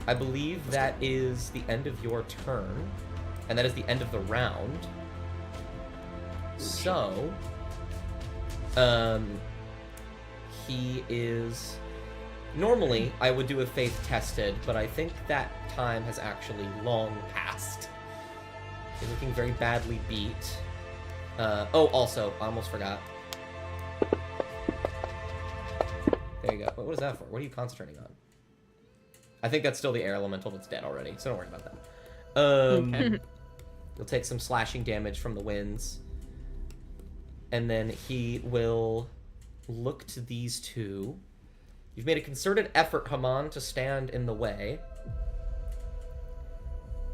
I believe that is the end of your turn. And that is the end of the round. So... he is... Normally, I would do a faith tested, but I think that time has actually long passed. He's looking very badly beat. Also, I almost forgot. There you go. What is that for? What are you concentrating on? I think that's still the air elemental that's dead already, so don't worry about that. Okay. You'll take some slashing damage from the winds. And then he will look to these two. You've made a concerted effort, Haman, to stand in the way.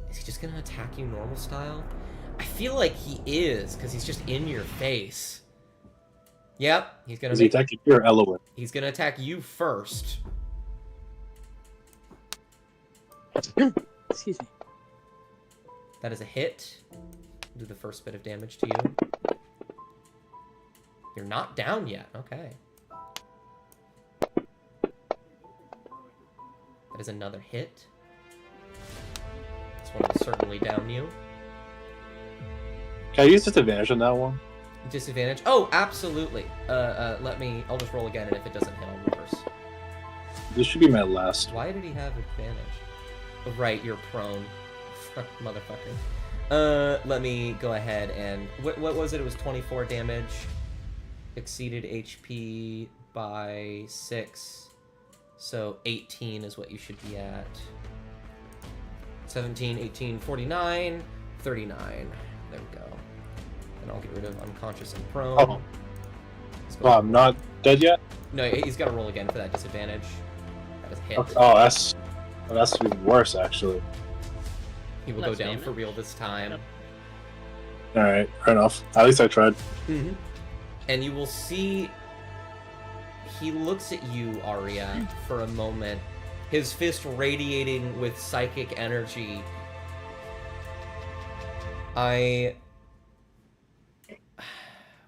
Is he just gonna attack you normal style? I feel like he is, because he's just in your face. Yep, he's gonna Is he attacking you or Elowen? He's gonna attack you first. Excuse me. That is a hit. Do the first bit of damage to you. You're not down yet. Okay. That is another hit. This one will certainly down you. Can I use disadvantage on that one? Disadvantage? Oh, absolutely. I'll just roll again, and if it doesn't hit, I'll reverse. This should be my last. Why did he have advantage? Oh, right, you're prone. Motherfucker. Let me go ahead and... What was it? It was 24 damage. Exceeded HP by 6. So 18 is what you should be at. 17, 18, 49, 39. There we go. And I'll get rid of unconscious and prone. Oh. I'm not dead yet? No, he's got to roll again for that disadvantage. That is a hit. Okay. Oh, that's even worse, actually. He will Less go down damage. for real this time. Yep. Alright, fair enough. At least I tried. Mm-hmm. And you will see he looks at you, Arya, for a moment, his fist radiating with psychic energy.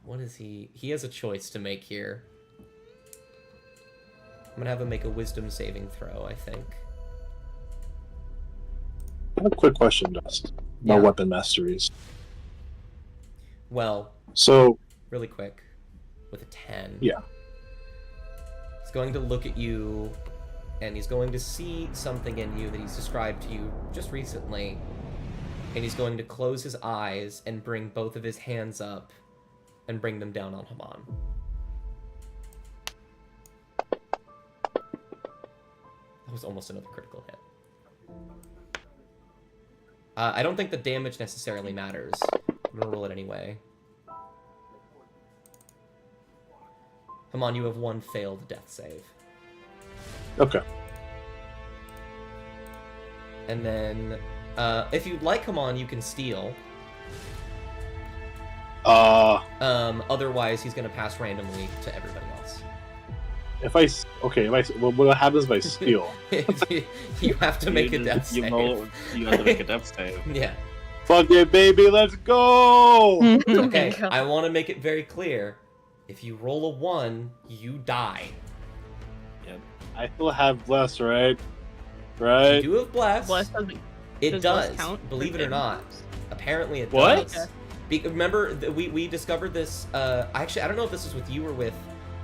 What is he? He has a choice to make here. I'm gonna have him make a wisdom saving throw, I think. I have a quick question, Dust. About Yeah. weapon masteries. Well, So, really quick, with a 10. Yeah. He's going to look at you, and he's going to see something in you that he's described to you just recently. And he's going to close his eyes and bring both of his hands up and bring them down on Haman. That was almost another critical hit. I don't think the damage necessarily matters. I'm gonna roll it anyway. Haman, you have one failed death save. okay. And then, if you'd like, Haman, you can steal. Otherwise, he's gonna pass randomly to everybody else. What happens if I steal? You have to make a death You save. have to make a death save. Yeah. Fuck it, baby, let's go! Okay, God. I want to make it very clear. If you roll a 1, you die. I still have bless, right? You Right? do have bless. Bless doesn't. It does does, bless count believe for it or not. damage? Apparently it What? does. Remember, we discovered this, actually, I don't know if this was with you or with,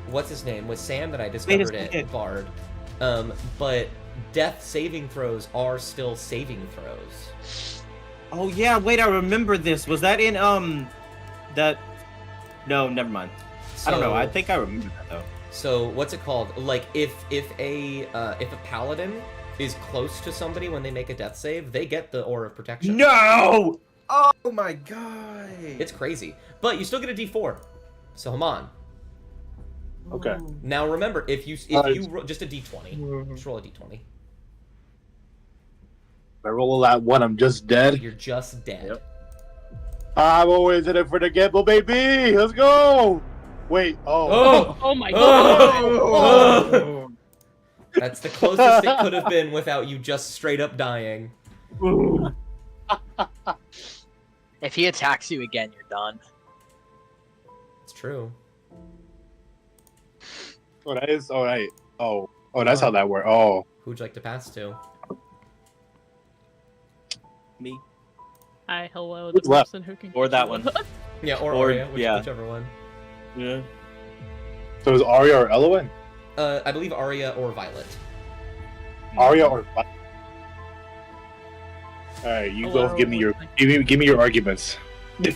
what's his name, with Sam that I discovered it, second. Bard. But death saving throws are still saving throws. Oh yeah, wait, I remember this. Was that in that? No, never mind. I don't know. I think I remember that though. So what's it called? Like if a paladin is close to somebody when they make a death save, they get the Aura of Protection. No! Oh my god! It's crazy, but you still get a D4. So Haman. Okay. Now remember, if you roll just a D20, just roll a D20. If I roll that one, I'm just dead. You're just dead. Yep. I'm always in it for the gamble, baby! Let's go! Wait, Oh! Oh my god! Oh! That's the closest it could have been without you just straight up dying. If he attacks you again, you're done. It's true. Oh, that is. Oh, right. Oh, that's how that works. Oh, Who'd you like to pass to? Me. Hi, hello, the Who's left? person who can. Or that control one. us. Yeah, or Or- Arya, yeah. whichever one. Yeah. so is Arya or Elowen? I believe Arya or Violet. Arya or. All right, you Hello, both give me your arguments. Would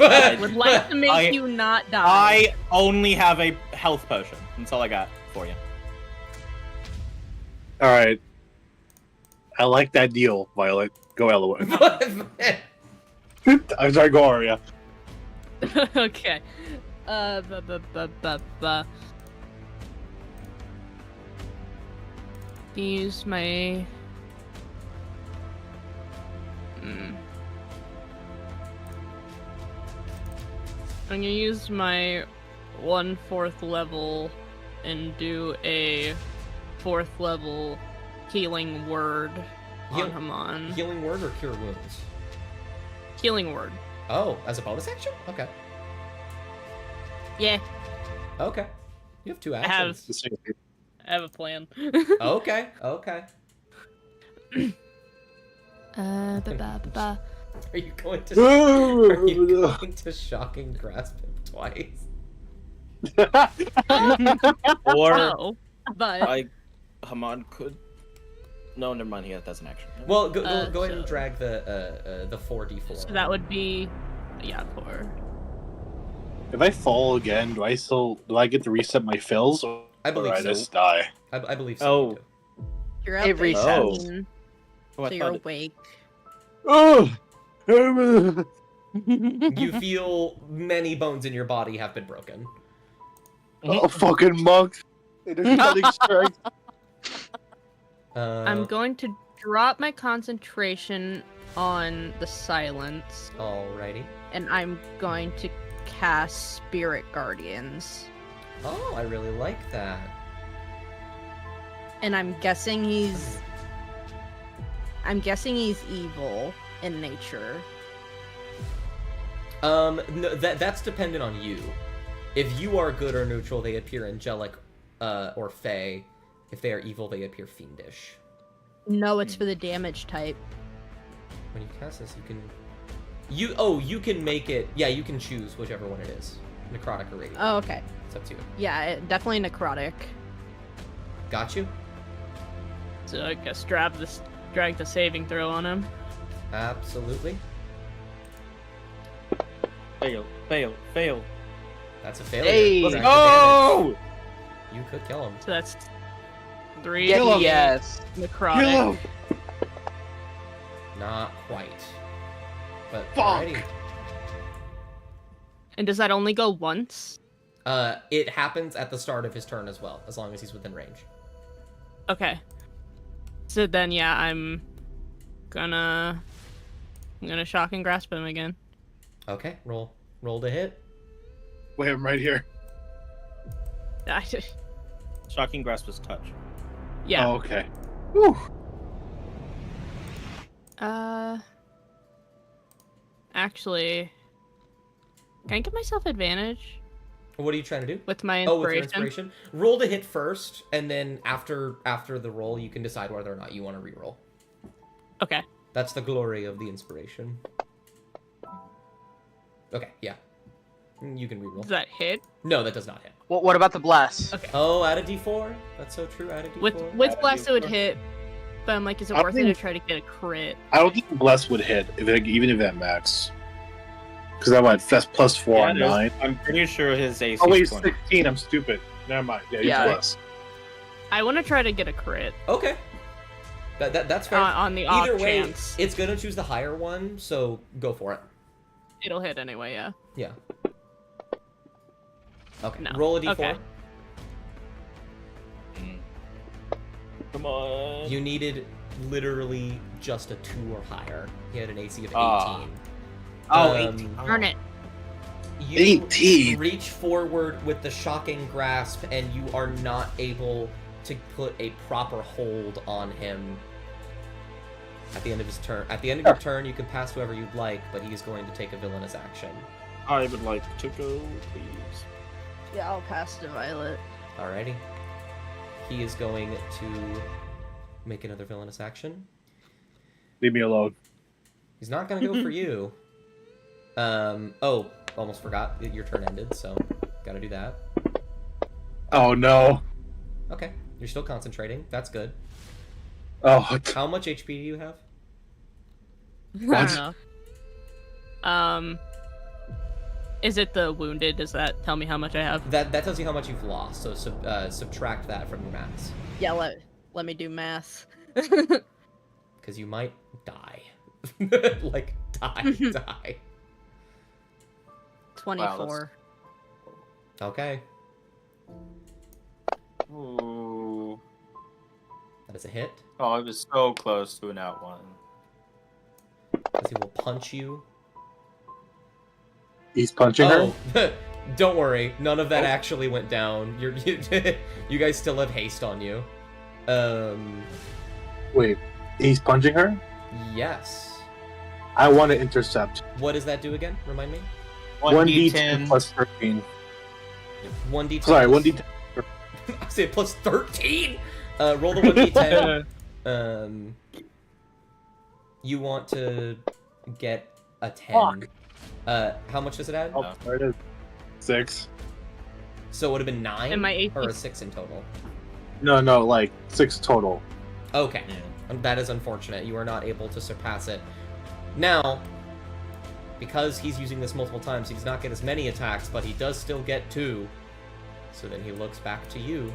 like to make I- you not die. I only have a health potion. That's all I got for you. All right. I like that deal, Violet. Go Elowen. I'm sorry, go Arya. Okay. Use my. I'm gonna use my 1/4 level and do a 4th level healing word on Haman. Healing word or cure wounds? Healing word. Oh, as a bonus action? Okay. Yeah, Okay. You have 2 have- actions. I have a plan. Okay. Okay. Are you going to? Are you going to shocking grasp him twice? Or No, but Haman could. No, never mind. That's an action. Well, go ahead and so- drag the 4d4. so that would be 4. If I fall again, do I get to reset my fills, or I believe I so. just die? I believe so. Oh. you do. You're up It resets. 18, Oh, I so you're thought it- awake. Oh, You feel many bones in your body have been broken. oh fucking monks! They're cutting strikes. I'm going to drop my concentration on the silence, Alrighty. And I'm going to cast Spirit Guardians. Oh, I really like that. And I'm guessing he's evil in nature. No, that's dependent on you. If you are good or neutral, they appear angelic, or fey. If they are evil, they appear fiendish. No, it's for the damage type. when you cast this, you can you can make it. Yeah, you can choose whichever one it is, necrotic or radiant. Oh, okay. It's up to you. Yeah, definitely necrotic. Got you. So I guess drag the saving throw on him. Absolutely. Fail. That's a failure. Hey! Drag Oh! advantage. You could kill him. So that's 3 Yes. necrotic. Not quite. But Fuck. alrighty. And does that only go once? It happens at the start of his turn as well, as long as he's within range. Okay. So then, yeah, I'm gonna shock and grasp him again. Okay, roll to hit. Wait, I'm right here. Shocking grasp is touch. Yeah. Oh, okay. Whew. Actually, can I give myself advantage What are you trying to do? with my Oh, with your inspiration? inspiration. Roll to hit first, and then after the roll, you can decide whether or not you want to reroll. Okay. That's the glory of the inspiration. Okay, yeah. You can reroll. Does that hit? No, that does not hit. What about the bless? Okay. Oh, add a d4. That's so true. Add a d4. With blast, it would hit. But I'm like, is it I worth it to think- try to get a crit? I don't think Bless would hit, even if that max. Because that's plus 4 on it is. 9. I'm pretty sure his AC Oh, wait, is 20. 16. I'm stupid. Never mind. Yeah, he's Yeah. Bless. I want to try to get a crit Okay. That's fair. on the off Either way, chance. it's gonna choose the higher one, so go for it. It'll hit anyway, yeah. Yeah. Okay. No. Roll a d4. Okay. Come on. You needed literally just a 2 or higher. He had an AC of 18. Ah. Oh, Um, 18. Darn it. You 18? reach forward with the shocking grasp, and you are not able to put a proper hold on him at the end of his turn. At the end of your turn, you can pass whoever you'd like, but he is going to take a villainous action. I would like to go, please. Yeah, I'll pass to Violet. Alrighty. He is going to make another villainous action. Leave me alone. He's not going to go for you. Oh, almost forgot. Your turn ended, so gotta do that. Oh, no. Okay, you're still concentrating. That's good. Oh, How much HP do you have? I don't know. Is it the wounded? Does that tell me how much I have? That tells you how much you've lost, so subtract that from your maths. Yeah, let me do math. Because you might die. Like, die. 24. Okay, Ooh. that is a hit. Oh, I was so close to an out one. As he will punch you. he's punching her? Oh, don't worry. None of that actually went down. You guys still have haste on you. Wait, he's punching her? Yes. I want to intercept. What does that do again? Remind me. 1d10 plus 13. 1d10. Sorry, 1d10. I said plus 13. Roll the 1d10. You want to get a 10. How much does it add? Oh, there it is. 6. So it would have been 9 And my AC or a 6 in total. No, like 6 total. Okay. That is unfortunate. You are not able to surpass it. Now, because he's using this multiple times, he does not get as many attacks, but he does still get 2. So then he looks back to you.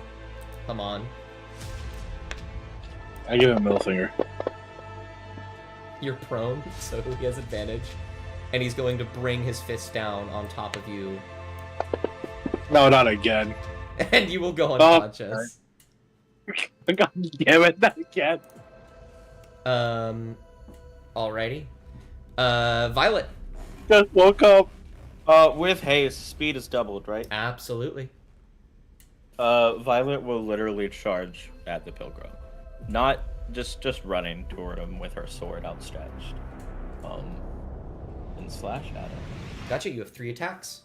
Come on. I give him a middle finger. You're prone, so he has advantage. And he's going to bring his fist down on top of you. No, not again. And you will go Oh, unconscious. God damn it, not again. Alrighty. Violet. Just woke up. With haste, speed is doubled, right? Absolutely. Violet will literally charge at the pilgrim, not just running toward him with her sword outstretched, and slash at him. Gotcha. You have 3 attacks.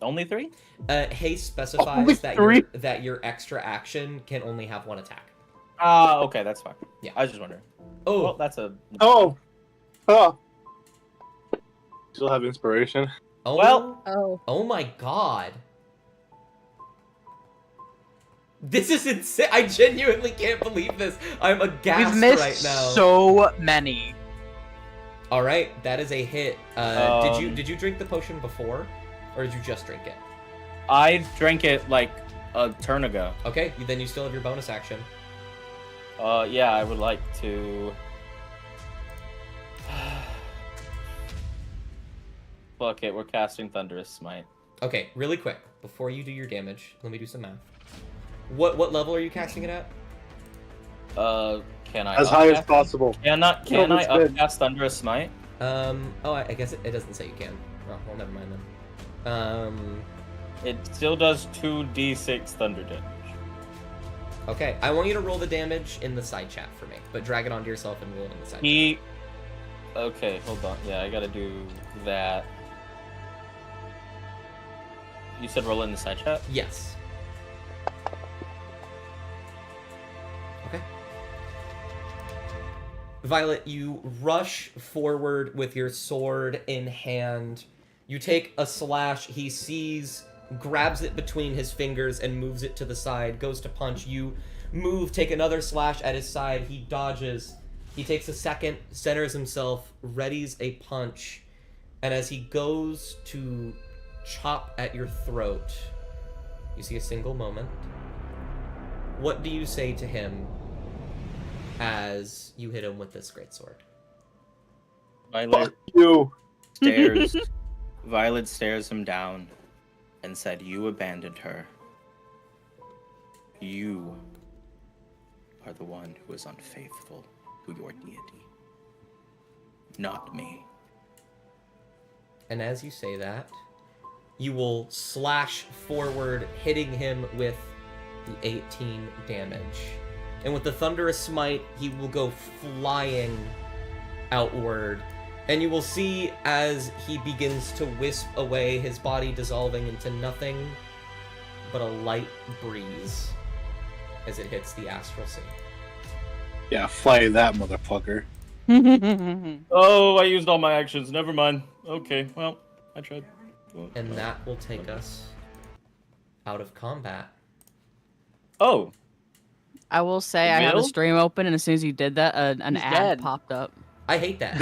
Only 3? Haste specifies Only that 3? that your extra action can only have 1 attack. Okay, that's fine. Yeah. I was just wondering. Oh, Well, that's a. Oh. Still have inspiration. oh, well- oh my god. This is insane. I genuinely can't believe this. I'm aghast We've missed right now. so many. All right, that is a hit. Did you drink the potion before, or did you just drink it? I drank it like a turn ago. Okay, then you still have your bonus action. Yeah, I would like to. Fuck it, we're casting Thunderous Smite. Okay, really quick before you do your damage, let me do some math. What level are you casting it at? Can I As high as upcast- possible. Can I that's good. upcast Thunderous Smite? Oh, I guess it doesn't say you can. Oh, well, never mind then. It still does 2d6 thunder damage. Okay, I want you to roll the damage in the side chat for me, but drag it onto yourself and roll it in the side He. Okay, hold on. Yeah, I gotta do that. You said roll it in the side chat? chat. Yes. Okay. Violet, you rush forward with your sword in hand. You take a slash. He sees, grabs it between his fingers and moves it to the side, goes to punch. You move, take another slash at his side. He dodges. He takes a second, centers himself, readies a punch, and as he goes to chop at your throat, you see a single moment. What do you say to him as you hit him with this greatsword? Violet You. stares. Violet stares him down and said, "You abandoned her. You are the one who is unfaithful to your deity, not me." And as you say that, you will slash forward, hitting him with the 18 damage. And with the Thunderous Smite, he will go flying outward. And you will see as he begins to wisp away, his body dissolving into nothing but a light breeze as it hits the astral sea. Yeah, fly that motherfucker. Oh, I used all my actions. Never mind. Okay, well, I tried. And that will take us out of combat. Oh, I will say I have a Will? stream open, and as soon as you did that, an He's ad dead. popped up. I hate that.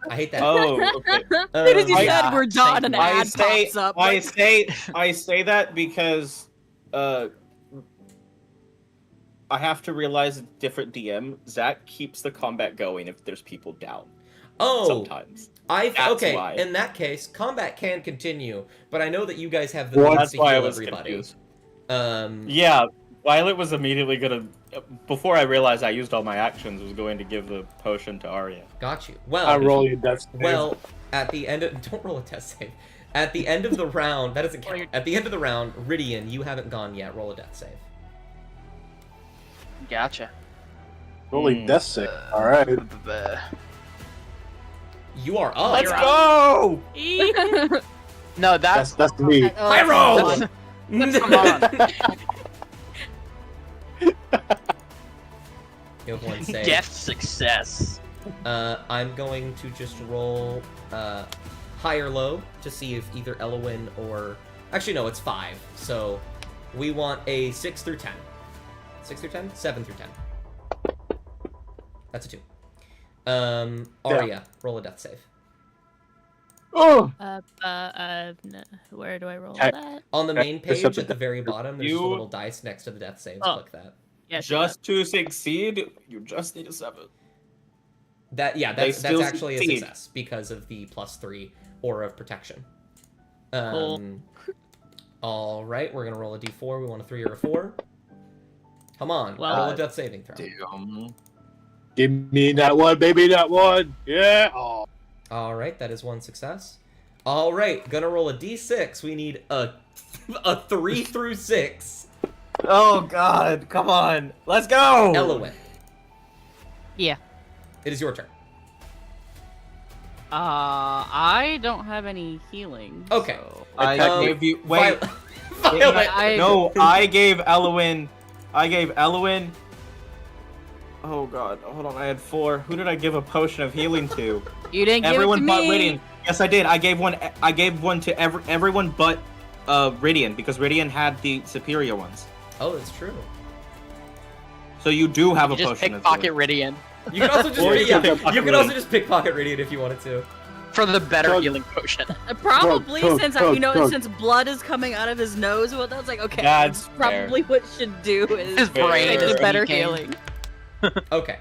I hate that. oh, okay. As soon as you Um, said we're done, an ad pops up. I say that because I have to realize a different DM. Zach keeps the combat going if there's people down. Oh, Sometimes. That's okay. why. In that case, combat can continue, but I know that you guys have the Well, means That's to why I heal was everybody. confused. Um, Yeah, Violet was immediately gonna. Before I realized I used all my actions, was going to give the potion to Arya. got you. Well, I roll you death save. well, at the end of don't roll a test save. At the end of the round, that doesn't count. At the end of the round, Ridian, you haven't gone yet. Roll a death save. Gotcha. Rolling death save. All right. You are up. Let's go! No, that's That's me. I roll. That's- come on. You have one save. Death success. I'm going to just roll high or low to see if either Elowin or... Actually, no, it's 5. So we want a 6 through 10. 6 through 10? 7 through 10. That's a 2. Arya, roll a death save. Oh. No. Where do I roll Okay. that? On the main It's page up at the to- very bottom, there's just a You- little dice next to the death saves. Oh. Click that. Yeah, Just to succeed, you just need a 7. That's still actually a succeed. success because of the +3 aura of protection. Cool. All right, we're gonna roll a d4. We want a 3 or a 4. Come on, Well- roll a death saving throw. Give me that one, baby, that one. Yeah. Oh. All right, that is one success. All right, gonna roll a d6. We need a 3 through 6. Oh god, come on. Let's go! Elowin, Yeah. it is your turn. I don't have any healing. Okay. so- I Um, gave you. Wait. Violet. I- No, I gave Elowin Oh god, hold on, I had 4. Who did I give a potion of healing to? You didn't Everyone give it to but me. Rydian. Yes, I did. I gave one to everyone but Rydian, because Rydian had the superior ones. Oh, that's true. So you do have You a just potion of pickpocket healing. Ridian You can also just Or you can pickpocket you can also Rydian. just pickpocket Radiant if you wanted to. for the better Chug. healing potion. Probably Chug, since chug, chug. since blood is coming out of his nose. Well, that's like okay. That's probably what should do is His brain make is it better leaking. healing. Okay.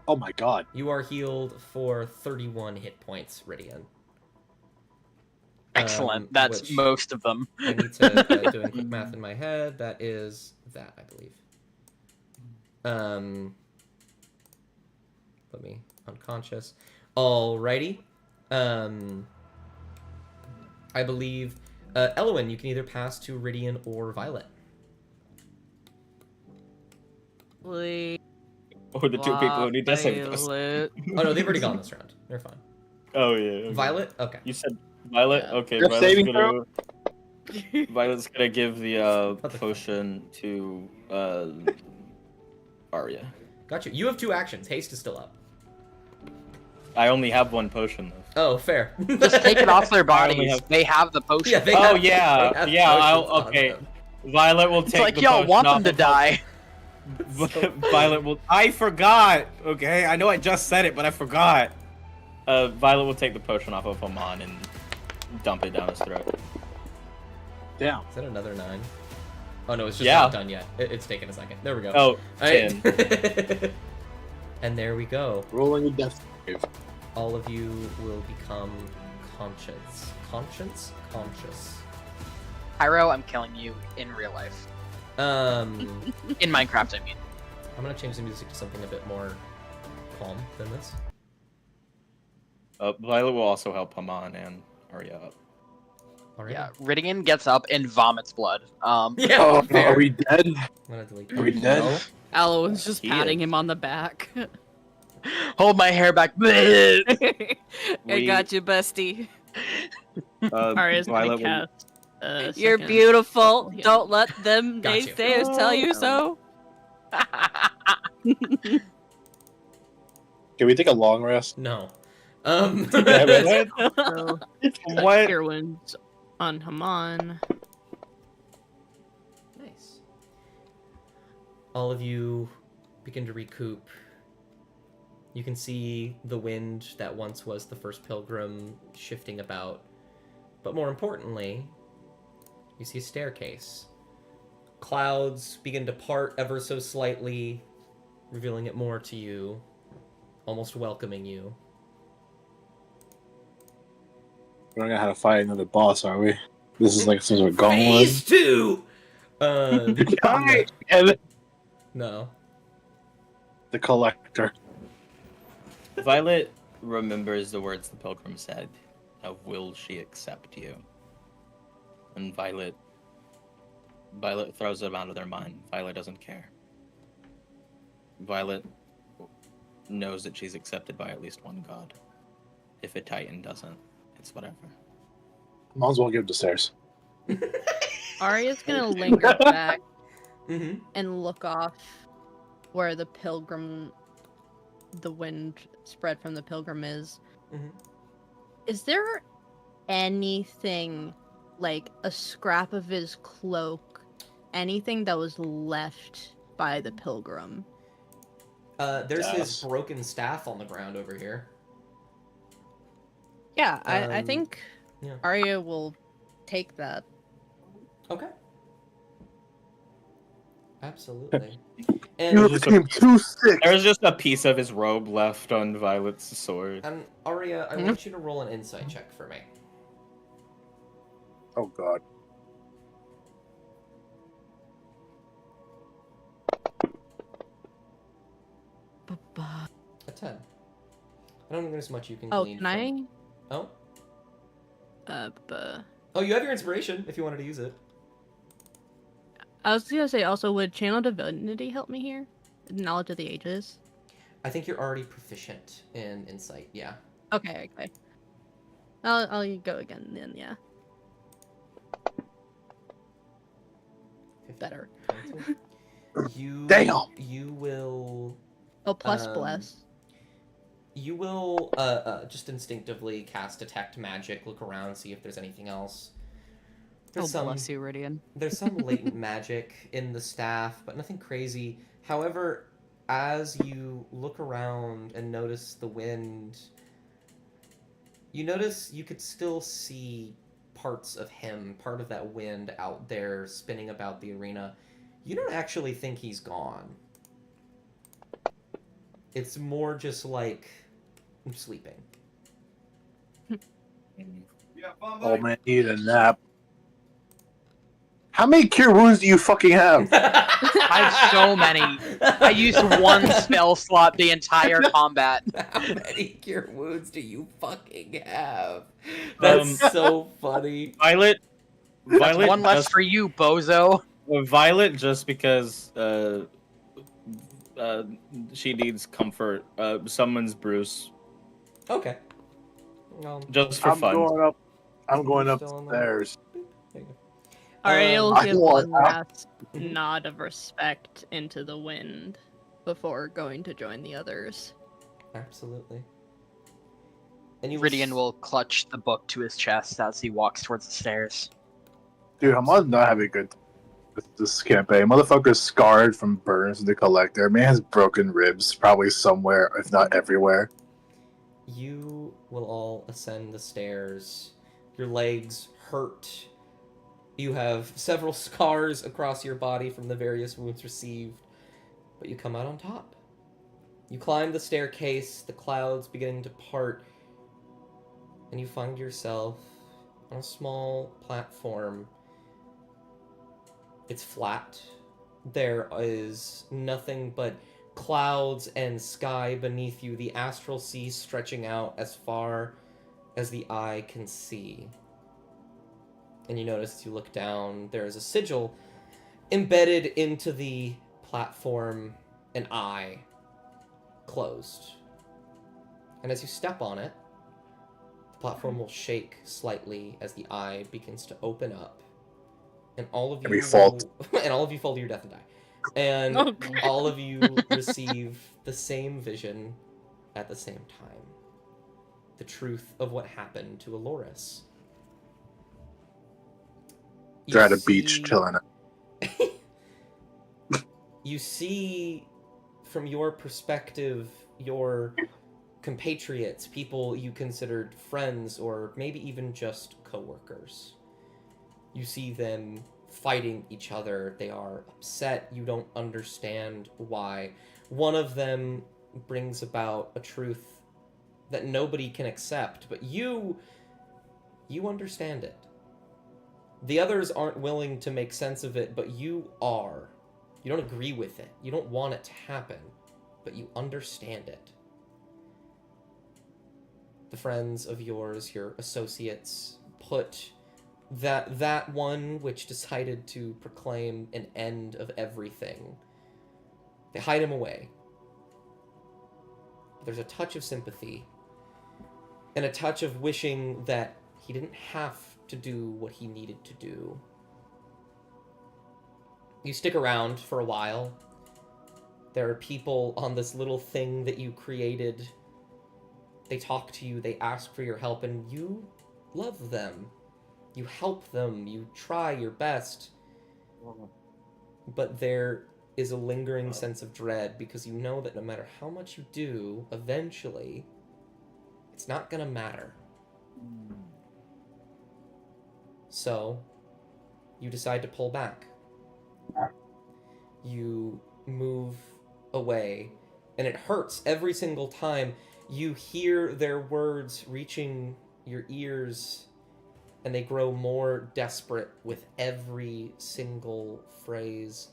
Oh my god. You are healed for 31 hit points, Rydian. Excellent. That's which most of them. I need to doing quick math in my head. That is that, I believe. Put me unconscious. Alrighty. I believe Elwyn, you can either pass to Rydian or Violet. Please, Or the 2 people who need to save us. Violet. Oh no, they've already gone this round. They're fine. Oh yeah. Okay. Violet? Okay. You said Violet? Yeah. Okay, You're Violet's saving gonna... Violet's gonna give the What the potion to Arya. Got you. You have 2 actions. Haste is still up. I only have 1 potion though. Oh, fair. Just take it off their I only bodies. have- They have the potion. Yeah, they Oh have, yeah, they have yeah. potions on Okay. them. Violet will It's take like the y'all potion want off them to of- die. Violet will. I forgot. Okay, I know I just said it, but I forgot. Violet will take the potion off of Amon and dump it down his throat. Damn. Is that another 9? Oh no, it's just Yeah. not done yet. It's taken a second. There we go. Oh, Alright. 10. And there we go. Rolling a death save. All of you will become conscious. Conscious? Pyro, I'm killing you in real life. In Minecraft, I mean. I'm gonna change the music to something a bit more calm than this. Violet will also help Amon and Arya up. Alright. Yeah, Ridian gets up and vomits blood. Yeah. Oh, fair. are we dead? I'm gonna delete Are we dead? No. Aloe was just He patting is. him on the back. Hold my hair back. I We- got you, bestie. Arya's gonna Violet will- cast. You're second beautiful. healing. Don't let them Got you. naysayers tell you so. Can we take a long rest? No. What? So, What? Cure Wounds on Haman. Nice. All of you begin to recoup. You can see the wind that once was the first pilgrim shifting about. But more importantly, you see a staircase. Clouds begin to part ever so slightly, revealing it more to you, almost welcoming you. We're not gonna have to fight another boss, are we? This is like some sort of Phase gauntlet. 2! And No. the collector. Violet remembers the words the pilgrim said of "Will she accept you?" And Violet throws them out of their mind. Violet doesn't care. Violet knows that she's accepted by at least one god. If a Titan doesn't, it's whatever. Might as well give it to stairs. Arya's gonna linger back Mm-hmm. and look off where the wind spread from the pilgrim is. Mhm. Is there anything like a scrap of his cloak, anything that was left by the pilgrim? There's his Yes. broken staff on the ground over here. Yeah, I Um, think yeah. Arya will take that. Okay. Absolutely. You And, became too sick. There's just a piece of his robe left on Violet's sword. Arya, I want you to roll an insight check for me. Oh god. A 10. I don't think there's much you can Oh, glean can I? from... Oh? Buh. Oh, you have your inspiration if you wanted to use it. I was gonna say also, would Channel Divinity help me here? Knowledge of the Ages. I think you're already proficient in insight, yeah. Okay. I'll go again then. Yeah. 15, Better. 22. Damn. You will Oh, plus Um, bless. you will just instinctively cast detect magic, look around, see if there's anything else. There's Bless you, Ridian. There's some latent magic in the staff, but nothing crazy. However, as you look around and notice the wind, you notice you could still see parts of him, part of that wind out there spinning about the arena. You don't actually think he's gone. It's more just like sleeping. Oh man, need a nap. How many cure wounds do you fucking have? I have so many. I used one spell slot the entire combat. How many cure wounds do you fucking have? That's so funny. Violet. That's Violet one less just, for you, bozo. Violet just because she needs comfort. Summons Bruce Okay. just for I'm fun. going up. I'm going You're still on the- upstairs. There you go. Alright, he'll I give want one out. last nod of respect into the wind. Before going to join the others. Absolutely. And you Ridian will clutch the book to his chest as he walks towards the stairs. Dude, I'm not having a good time with this campaign. Motherfucker's scarred from burns in the collector. Man has broken ribs, probably somewhere, if not everywhere. You will all ascend the stairs. Your legs hurt. You have several scars across your body from the various wounds received, but you come out on top. You climb the staircase, the clouds beginning to part, and you find yourself on a small platform. It's flat. There is nothing but clouds and sky beneath you, the astral sea stretching out as far as the eye can see. And you notice as you look down, there is a sigil embedded into the platform, an eye closed. And as you step on it, the platform will shake slightly as the eye begins to open up. And all of you fall to your death and die. And Okay. all of you receive the same vision at the same time. The truth of what happened to Aloris. They're at a beach chilling. You see, from your perspective, your compatriots, people you considered friends, or maybe even just co-workers. You see them fighting each other. They are upset. You don't understand why. One of them brings about a truth that nobody can accept, but you understand it. The others aren't willing to make sense of it, but you are. You don't agree with it. You don't want it to happen, but you understand it. The friends of yours, your associates, put that one which decided to proclaim an end of everything. They hide him away. There's a touch of sympathy and a touch of wishing that he didn't have to do what he needed to do. You stick around for a while. There are people on this little thing that you created. They talk to you, they ask for your help, and you love them. You help them, you try your best. But there is a lingering sense of dread because you know that no matter how much you do, eventually, it's not gonna matter. So, you decide to pull back. You move away, and it hurts every single time you hear their words reaching your ears, and they grow more desperate with every single phrase.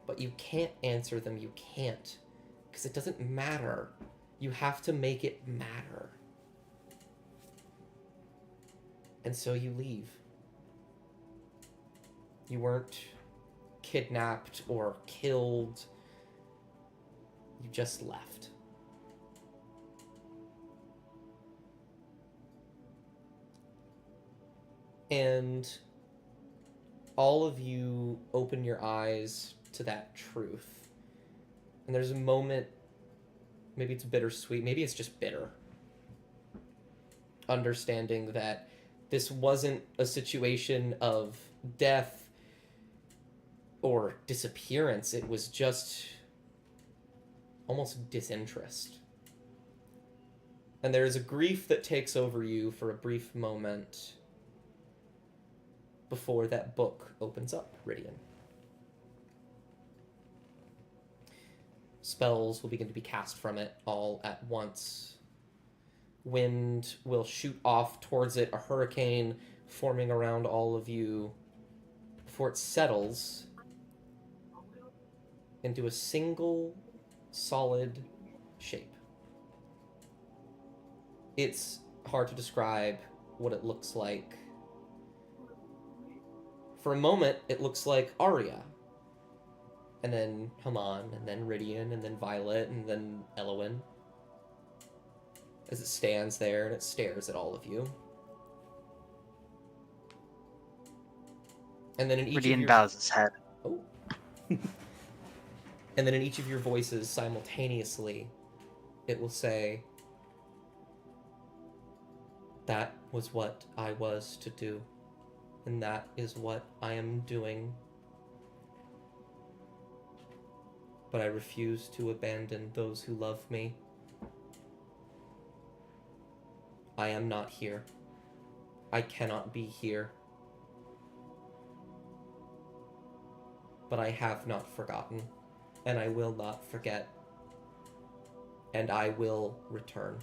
But you can't answer them, you can't, because it doesn't matter. You have to make it matter. And so you leave. You weren't kidnapped or killed. You just left. And all of you open your eyes to that truth. And there's a moment, maybe it's bittersweet, maybe it's just bitter. Understanding that this wasn't a situation of death or disappearance, it was just almost disinterest. And there is a grief that takes over you for a brief moment before that book opens up, Ridian. Spells will begin to be cast from it all at once. Wind will shoot off towards it, a hurricane forming around all of you before it settles into a single solid shape. It's hard to describe what it looks like. For a moment, it looks like Arya, and then Haman, and then Ridian, and then Violet, and then Elowin, as it stands there and it stares at all of you. And then in each of Ridian your... bows his head. Oh. And then in each of your voices, simultaneously, it will say, "That was what I was to do, and that is what I am doing. But I refuse to abandon those who love me. I am not here. I cannot be here. But I have not forgotten, and I will not forget, and I will return."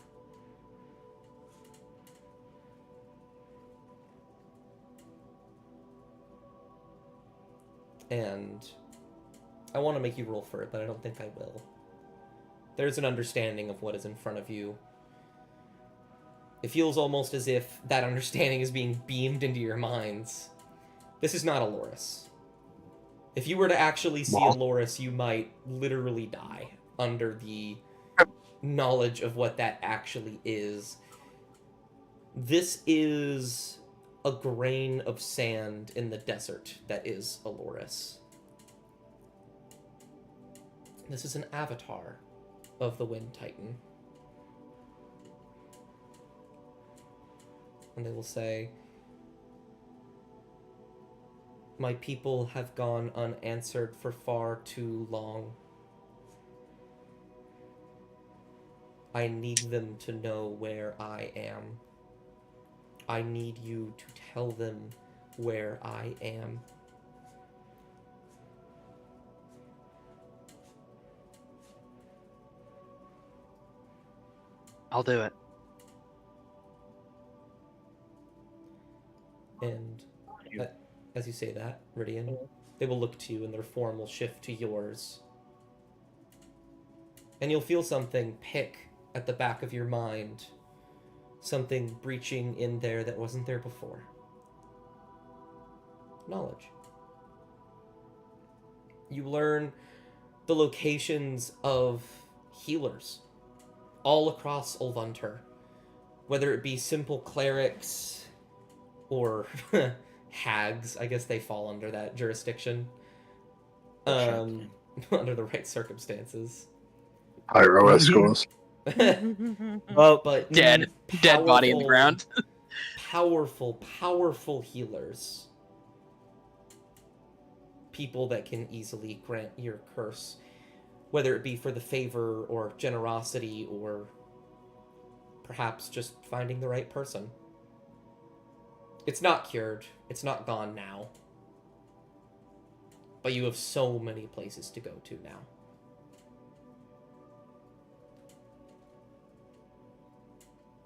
And I want to make you roll for it, but I don't think I will. There's an understanding of what is in front of you. It feels almost as if that understanding is being beamed into your minds. This is not a Loris. If you were to actually see a Loris, you might literally die under the knowledge of what that actually is. This is a grain of sand in the desert that is a Loris. This is an avatar of the Wind Titan. And they will say, "My people have gone unanswered for far too long. I need them to know where I am. I need you to tell them where I am." I'll do it. And as you say that, Ridian, they will look to you and their form will shift to yours. And you'll feel something pick at the back of your mind. Something breaching in there that wasn't there before. Knowledge. You learn the locations of healers all across Ulvunter, whether it be simple clerics or hags. I guess they fall under that jurisdiction. Under the right circumstances. Pyro escorts. Well, But Dead body in the ground. powerful healers. People that can easily grant your curse, whether it be for the favor or generosity or perhaps just finding the right person. It's not cured. It's not gone now. But you have so many places to go to now.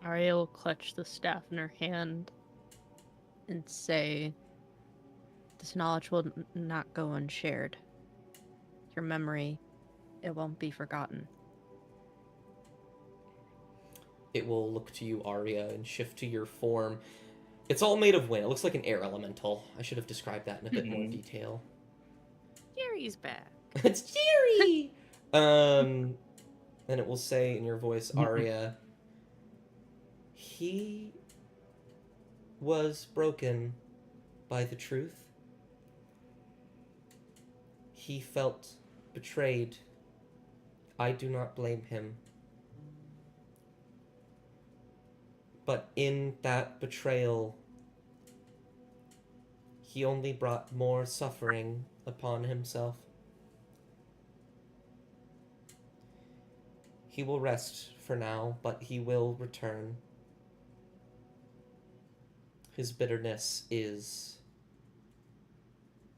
Arya will clutch the staff in her hand. And say, "This knowledge will not go unshared. Your memory, it won't be forgotten." It will look to you, Arya, and shift to your form. It's all made of wind. It looks like an air elemental. I should have described that in a bit more detail. Jerry's back. It's Jerry! And it will say in your voice, Arya, "He was broken by the truth. He felt betrayed. I do not blame him. But in that betrayal, he only brought more suffering upon himself. He will rest for now, but he will return. His bitterness is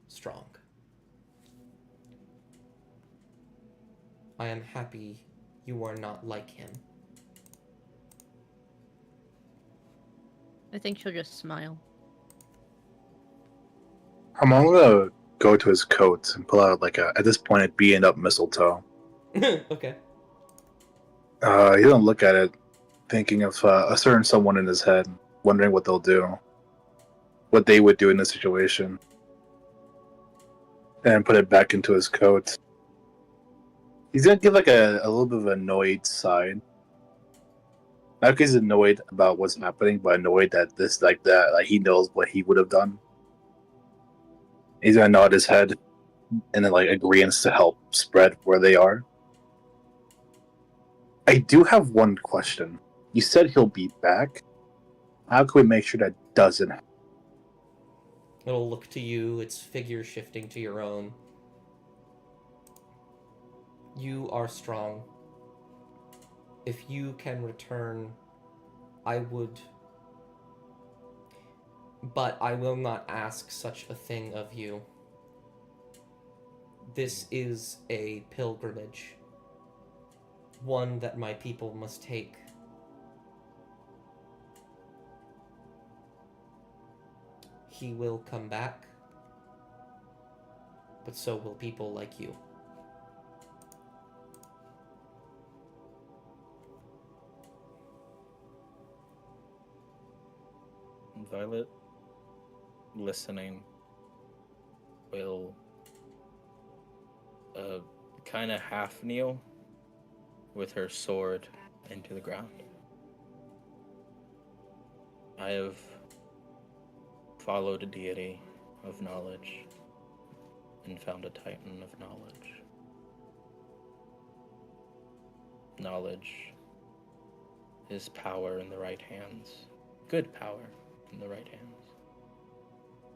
strong. I am happy you are not like him. I think she'll just smile. I'm gonna go to his coat and pull out like at this point it'd be up mistletoe. Okay. He doesn't look at it, thinking of a certain someone in his head, wondering what they'll do, what they would do in this situation, and put it back into his coat. He's gonna give like a little bit of an annoyed side. Not because he's annoyed about what's happening, but annoyed that this like that like he knows what he would have done. He's gonna nod his head and then like agreeance to help spread where they are. I do have one question. You said he'll be back. How can we make sure that doesn't happen? It'll look to you, its figure shifting to your own. You are strong. If you can return, I would. But I will not ask such a thing of you. This is a pilgrimage. One that my people must take. He will come back, but so will people like you. Violet, listening, will kind of half kneel with her sword into the ground. I have followed a deity of knowledge and found a titan of knowledge. Knowledge is power in the right hands. Good power in the right hands.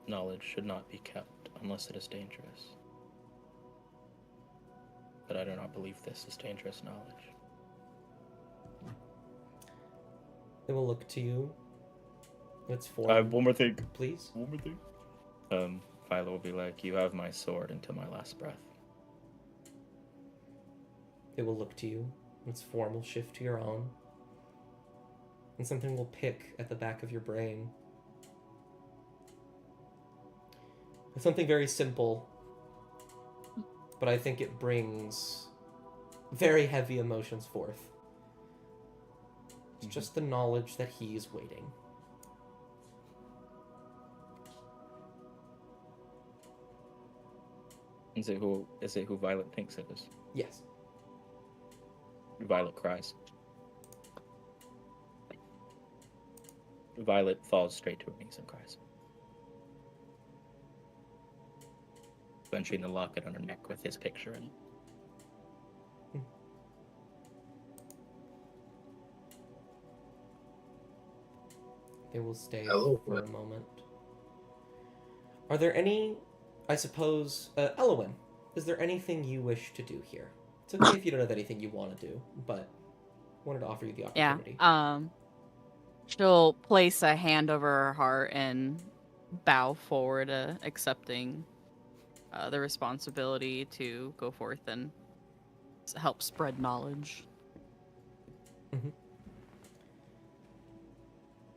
Knowledge should not be kept unless it is dangerous. But I do not believe this is dangerous knowledge. It will look to you. Its form. I have one more thing. Please. One more thing. Philo will be like, you have my sword until my last breath. It will look to you. Its form will shift to your own. And something will pick at the back of your brain. It's something very simple, but I think it brings very heavy emotions forth. It's just the knowledge that he is waiting. Is it who Violet thinks it is? Yes. Violet cries. Violet falls straight to her knees and cries. Bunching the locket on her neck with his picture in it. They will stay Hello. for a moment. Are there any, I suppose, Elowin, is there anything you wish to do here? It's okay if you don't have anything you want to do, but I wanted to offer you the opportunity. Yeah. She'll place a hand over her heart and bow forward, accepting the responsibility to go forth and help spread knowledge. Mm-hmm.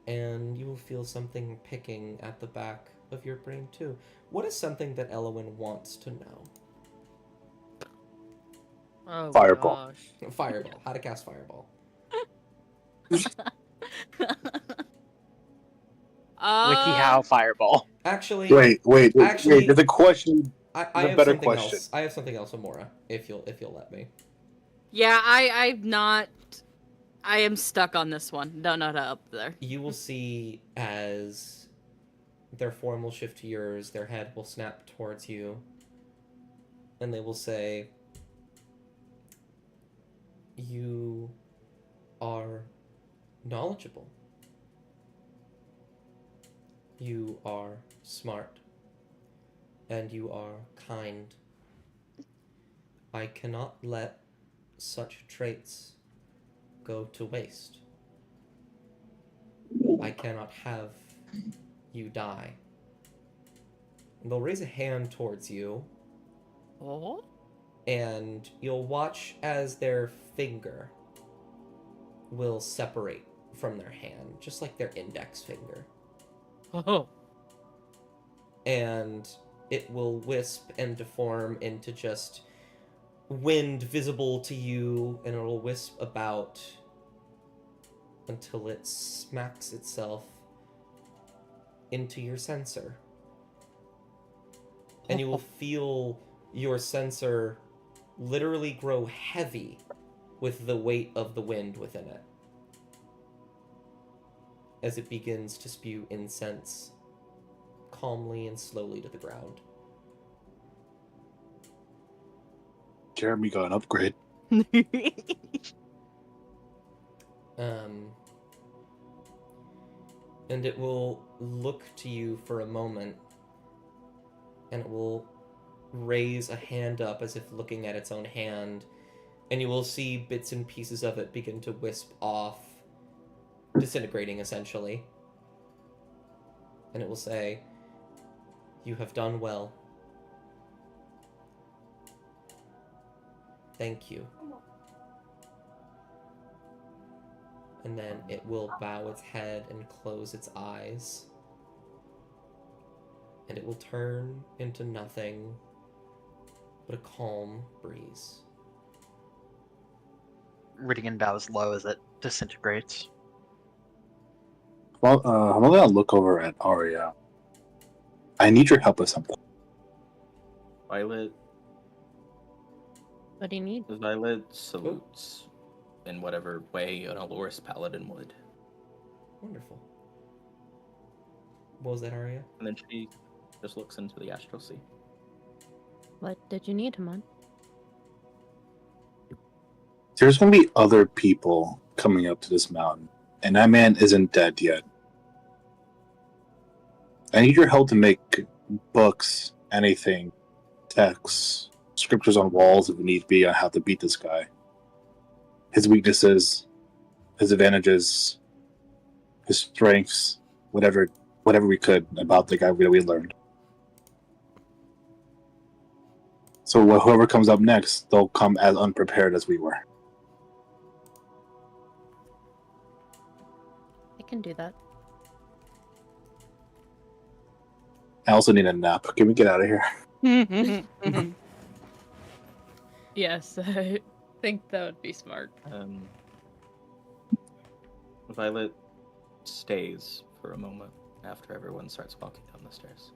And you will feel something picking at the back of your brain too. What is something that Elowin wants to know? Oh, Fireball. gosh. Fireball. How to cast Fireball. WikiHow Fireball. Actually, Wait. Actually- There's a question. I a have better something question. else. I have something else, Amora. If you'll let me. Yeah, I'm not. I am stuck on this one. Don't know how to up there. You will see as their form will shift to yours, their head will snap towards you. and they will say, "You are knowledgeable. You are smart. And you are kind. I cannot let such traits go to waste. I cannot have you die." And they'll raise a hand towards you, Oh? and you'll watch as their finger will separate from their hand, just like their index finger. Oh. And it will wisp and deform into just wind visible to you, and it'll wisp about until it smacks itself into your sensor. And you will feel your sensor literally grow heavy with the weight of the wind within it, as it begins to spew incense calmly and slowly to the ground. Jeremy got an upgrade. And it will look to you for a moment, and it will raise a hand up as if looking at its own hand, and you will see bits and pieces of it begin to wisp off, disintegrating essentially. And it will say, "You have done well. Thank you." And then it will bow its head and close its eyes. And it will turn into nothing but a calm breeze. Ridian bows low as it disintegrates. Well, I'm gonna look over at Arya. I need your help with something. Violet What do you need? salutes in whatever way an Aloris paladin would. Wonderful. What was that, Arya? And then she just looks into the astral sea. What did you need, Hamon? There's gonna be other people coming up to this mountain, and that man isn't dead yet. I need your help to make books, anything, texts, scriptures on walls if need be on how to beat this guy. His weaknesses, his advantages, his strengths, whatever we could about the guy that we learned. So whoever comes up next, they'll come as unprepared as we were. I can do that. I also need a nap. Can we get out of here? Yes, I think that would be smart. Violet stays for a moment after everyone starts walking down the stairs.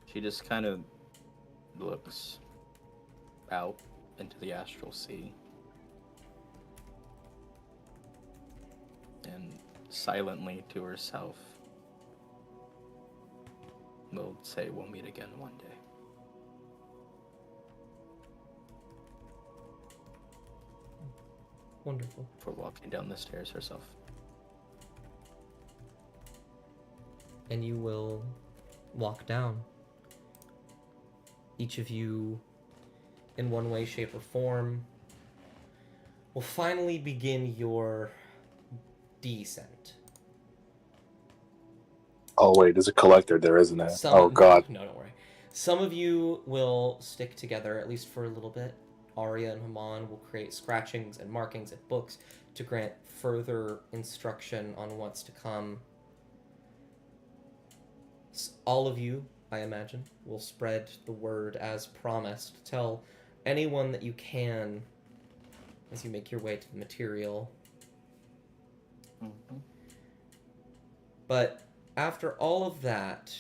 She just kind of looks out into the astral sea and silently to herself will say, "We'll meet again one day." Wonderful. For walking down the stairs herself. And you will walk down. Each of you, in one way, shape, or form, will finally begin your descent. Oh wait, there's a collector there, isn't there? Some, Oh god. No, don't worry. Some of you will stick together, at least for a little bit. Arya and Haman will create scratchings and markings at books to grant further instruction on what's to come. All of you, I imagine, will spread the word as promised. Tell anyone that you can as you make your way to the material. Mm-hmm. But after all of that,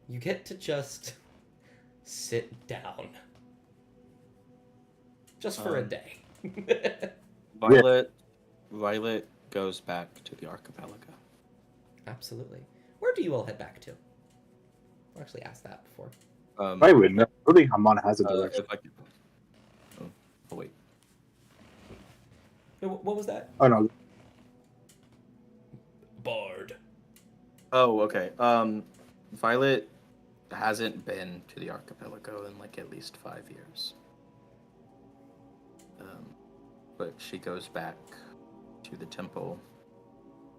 you get to just sit down. Just for a day. Violet goes back to the archipelago. Absolutely. where do you all head back to? I actually asked that before. I would know. I think Haman has a direction. If I could... oh, wait. What was that? Oh no. Bard. Oh, okay. Violet hasn't been to the archipelago in like at least 5 years. But she goes back to the temple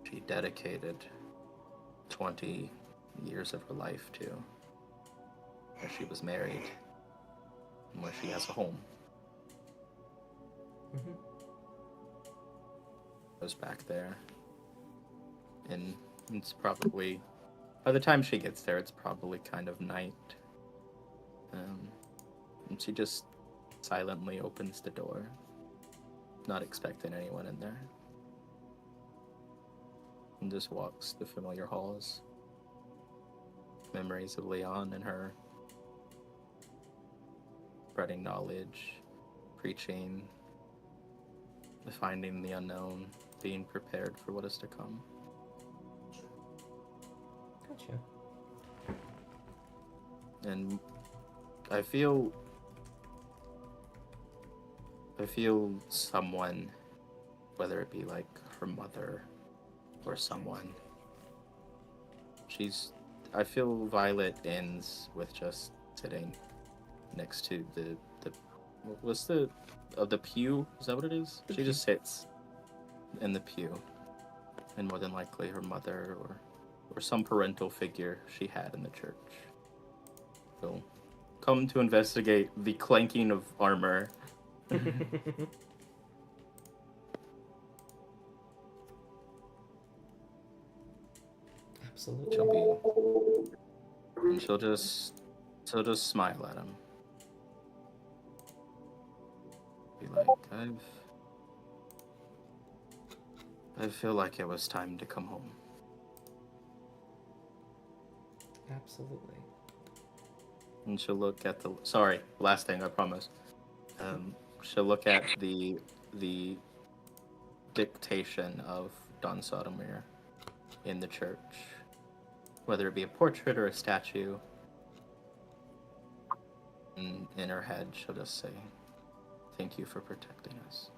she dedicated 20 years of her life to, where she was married, and where she has a home. Mm-hmm. Goes back there, and it's probably, by the time she gets there, it's probably kind of night. And she just silently opens the door, not expecting anyone in there, and just walks the familiar halls. Memories of Leon and her, spreading knowledge, preaching, finding the unknown, being prepared for what is to come. Gotcha. And I feel someone, whether it be like her mother or someone, I feel Violet ends with just sitting next to the what's the pew? Is that what it is? She just sits in the pew, and more than likely her mother or some parental figure she had in the church will come to investigate the clanking of armor. Absolutely. She'll just smile at him. Be like, I feel like it was time to come home. Absolutely. And she'll look at last thing, I promise. She'll look at the dictation of Don Sodomir in the church, whether it be a portrait or a statue. And in her head, she'll just say, "Thank you for protecting us."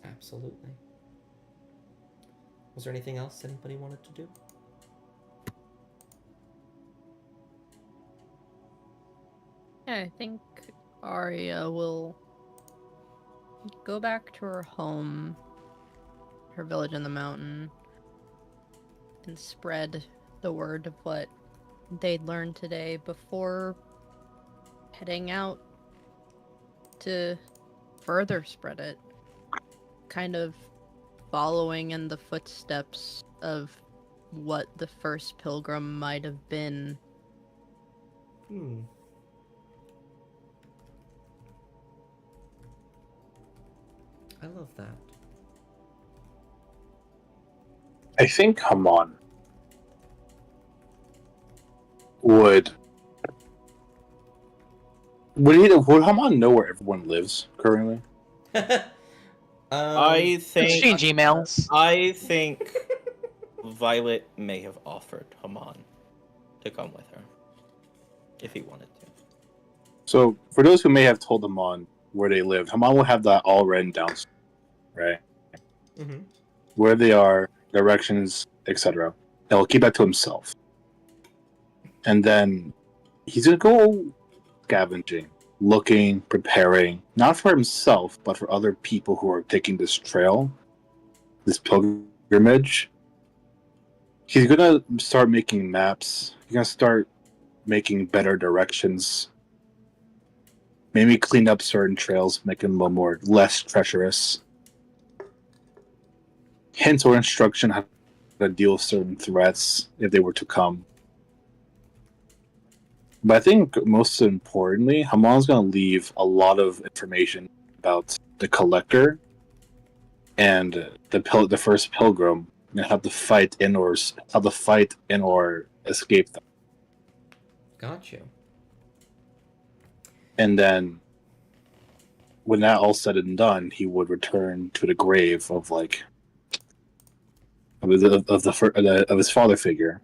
Absolutely. Was there anything else anybody wanted to do? Yeah, I think Arya will go back to her home, her village in the mountain, and spread the word of what they'd learned today before heading out to further spread it. Kind of following in the footsteps of what the first pilgrim might have been. I love that. I think Haman would Haman know where everyone lives currently? I think Exchange emails. I think Violet may have offered Haman to come with her if he wanted to. So, for those who may have told Haman where they live, Haman will have that all written down, right? Mm-hmm. Where they are, directions, etc. He'll keep that to himself. And then he's going to go scavenging, looking, preparing, not for himself, but for other people who are taking this trail, this pilgrimage. He's going to start making maps. He's going to start making better directions. Maybe clean up certain trails, make them a little less treacherous. Hints or instruction how to deal with certain threats if they were to come. But I think most importantly, Haman's going to leave a lot of information about the Collector and the first Pilgrim and how to fight in or escape them. Got you. And then, when that all said and done, he would return to the grave of of his father figure,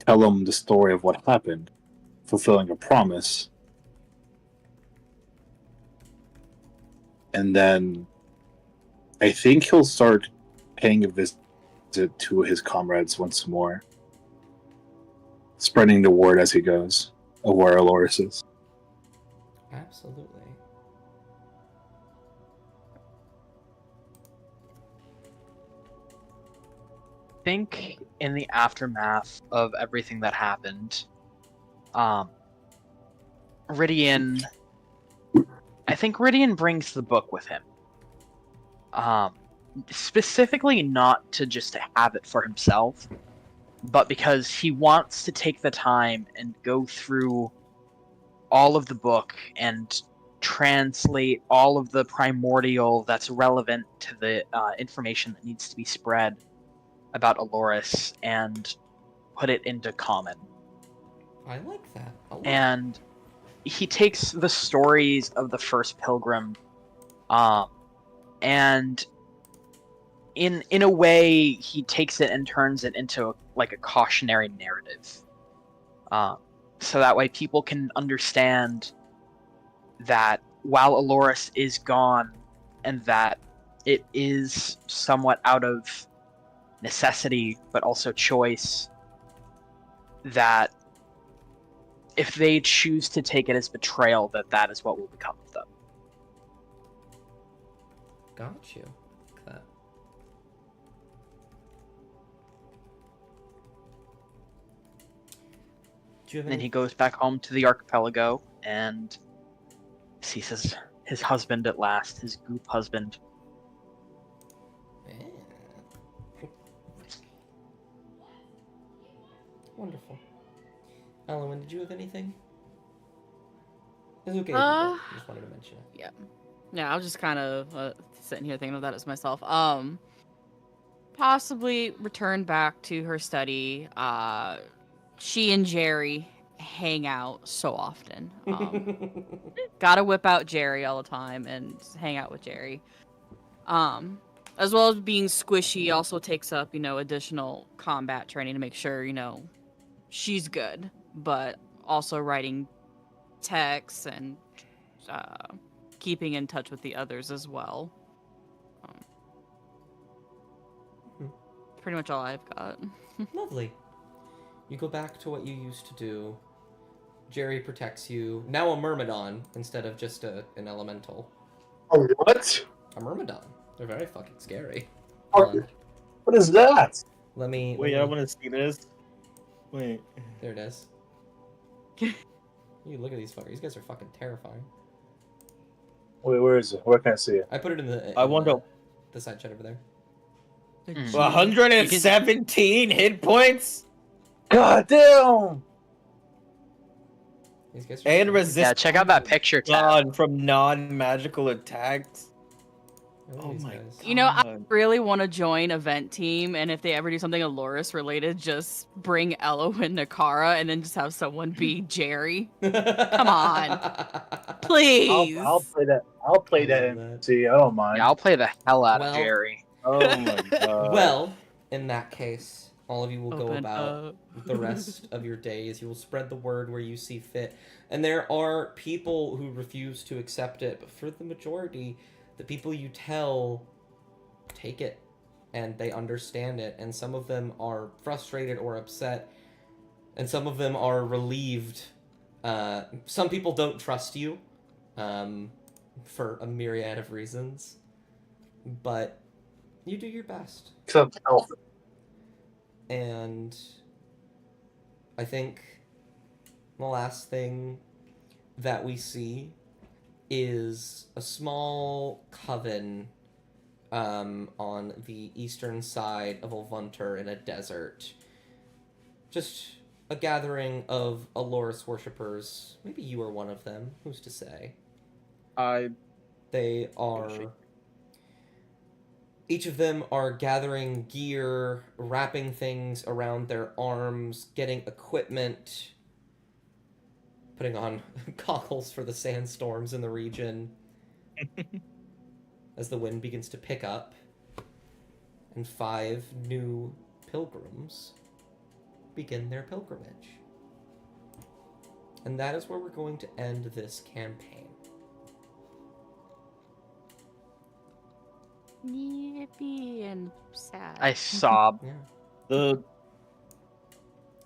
tell him the story of what happened, fulfilling a promise, and then I think he'll start paying a visit to his comrades once more, spreading the word as he goes of where Aloris is. Absolutely. I think in the aftermath of everything that happened, Rydian, I think Rydian brings the book with him. Specifically not to just have it for himself, but because he wants to take the time and go through all of the book and translate all of the primordial that's relevant to the information that needs to be spread about Aloris and put it into common. I like that a lot. And he takes the stories of the first pilgrim, and in a way he takes it and turns it into like a cautionary narrative, so that way people can understand that while Aloris is gone and that it is somewhat out of necessity but also choice, that if they choose to take it as betrayal, that is what will become of them. Got you. That. Do you have And then any... he goes back home to the archipelago and sees his husband at last, his goop husband. Yeah. Wonderful. Elowen, did you have anything? It's okay if you don't. I just wanted to mention it. Yeah, I was just kind of sitting here thinking of that as myself. Possibly return back to her study. She and Jerry hang out so often. Gotta whip out Jerry all the time and hang out with Jerry. As well as being squishy, also takes up, additional combat training to make sure, she's good. But also writing texts and keeping in touch with the others as well. Pretty much all I've got. Lovely. You go back to what you used to do. Jerry protects you. Now a Myrmidon instead of just an elemental. Oh, what? A Myrmidon. They're very fucking scary. What is that? Let me... Wait, I want to see this. Wait. There it is. You look at these fuckers. These guys are fucking terrifying. Wait, where is it? Where can I see it? I put it in the... I wonder... the side chat over there. 117 hit points? God damn! These guys are And fucking- resist. Yeah, check out that picture tab. God, from non-magical attacks. Look at Oh these my guys. I really want to join event team, and if they ever do something Aloris related, just bring Elo and Nakara, and then just have someone be Jerry. Come on. Please. I'll play that. I'll play that MC. I don't mind. Yeah, I'll play the hell out of Well- Jerry. Oh my god. Well, in that case, all of you will go Open about up. the rest of your days. You will spread the word where you see fit. And there are people who refuse to accept it, but for the majority, the people you tell take it and they understand it. And some of them are frustrated or upset, and some of them are relieved. Some people don't trust you for a myriad of reasons, but you do your best. Except Elf. And I think the last thing that we see is a small coven on the eastern side of Ulvunter in a desert. Just a gathering of Aloris worshippers. Maybe you are one of them. Who's to say? They are... Each of them are gathering gear, wrapping things around their arms, getting equipment, putting on goggles for the sandstorms in the region as the wind begins to pick up. and 5 new pilgrims begin their pilgrimage. And that is where we're going to end this campaign. Yippee and sad. I sob. Yeah. The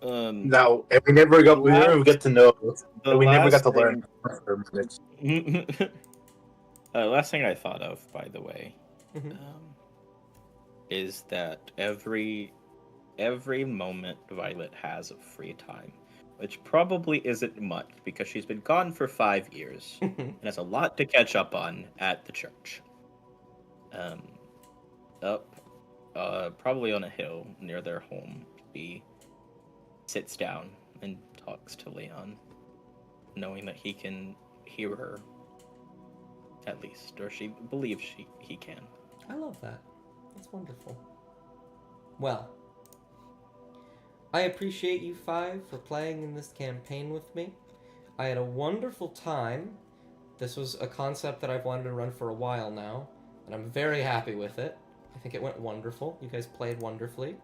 No, and we never get to know. the And we never got last to learn. last thing I thought of, by the way, Mhm. is that every moment Violet has of free time, which probably isn't much because she's been gone for 5 years and has a lot to catch up on at the church. Probably on a hill near their home, she sits down and talks to Leon, knowing that he can hear her, at least, or she believes he can. I love that. That's wonderful. Well, I appreciate you 5 for playing in this campaign with me. I had a wonderful time. This was a concept that I've wanted to run for a while now, and I'm very happy with it. I think it went wonderful. You guys played wonderfully.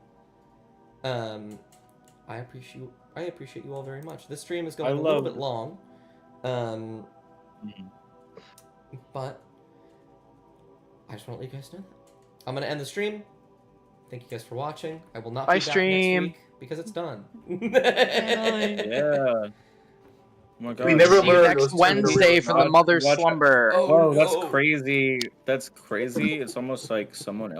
I appreciate you all very much. This stream is going a little bit long. But I just want to let you guys know that. I'm going to end the stream. Thank you guys for watching. I will not be back next week because it's done. Yeah. Oh my God. We never See you learned next those Wednesday for the Watch- mother's watch- slumber. Oh, Whoa, that's no. crazy. That's crazy. It's almost like someone else